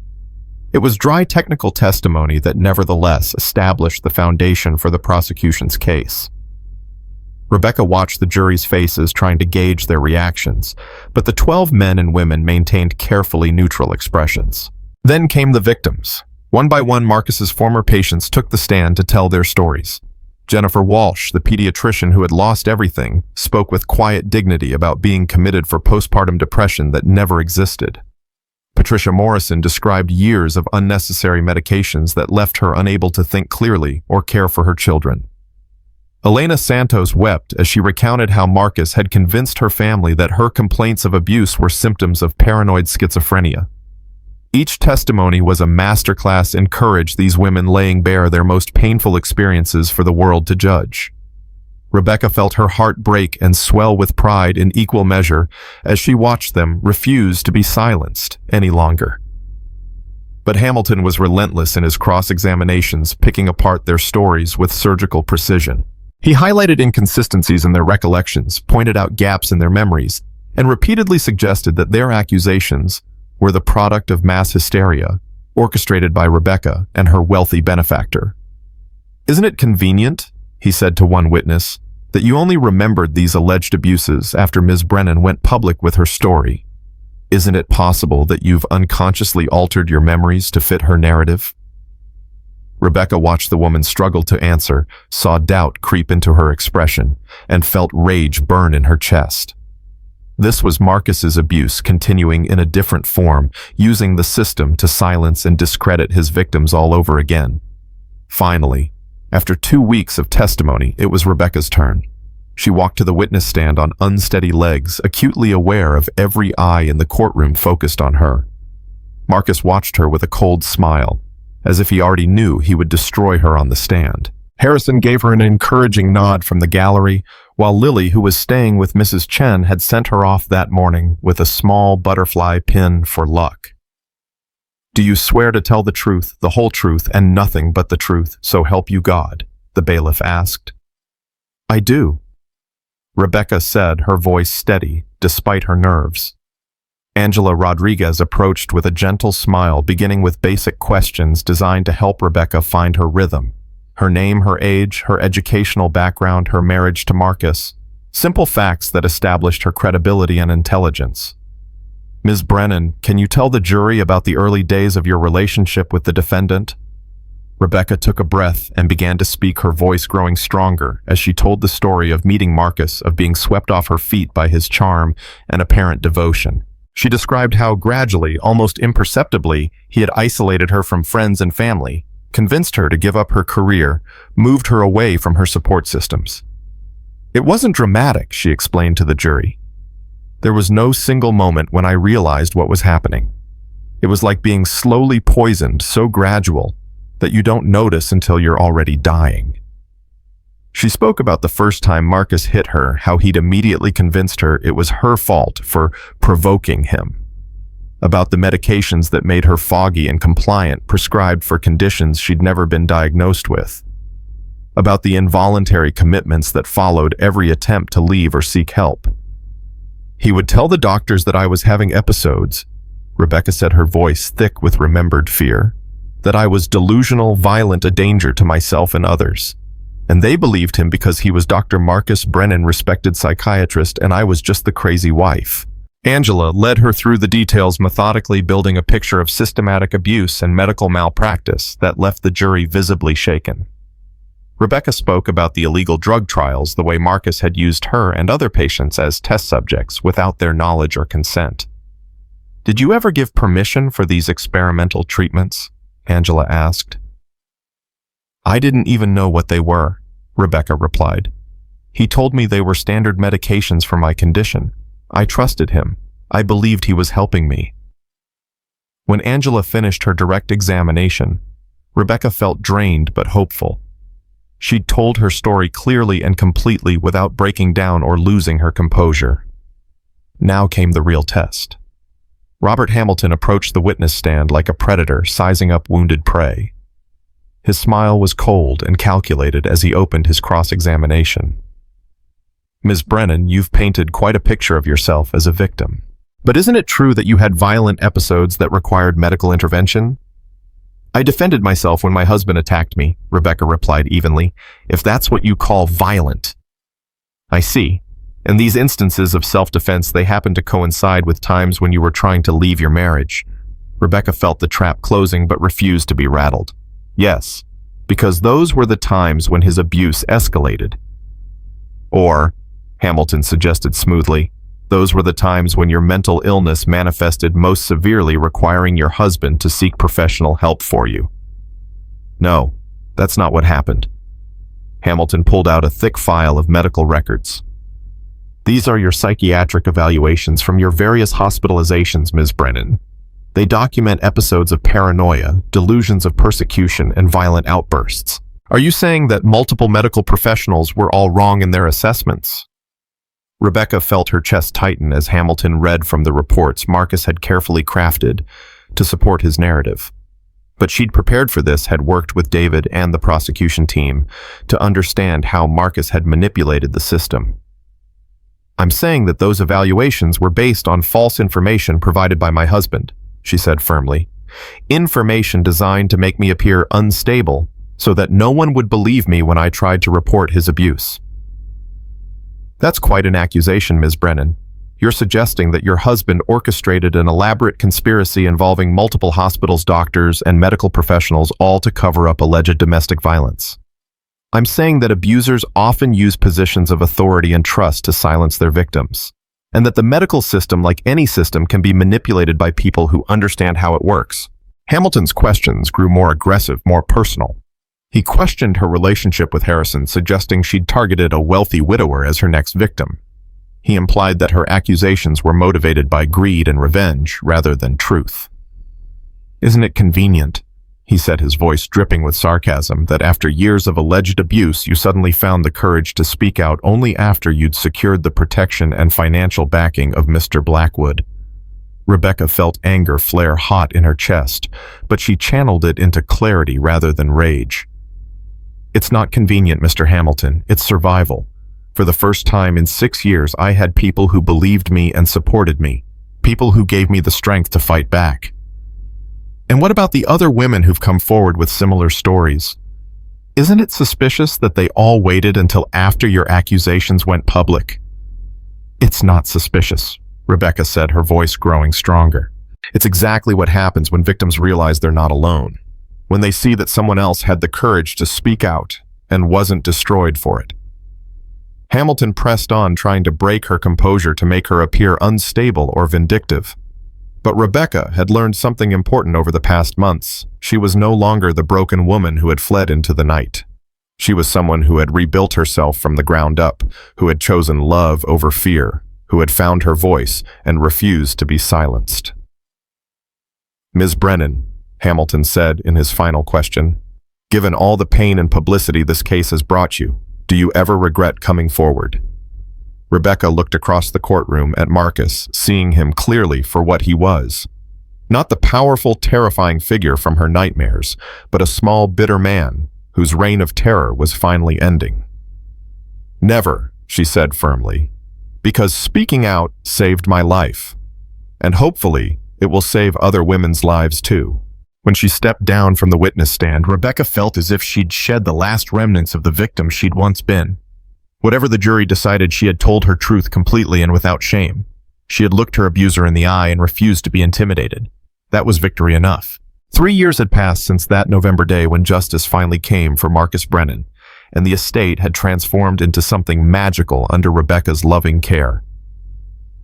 It was dry technical testimony that nevertheless established the foundation for the prosecution's case. Rebecca watched the jury's faces trying to gauge their reactions, but the 12 men and women maintained carefully neutral expressions. Then came the victims. One by one, Marcus's former patients took the stand to tell their stories. Jennifer Walsh, the pediatrician who had lost everything, spoke with quiet dignity about being committed for postpartum depression that never existed. Patricia Morrison described years of unnecessary medications that left her unable to think clearly or care for her children. Elena Santos wept as she recounted how Marcus had convinced her family that her complaints of abuse were symptoms of paranoid schizophrenia. Each testimony was a masterclass in courage, these women laying bare their most painful experiences for the world to judge. Rebecca felt her heart break and swell with pride in equal measure as she watched them refuse to be silenced any longer. But Hamilton was relentless in his cross-examinations, picking apart their stories with surgical precision. He highlighted inconsistencies in their recollections, pointed out gaps in their memories, and repeatedly suggested that their accusations were the product of mass hysteria, orchestrated by Rebecca and her wealthy benefactor. "Isn't it convenient," he said to one witness, "that you only remembered these alleged abuses after Ms. Brennan went public with her story? Isn't it possible that you've unconsciously altered your memories to fit her narrative?" Rebecca watched the woman struggle to answer, saw doubt creep into her expression, and felt rage burn in her chest. This was Marcus's abuse continuing in a different form, using the system to silence and discredit his victims all over again. Finally, after 2 weeks of testimony, it was Rebecca's turn. She walked to the witness stand on unsteady legs, acutely aware of every eye in the courtroom focused on her. Marcus watched her with a cold smile, as if he already knew he would destroy her on the stand. Harrison gave her an encouraging nod from the gallery, while Lily, who was staying with Mrs. Chen, had sent her off that morning with a small butterfly pin for luck. "Do you swear to tell the truth, the whole truth, and nothing but the truth, so help you God?" the bailiff asked. "I do," Rebecca said, her voice steady, despite her nerves. Angela Rodriguez approached with a gentle smile, beginning with basic questions designed to help Rebecca find her rhythm. Her name, her age, her educational background, her marriage to Marcus. Simple facts that established her credibility and intelligence. "Ms. Brennan, can you tell the jury about the early days of your relationship with the defendant?" Rebecca took a breath and began to speak, her voice growing stronger as she told the story of meeting Marcus, of being swept off her feet by his charm and apparent devotion. She described how gradually, almost imperceptibly, he had isolated her from friends and family, convinced her to give up her career, moved her away from her support systems. "It wasn't dramatic," she explained to the jury. "There was no single moment when I realized what was happening. It was like being slowly poisoned, so gradual that you don't notice until you're already dying." She spoke about the first time Marcus hit her, how he'd immediately convinced her it was her fault for provoking him. About the medications that made her foggy and compliant, prescribed for conditions she'd never been diagnosed with. About the involuntary commitments that followed every attempt to leave or seek help. "He would tell the doctors that I was having episodes," Rebecca said, her voice thick with remembered fear, "that I was delusional, violent, a danger to myself and others. And they believed him because he was Dr. Marcus Brennan, respected psychiatrist, and I was just the crazy wife." Angela led her through the details, methodically building a picture of systematic abuse and medical malpractice that left the jury visibly shaken. Rebecca spoke about the illegal drug trials, the way Marcus had used her and other patients as test subjects without their knowledge or consent. "Did you ever give permission for these experimental treatments?" Angela asked. "I didn't even know what they were," Rebecca replied. "He told me they were standard medications for my condition. I trusted him. I believed he was helping me." When Angela finished her direct examination, Rebecca felt drained but hopeful. She'd told her story clearly and completely without breaking down or losing her composure. Now came the real test. Robert Hamilton approached the witness stand like a predator sizing up wounded prey. His smile was cold and calculated as he opened his cross-examination. Ms. Brennan, you've painted quite a picture of yourself as a victim. But isn't it true that you had violent episodes that required medical intervention? I defended myself when my husband attacked me, Rebecca replied evenly, if that's what you call violent. I see. In these instances of self-defense, they happen to coincide with times when you were trying to leave your marriage. Rebecca felt the trap closing but refused to be rattled. Yes, because those were the times when his abuse escalated. Or, Hamilton suggested smoothly, those were the times when your mental illness manifested most severely, requiring your husband to seek professional help for you. No, that's not what happened. Hamilton pulled out a thick file of medical records. These are your psychiatric evaluations from your various hospitalizations, Ms. Brennan. They document episodes of paranoia, delusions of persecution, and violent outbursts. Are you saying that multiple medical professionals were all wrong in their assessments? Rebecca felt her chest tighten as Hamilton read from the reports Marcus had carefully crafted to support his narrative. But she'd prepared for this, had worked with David and the prosecution team to understand how Marcus had manipulated the system. I'm saying that those evaluations were based on false information provided by my husband, she said firmly. Information designed to make me appear unstable so that no one would believe me when I tried to report his abuse. That's quite an accusation, Ms. Brennan. You're suggesting that your husband orchestrated an elaborate conspiracy involving multiple hospitals, doctors, and medical professionals, all to cover up alleged domestic violence. I'm saying that abusers often use positions of authority and trust to silence their victims, and that the medical system, like any system, can be manipulated by people who understand how it works. Hamilton's questions grew more aggressive, more personal. He questioned her relationship with Harrison, suggesting she'd targeted a wealthy widower as her next victim. He implied that her accusations were motivated by greed and revenge rather than truth. Isn't it convenient, he said, his voice dripping with sarcasm, that after years of alleged abuse you suddenly found the courage to speak out only after you'd secured the protection and financial backing of Mr. Blackwood? Rebecca felt anger flare hot in her chest, but she channeled it into clarity rather than rage. It's not convenient, Mr. Hamilton. It's survival. For the first time in 6 years, I had people who believed me and supported me. People who gave me the strength to fight back. And what about the other women who've come forward with similar stories? Isn't it suspicious that they all waited until after your accusations went public? It's not suspicious, Rebecca said, her voice growing stronger. It's exactly what happens when victims realize they're not alone. When they see that someone else had the courage to speak out and wasn't destroyed for it. Hamilton pressed on, trying to break her composure to make her appear unstable or vindictive. But Rebecca had learned something important over the past months. She was no longer the broken woman who had fled into the night. She was someone who had rebuilt herself from the ground up, who had chosen love over fear, who had found her voice and refused to be silenced. Ms. Brennan, Hamilton said in his final question, given all the pain and publicity this case has brought you, do you ever regret coming forward? Rebecca looked across the courtroom at Marcus, seeing him clearly for what he was. Not the powerful, terrifying figure from her nightmares, but a small, bitter man whose reign of terror was finally ending. Never, she said firmly, because speaking out saved my life. And hopefully, it will save other women's lives too. When she stepped down from the witness stand, Rebecca felt as if she'd shed the last remnants of the victim she'd once been. Whatever the jury decided, she had told her truth completely and without shame. She had looked her abuser in the eye and refused to be intimidated. That was victory enough. 3 years had passed since that November day when justice finally came for Marcus Brennan, and the estate had transformed into something magical under Rebecca's loving care.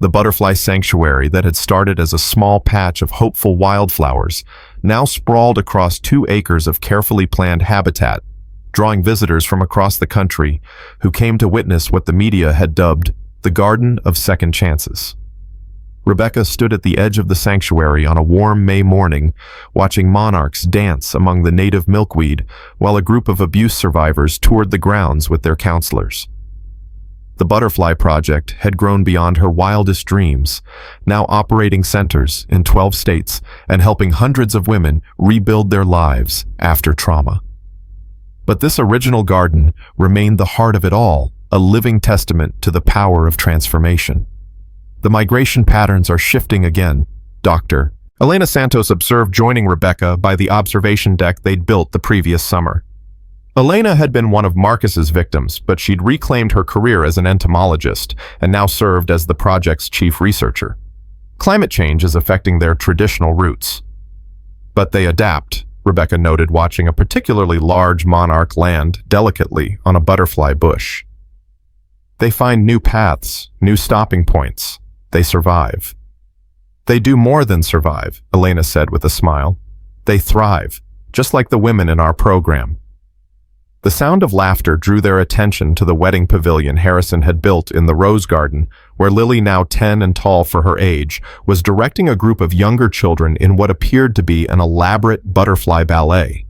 The butterfly sanctuary that had started as a small patch of hopeful wildflowers now sprawled across 2 acres of carefully planned habitat, drawing visitors from across the country who came to witness what the media had dubbed the Garden of Second Chances. Rebecca stood at the edge of the sanctuary on a warm May morning, watching monarchs dance among the native milkweed while a group of abuse survivors toured the grounds with their counselors. The Butterfly Project had grown beyond her wildest dreams, now operating centers in 12 states and helping hundreds of women rebuild their lives after trauma. But this original garden remained the heart of it all, a living testament to the power of transformation. The migration patterns are shifting again, Dr. Elena Santos observed, joining Rebecca by the observation deck they'd built the previous summer. Elena had been one of Marcus's victims, but she'd reclaimed her career as an entomologist and now served as the project's chief researcher. Climate change is affecting their traditional roots. But they adapt, Rebecca noted, watching a particularly large monarch land delicately on a butterfly bush. They find new paths, new stopping points. They survive. They do more than survive, Elena said with a smile. They thrive, just like the women in our program. The sound of laughter drew their attention to the wedding pavilion Harrison had built in the Rose Garden, where Lily, now 10 and tall for her age, was directing a group of younger children in what appeared to be an elaborate butterfly ballet.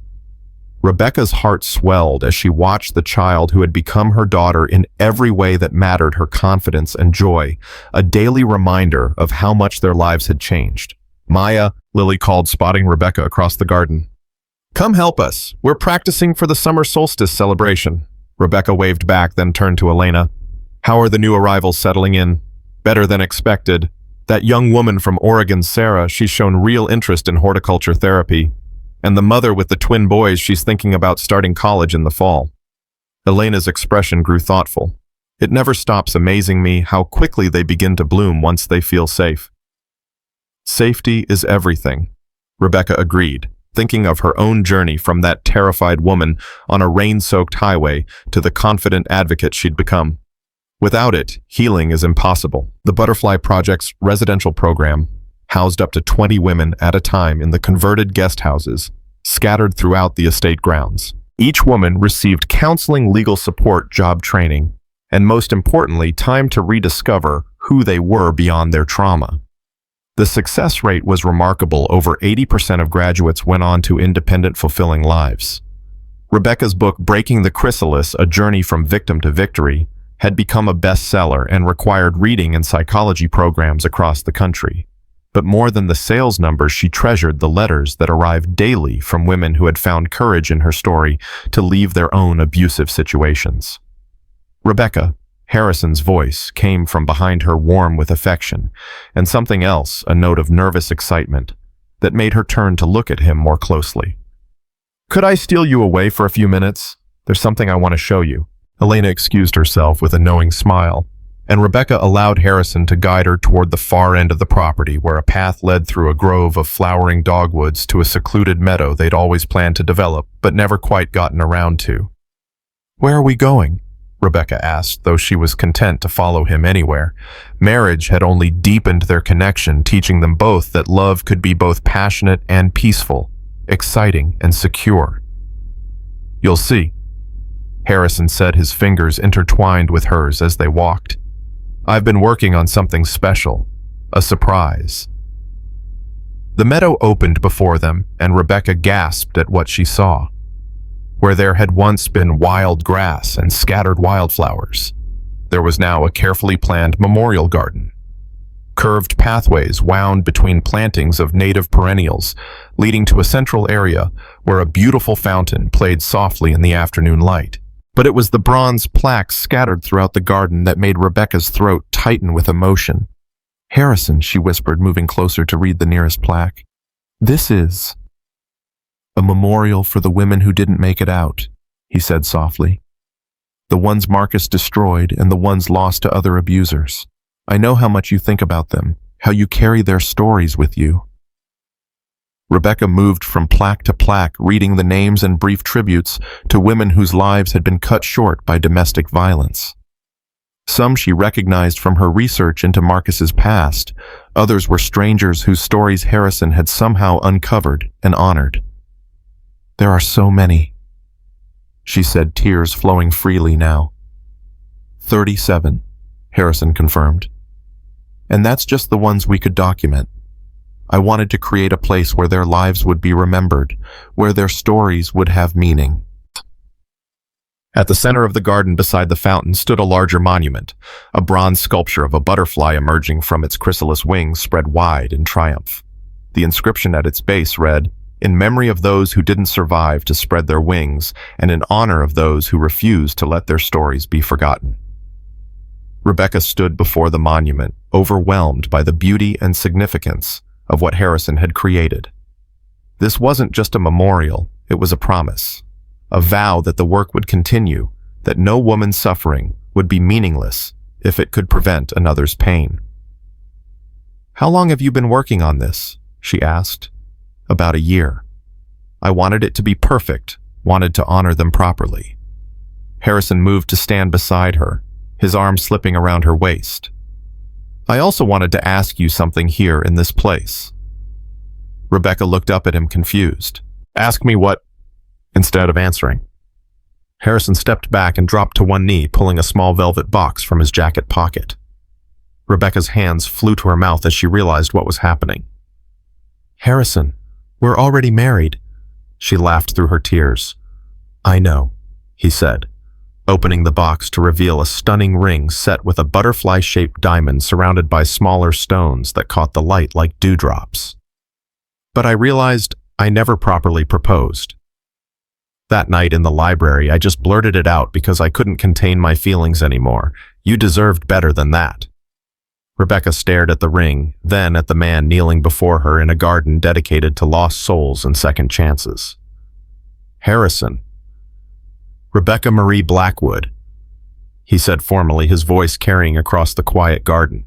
Rebecca's heart swelled as she watched the child who had become her daughter in every way that mattered her confidence and joy, a daily reminder of how much their lives had changed. "Maya," Lily called, spotting Rebecca across the garden. "Come help us. We're practicing for the summer solstice celebration." Rebecca waved back, then turned to Elena. "How are the new arrivals settling in?" "Better than expected. That young woman from Oregon, Sarah, she's shown real interest in horticulture therapy. And the mother with the twin boys, she's thinking about starting college in the fall." Elena's expression grew thoughtful. "It never stops amazing me how quickly they begin to bloom once they feel safe." "Safety is everything," Rebecca agreed, thinking of her own journey from that terrified woman on a rain-soaked highway to the confident advocate she'd become. Without it, healing is impossible. The Butterfly Project's residential program housed up to 20 women at a time in the converted guest houses, scattered throughout the estate grounds. Each woman received counseling, legal support, job training, and most importantly, time to rediscover who they were beyond their trauma. The success rate was remarkable. Over 80% of graduates went on to independent, fulfilling lives. Rebecca's book, Breaking the Chrysalis, A Journey from Victim to Victory, had become a bestseller and required reading in psychology programs across the country. But more than the sales numbers, she treasured the letters that arrived daily from women who had found courage in her story to leave their own abusive situations. Rebecca, Harrison's voice, came from behind her, warm with affection, and something else, a note of nervous excitement, that made her turn to look at him more closely. "Could I steal you away for a few minutes? There's something I want to show you." Elena excused herself with a knowing smile, and Rebecca allowed Harrison to guide her toward the far end of the property, where a path led through a grove of flowering dogwoods to a secluded meadow they'd always planned to develop, but never quite gotten around to. "Where are we going?" Rebecca asked, though she was content to follow him anywhere. Marriage had only deepened their connection, teaching them both that love could be both passionate and peaceful, exciting and secure. "You'll see," Harrison said, his fingers intertwined with hers as they walked. "I've been working on something special, a surprise." The meadow opened before them, and Rebecca gasped at what she saw. Where there had once been wild grass and scattered wildflowers, there was now a carefully planned memorial garden. Curved pathways wound between plantings of native perennials, leading to a central area where a beautiful fountain played softly in the afternoon light. But it was the bronze plaques scattered throughout the garden that made Rebecca's throat tighten with emotion. "Harrison," she whispered, moving closer to read the nearest plaque. "This is a memorial for the women who didn't make it out," he said softly. "The ones Marcus destroyed and the ones lost to other abusers. I know how much you think about them, how you carry their stories with you." Rebecca moved from plaque to plaque, reading the names and brief tributes to women whose lives had been cut short by domestic violence. Some she recognized from her research into Marcus's past. Others were strangers whose stories Harrison had somehow uncovered and honored. "There are so many," she said, tears flowing freely now. 37, Harrison confirmed. And that's just the ones we could document. I wanted to create a place where their lives would be remembered, where their stories would have meaning. At the center of the garden beside the fountain stood a larger monument, a bronze sculpture of a butterfly emerging from its chrysalis wings spread wide in triumph. The inscription at its base read, "In memory of those who didn't survive to spread their wings, and in honor of those who refused to let their stories be forgotten." Rebecca stood before the monument, overwhelmed by the beauty and significance of what Harrison had created. This wasn't just a memorial, it was a promise, a vow that the work would continue, that no woman's suffering would be meaningless if it could prevent another's pain. "How long have you been working on this?" she asked. "About a year. I wanted it to be perfect, wanted to honor them properly." Harrison moved to stand beside her, his arm slipping around her waist. "I also wanted to ask you something here in this place." Rebecca looked up at him confused. "Ask me what?" Instead of answering, Harrison stepped back and dropped to one knee, pulling a small velvet box from his jacket pocket. Rebecca's hands flew to her mouth as she realized what was happening. "Harrison, we're already married." She laughed through her tears. "I know," he said, opening the box to reveal a stunning ring set with a butterfly-shaped diamond surrounded by smaller stones that caught the light like dewdrops. "But I realized I never properly proposed. That night in the library, I just blurted it out because I couldn't contain my feelings anymore. You deserved better than that." Rebecca stared at the ring, then at the man kneeling before her in a garden dedicated to lost souls and second chances. "Harrison." "Rebecca Marie Blackwood," he said formally, his voice carrying across the quiet garden.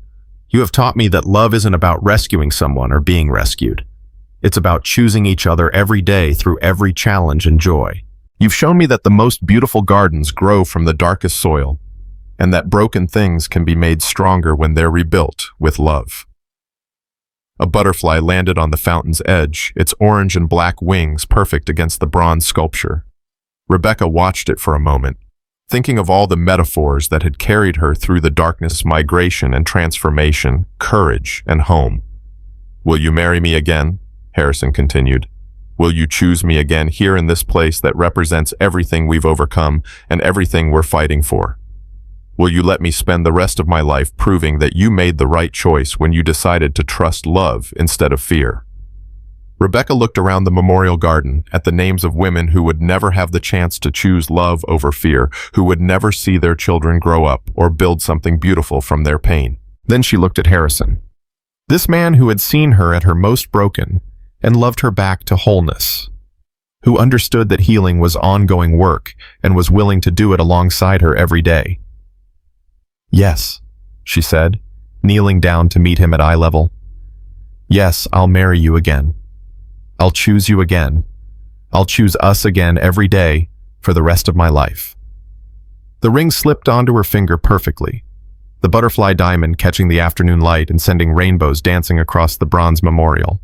"You have taught me that love isn't about rescuing someone or being rescued. It's about choosing each other every day through every challenge and joy. You've shown me that the most beautiful gardens grow from the darkest soil, and that broken things can be made stronger when they're rebuilt with love." A butterfly landed on the fountain's edge, its orange and black wings perfect against the bronze sculpture. Rebecca watched it for a moment, thinking of all the metaphors that had carried her through the darkness, migration and transformation, courage and home. "Will you marry me again?" Harrison continued. "Will you choose me again here in this place that represents everything we've overcome and everything we're fighting for? Will you let me spend the rest of my life proving that you made the right choice when you decided to trust love instead of fear?" Rebecca looked around the memorial garden at the names of women who would never have the chance to choose love over fear, who would never see their children grow up or build something beautiful from their pain. Then she looked at Harrison, this man who had seen her at her most broken and loved her back to wholeness, who understood that healing was ongoing work and was willing to do it alongside her every day. "Yes," she said, kneeling down to meet him at eye level. "Yes, I'll marry you again. I'll choose you again. I'll choose us again every day for the rest of my life." The ring slipped onto her finger perfectly, the butterfly diamond catching the afternoon light and sending rainbows dancing across the bronze memorial.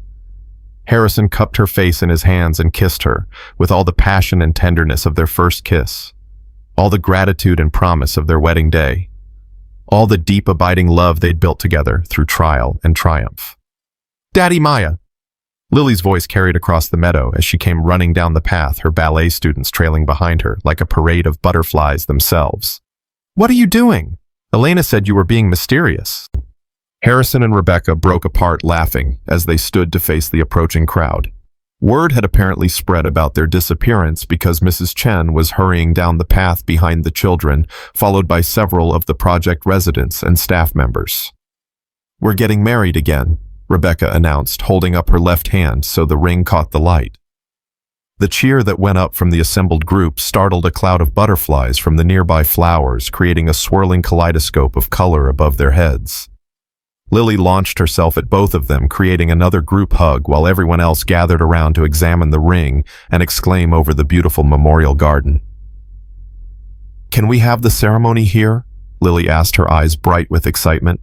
Harrison cupped her face in his hands and kissed her, with all the passion and tenderness of their first kiss, all the gratitude and promise of their wedding day, all the deep abiding love they'd built together through trial and triumph. "Daddy Maya!" Lily's voice carried across the meadow as she came running down the path, her ballet students trailing behind her like a parade of butterflies themselves. "What are you doing? Elena said you were being mysterious." Harrison and Rebecca broke apart laughing as they stood to face the approaching crowd. Word had apparently spread about their disappearance because Mrs. Chen was hurrying down the path behind the children, followed by several of the project residents and staff members. "We're getting married again," Rebecca announced, holding up her left hand so the ring caught the light. The cheer that went up from the assembled group startled a cloud of butterflies from the nearby flowers, creating a swirling kaleidoscope of color above their heads. Lily launched herself at both of them, creating another group hug while everyone else gathered around to examine the ring and exclaim over the beautiful memorial garden. "Can we have the ceremony here?" Lily asked, her eyes bright with excitement.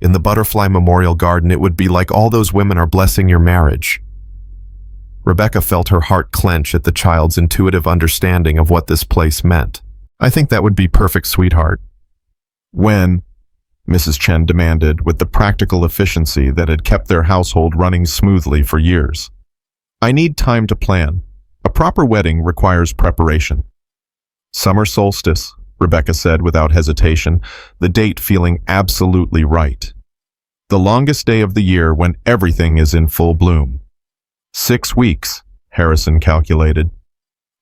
"In the butterfly memorial garden, it would be like all those women are blessing your marriage." Rebecca felt her heart clench at the child's intuitive understanding of what this place meant. "I think that would be perfect, sweetheart." "When?" Mrs. Chen demanded with the practical efficiency that had kept their household running smoothly for years. I need time to plan. A proper wedding requires preparation. Summer solstice, Rebecca said without hesitation, the date feeling absolutely right. The longest day of the year when everything is in full bloom. 6 weeks, Harrison calculated.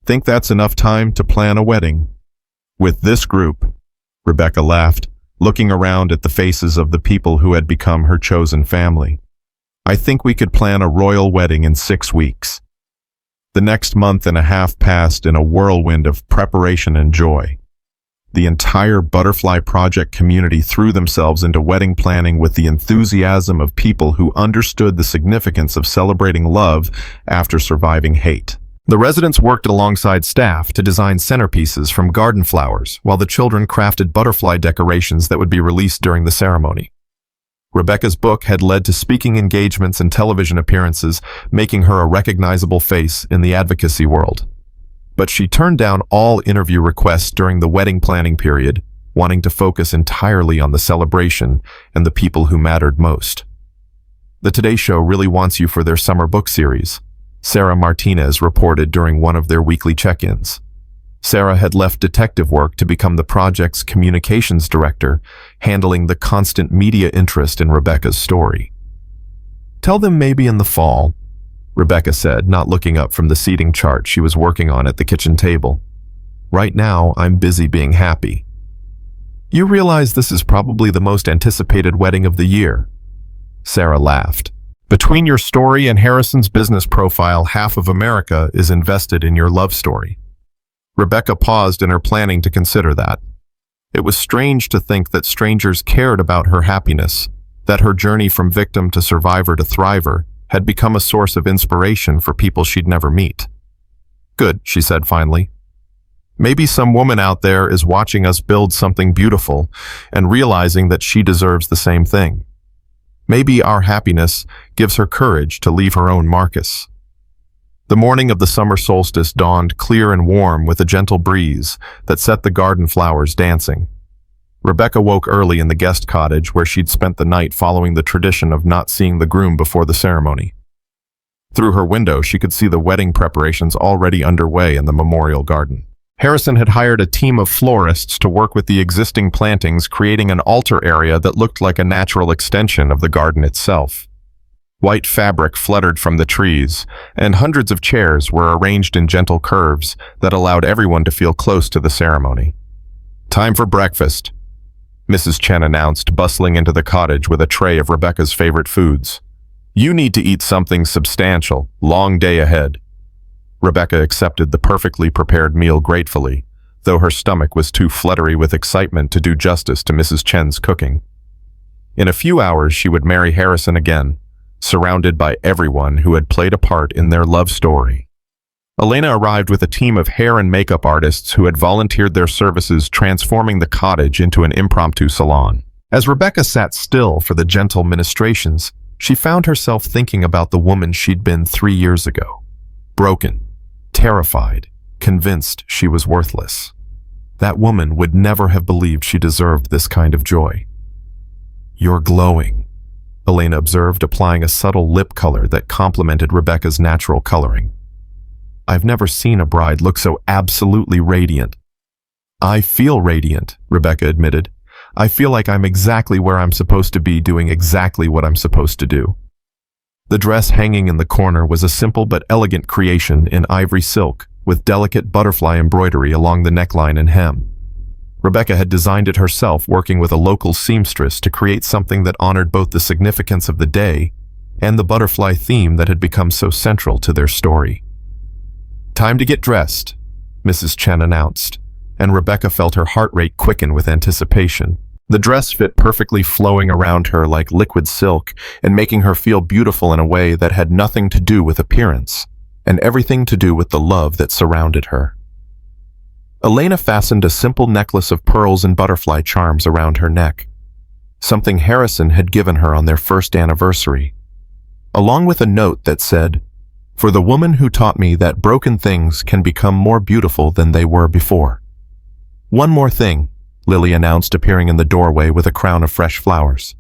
Think that's enough time to plan a wedding? With this group, Rebecca laughed, looking around at the faces of the people who had become her chosen family. I think we could plan a royal wedding in 6 weeks. The next month and a half passed in a whirlwind of preparation and joy. The entire Butterfly Project community threw themselves into wedding planning with the enthusiasm of people who understood the significance of celebrating love after surviving hate. The residents worked alongside staff to design centerpieces from garden flowers, while the children crafted butterfly decorations that would be released during the ceremony. Rebecca's book had led to speaking engagements and television appearances, making her a recognizable face in the advocacy world. But she turned down all interview requests during the wedding planning period, wanting to focus entirely on the celebration and the people who mattered most. The Today Show really wants you for their summer book series, Sarah Martinez reported during one of their weekly check-ins. Sarah had left detective work to become the project's communications director, handling the constant media interest in Rebecca's story. Tell them maybe in the fall, Rebecca said, not looking up from the seating chart she was working on at the kitchen table. Right now, I'm busy being happy. You realize this is probably the most anticipated wedding of the year. Sarah laughed. Between your story and Harrison's business profile, half of America is invested in your love story. Rebecca paused in her planning to consider that. It was strange to think that strangers cared about her happiness, that her journey from victim to survivor to thriver had become a source of inspiration for people she'd never meet. Good, she said finally. Maybe some woman out there is watching us build something beautiful and realizing that she deserves the same thing. Maybe our happiness gives her courage to leave her own marcus. The morning of the summer solstice dawned clear and warm with a gentle breeze that set the garden flowers dancing. Rebecca woke early in the guest cottage where she'd spent the night following the tradition of not seeing the groom before the ceremony. Through her window, she could see the wedding preparations already underway in the memorial garden. Harrison had hired a team of florists to work with the existing plantings, creating an altar area that looked like a natural extension of the garden itself. White fabric fluttered from the trees, and hundreds of chairs were arranged in gentle curves that allowed everyone to feel close to the ceremony. Time for breakfast, Mrs. Chen announced, bustling into the cottage with a tray of Rebecca's favorite foods. You need to eat something substantial, long day ahead. Rebecca accepted the perfectly prepared meal gratefully, though her stomach was too fluttery with excitement to do justice to Mrs. Chen's cooking. In a few hours, she would marry Harrison again, surrounded by everyone who had played a part in their love story. Elena arrived with a team of hair and makeup artists who had volunteered their services, transforming the cottage into an impromptu salon. As Rebecca sat still for the gentle ministrations, she found herself thinking about the woman she'd been 3 years ago. Broken, terrified, convinced she was worthless. That woman would never have believed she deserved this kind of joy. You're glowing, Elena observed, applying a subtle lip color that complemented Rebecca's natural coloring. I've never seen a bride look so absolutely radiant. I feel radiant, Rebecca admitted. I feel like I'm exactly where I'm supposed to be, doing exactly what I'm supposed to do. The dress hanging in the corner was a simple but elegant creation in ivory silk, with delicate butterfly embroidery along the neckline and hem. Rebecca had designed it herself, working with a local seamstress to create something that honored both the significance of the day and the butterfly theme that had become so central to their story. Time to get dressed, Mrs. Chen announced, and Rebecca felt her heart rate quicken with anticipation. The dress fit perfectly, flowing around her like liquid silk and making her feel beautiful in a way that had nothing to do with appearance and everything to do with the love that surrounded her. Elena fastened a simple necklace of pearls and butterfly charms around her neck, something Harrison had given her on their first anniversary, along with a note that said, "For the woman who taught me that broken things can become more beautiful than they were before." One more thing, Lily announced, appearing in the doorway with a crown of fresh flowers.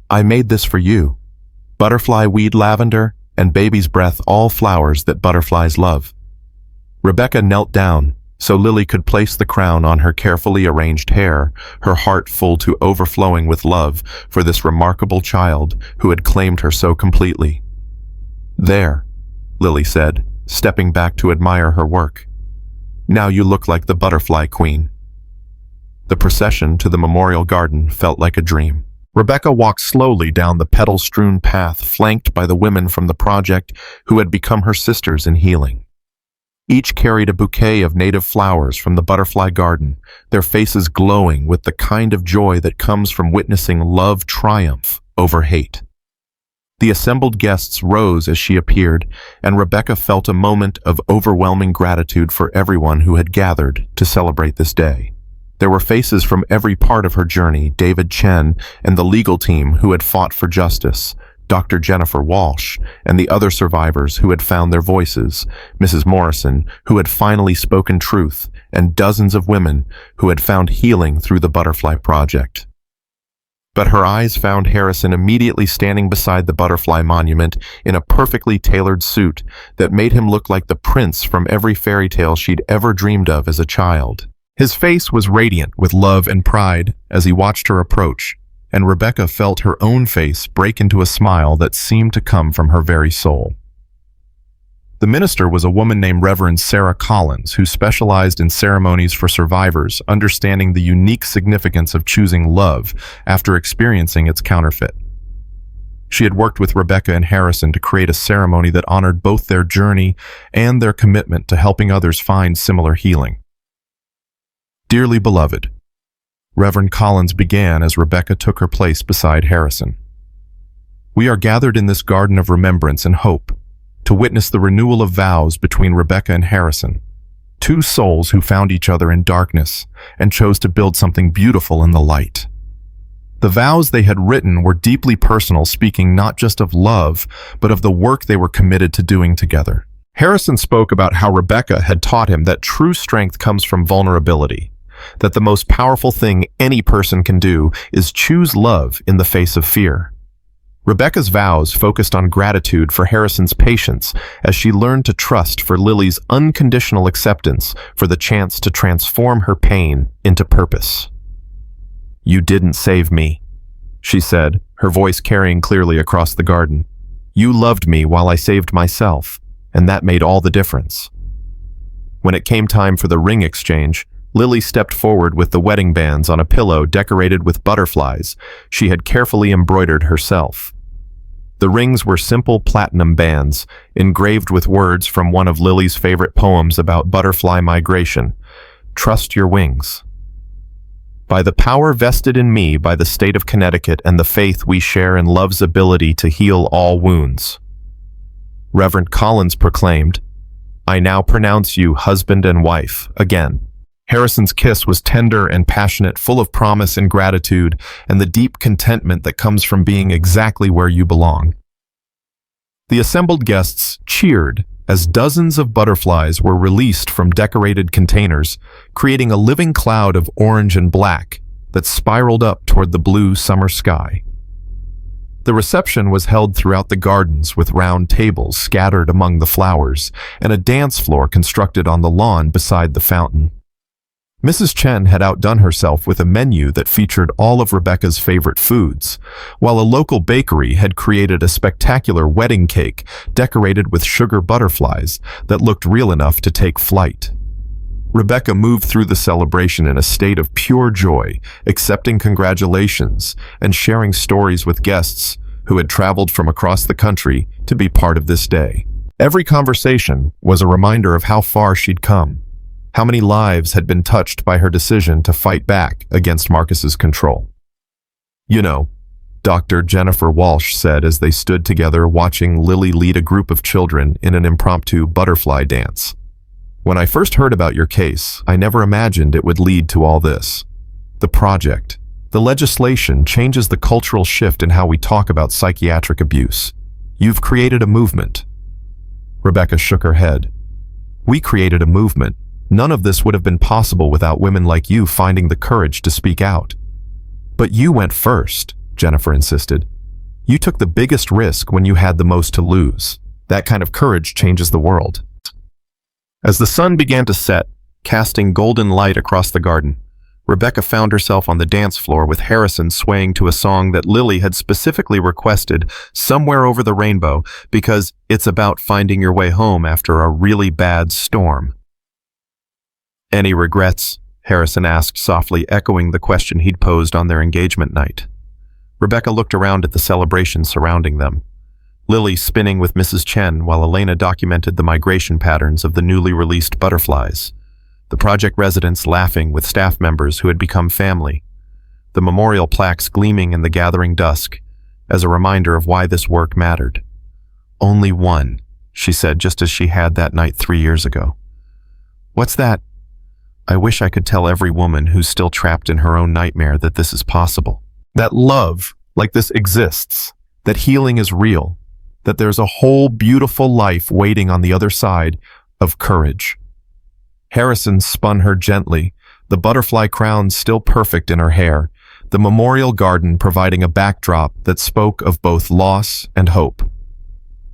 I made this for you. Butterfly weed lavender and baby's breath, all flowers that butterflies love. Rebecca knelt down so Lily could place the crown on her carefully arranged hair, her heart full to overflowing with love for this remarkable child who had claimed her so completely. There, Lily said, stepping back to admire her work. Now you look like the butterfly queen. The procession to the memorial garden felt like a dream. Rebecca walked slowly down the petal-strewn path, flanked by the women from the project who had become her sisters in healing. Each carried a bouquet of native flowers from the butterfly garden, their faces glowing with the kind of joy that comes from witnessing love triumph over hate. The assembled guests rose as she appeared, and Rebecca felt a moment of overwhelming gratitude for everyone who had gathered to celebrate this day. There were faces from every part of her journey: David Chen and the legal team who had fought for justice, Dr. Jennifer Walsh and the other survivors who had found their voices, Mrs. Morrison, who had finally spoken truth, and dozens of women who had found healing through the Butterfly Project. But her eyes found Harrison immediately standing beside the butterfly monument in a perfectly tailored suit that made him look like the prince from every fairy tale she'd ever dreamed of as a child. His face was radiant with love and pride as he watched her approach, and Rebecca felt her own face break into a smile that seemed to come from her very soul. The minister was a woman named Reverend Sarah Collins, who specialized in ceremonies for survivors, understanding the unique significance of choosing love after experiencing its counterfeit. She had worked with Rebecca and Harrison to create a ceremony that honored both their journey and their commitment to helping others find similar healing. Dearly beloved, Reverend Collins began as Rebecca took her place beside Harrison. We are gathered in this garden of remembrance and hope to witness the renewal of vows between Rebecca and Harrison, two souls who found each other in darkness and chose to build something beautiful in the light. The vows they had written were deeply personal, speaking not just of love, but of the work they were committed to doing together. Harrison spoke about how Rebecca had taught him that true strength comes from vulnerability, that the most powerful thing any person can do is choose love in the face of fear. Rebecca's vows focused on gratitude for Harrison's patience as she learned to trust for Lily's unconditional acceptance for the chance to transform her pain into purpose. You didn't save me, she said, her voice carrying clearly across the garden. You loved me while I saved myself, and that made all the difference. When it came time for the ring exchange, Lily stepped forward with the wedding bands on a pillow decorated with butterflies she had carefully embroidered herself. The rings were simple platinum bands, engraved with words from one of Lily's favorite poems about butterfly migration, "Trust your wings." By the power vested in me by the state of Connecticut and the faith we share in love's ability to heal all wounds. Reverend Collins proclaimed, I now pronounce you husband and wife again. Harrison's kiss was tender and passionate, full of promise and gratitude, and the deep contentment that comes from being exactly where you belong. The assembled guests cheered as dozens of butterflies were released from decorated containers, creating a living cloud of orange and black that spiraled up toward the blue summer sky. The reception was held throughout the gardens with round tables scattered among the flowers and a dance floor constructed on the lawn beside the fountain. Mrs. Chen had outdone herself with a menu that featured all of Rebecca's favorite foods, while a local bakery had created a spectacular wedding cake decorated with sugar butterflies that looked real enough to take flight. Rebecca moved through the celebration in a state of pure joy, accepting congratulations and sharing stories with guests who had traveled from across the country to be part of this day. Every conversation was a reminder of how far she'd come, how many lives had been touched by her decision to fight back against Marcus's control. You know, Dr. Jennifer Walsh said as they stood together watching Lily lead a group of children in an impromptu butterfly dance. When I first heard about your case, I never imagined it would lead to all this. The project, the legislation changes the cultural shift in how we talk about psychiatric abuse. You've created a movement. Rebecca shook her head. We created a movement, None of this would have been possible without women like you finding the courage to speak out. But you went first, Jennifer insisted. You took the biggest risk when you had the most to lose. That kind of courage changes the world. As the sun began to set, casting golden light across the garden, Rebecca found herself on the dance floor with Harrison swaying to a song that Lily had specifically requested, Somewhere Over the Rainbow, because it's about finding your way home after a really bad storm. Any regrets? Harrison asked softly, echoing the question he'd posed on their engagement night. Rebecca looked around at the celebration surrounding them. Lily spinning with Mrs. Chen while Elena documented the migration patterns of the newly released butterflies. The project residents laughing with staff members who had become family. The memorial plaques gleaming in the gathering dusk as a reminder of why this work mattered. Only one, she said just as she had that night 3 years ago. What's that? I wish I could tell every woman who's still trapped in her own nightmare that this is possible. That love like this exists, that healing is real, that there's a whole beautiful life waiting on the other side of courage. Harrison spun her gently, the butterfly crown still perfect in her hair, the memorial garden providing a backdrop that spoke of both loss and hope.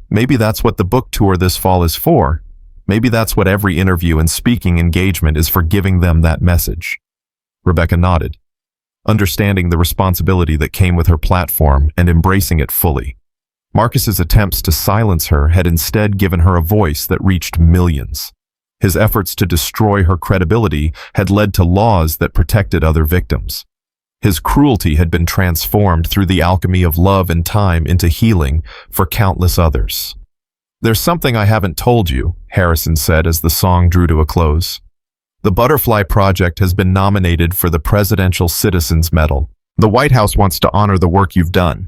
Maybe that's what the book tour this fall is for. Maybe that's what every interview and speaking engagement is for, giving them that message. Rebecca nodded, understanding the responsibility that came with her platform and embracing it fully. Marcus's attempts to silence her had instead given her a voice that reached millions. His efforts to destroy her credibility had led to laws that protected other victims. His cruelty had been transformed through the alchemy of love and time into healing for countless others. There's something I haven't told you, Harrison said as the song drew to a close. The Butterfly Project has been nominated for the Presidential Citizens Medal. The White House wants to honor the work you've done.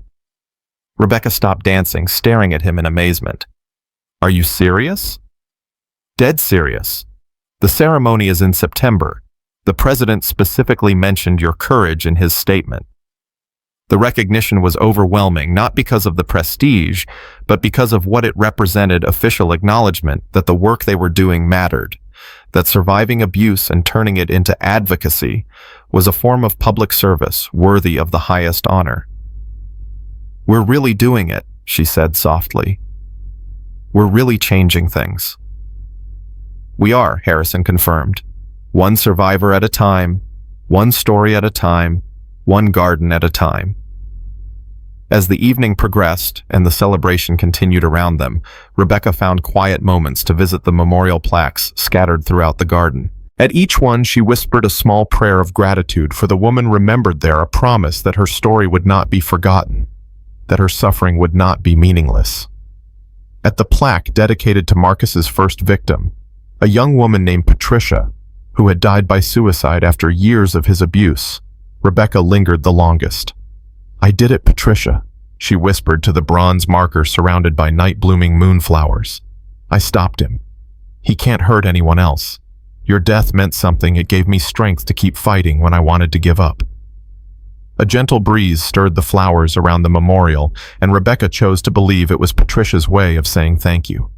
Rebecca stopped dancing, staring at him in amazement. Are you serious? Dead serious. The ceremony is in September. The president specifically mentioned your courage in his statement. The recognition was overwhelming, not because of the prestige, but because of what it represented: official acknowledgement that the work they were doing mattered, that surviving abuse and turning it into advocacy was a form of public service worthy of the highest honor. We're really doing it, she said softly. We're really changing things. We are, Harrison confirmed. One survivor at a time, one story at a time, one garden at a time. As the evening progressed and the celebration continued around them, Rebecca found quiet moments to visit the memorial plaques scattered throughout the garden. At each one, she whispered a small prayer of gratitude for the woman remembered there, a promise that her story would not be forgotten, that her suffering would not be meaningless. At the plaque dedicated to Marcus's first victim, a young woman named Patricia, who had died by suicide after years of his abuse, Rebecca lingered the longest. I did it, Patricia, she whispered to the bronze marker surrounded by night-blooming moonflowers. I stopped him. He can't hurt anyone else. Your death meant something. It gave me strength to keep fighting when I wanted to give up. A gentle breeze stirred the flowers around the memorial, and Rebecca chose to believe it was Patricia's way of saying thank you.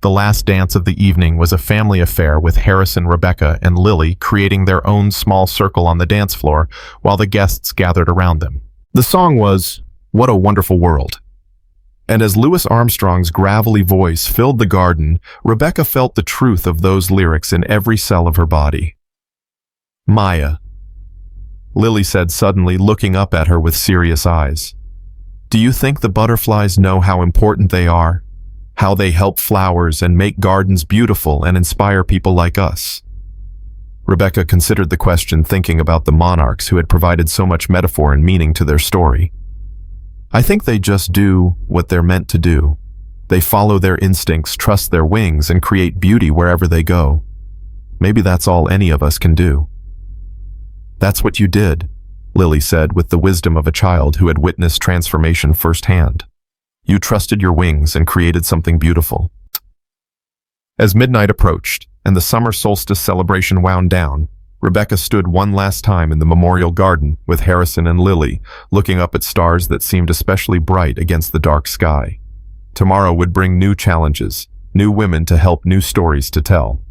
The last dance of the evening was a family affair, with Harrison, Rebecca, and Lily creating their own small circle on the dance floor while the guests gathered around them. The song was, What a Wonderful World. And as Louis Armstrong's gravelly voice filled the garden, Rebecca felt the truth of those lyrics in every cell of her body. Maya, Lily said suddenly, looking up at her with serious eyes. Do you think the butterflies know how important they are? How they help flowers and make gardens beautiful and inspire people like us? Rebecca considered the question, thinking about the monarchs who had provided so much metaphor and meaning to their story. I think they just do what they're meant to do. They follow their instincts, trust their wings, and create beauty wherever they go. Maybe that's all any of us can do. That's what you did, Lily said with the wisdom of a child who had witnessed transformation firsthand. You trusted your wings and created something beautiful. As midnight approached and the summer solstice celebration wound down, Rebecca stood one last time in the memorial garden with Harrison and Lily, looking up at stars that seemed especially bright against the dark sky. Tomorrow would bring new challenges, new women to help, new stories to tell.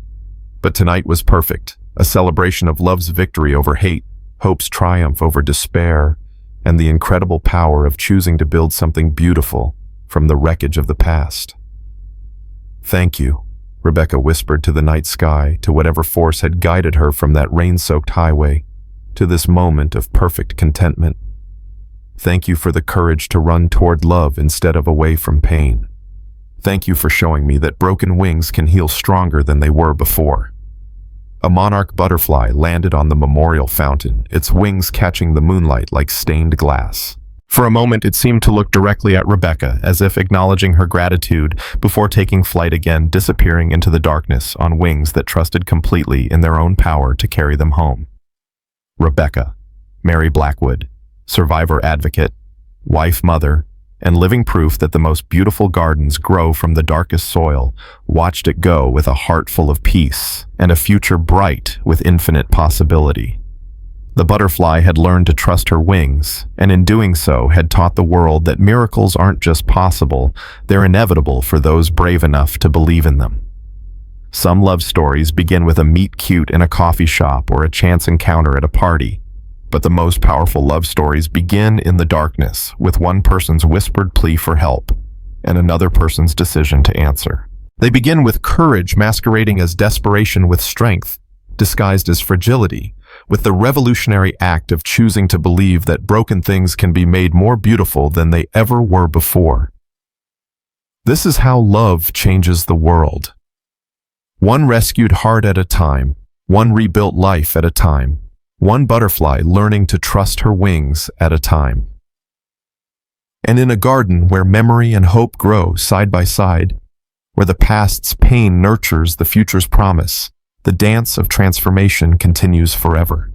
But tonight was perfect, a celebration of love's victory over hate, hope's triumph over despair, and the incredible power of choosing to build something beautiful from the wreckage of the past. "Thank you," Rebecca whispered to the night sky, to whatever force had guided her from that rain-soaked highway, to this moment of perfect contentment. "Thank you for the courage to run toward love instead of away from pain. Thank you for showing me that broken wings can heal stronger than they were before." A monarch butterfly landed on the memorial fountain, its wings catching the moonlight like stained glass. For a moment, it seemed to look directly at Rebecca, as if acknowledging her gratitude before taking flight again, disappearing into the darkness on wings that trusted completely in their own power to carry them home. Rebecca, Mary Blackwood, survivor advocate, wife mother, and living proof that the most beautiful gardens grow from the darkest soil, watched it go with a heart full of peace and a future bright with infinite possibility. The butterfly had learned to trust her wings, and in doing so had taught the world that miracles aren't just possible, they're inevitable for those brave enough to believe in them. Some love stories begin with a meet-cute in a coffee shop or a chance encounter at a party. But the most powerful love stories begin in the darkness, with one person's whispered plea for help and another person's decision to answer. They begin with courage masquerading as desperation with strength, disguised as fragility, with the revolutionary act of choosing to believe that broken things can be made more beautiful than they ever were before. This is how love changes the world. One rescued heart at a time, one rebuilt life at a time, one butterfly learning to trust her wings at a time. And in a garden where memory and hope grow side by side, where the past's pain nurtures the future's promise, the dance of transformation continues forever.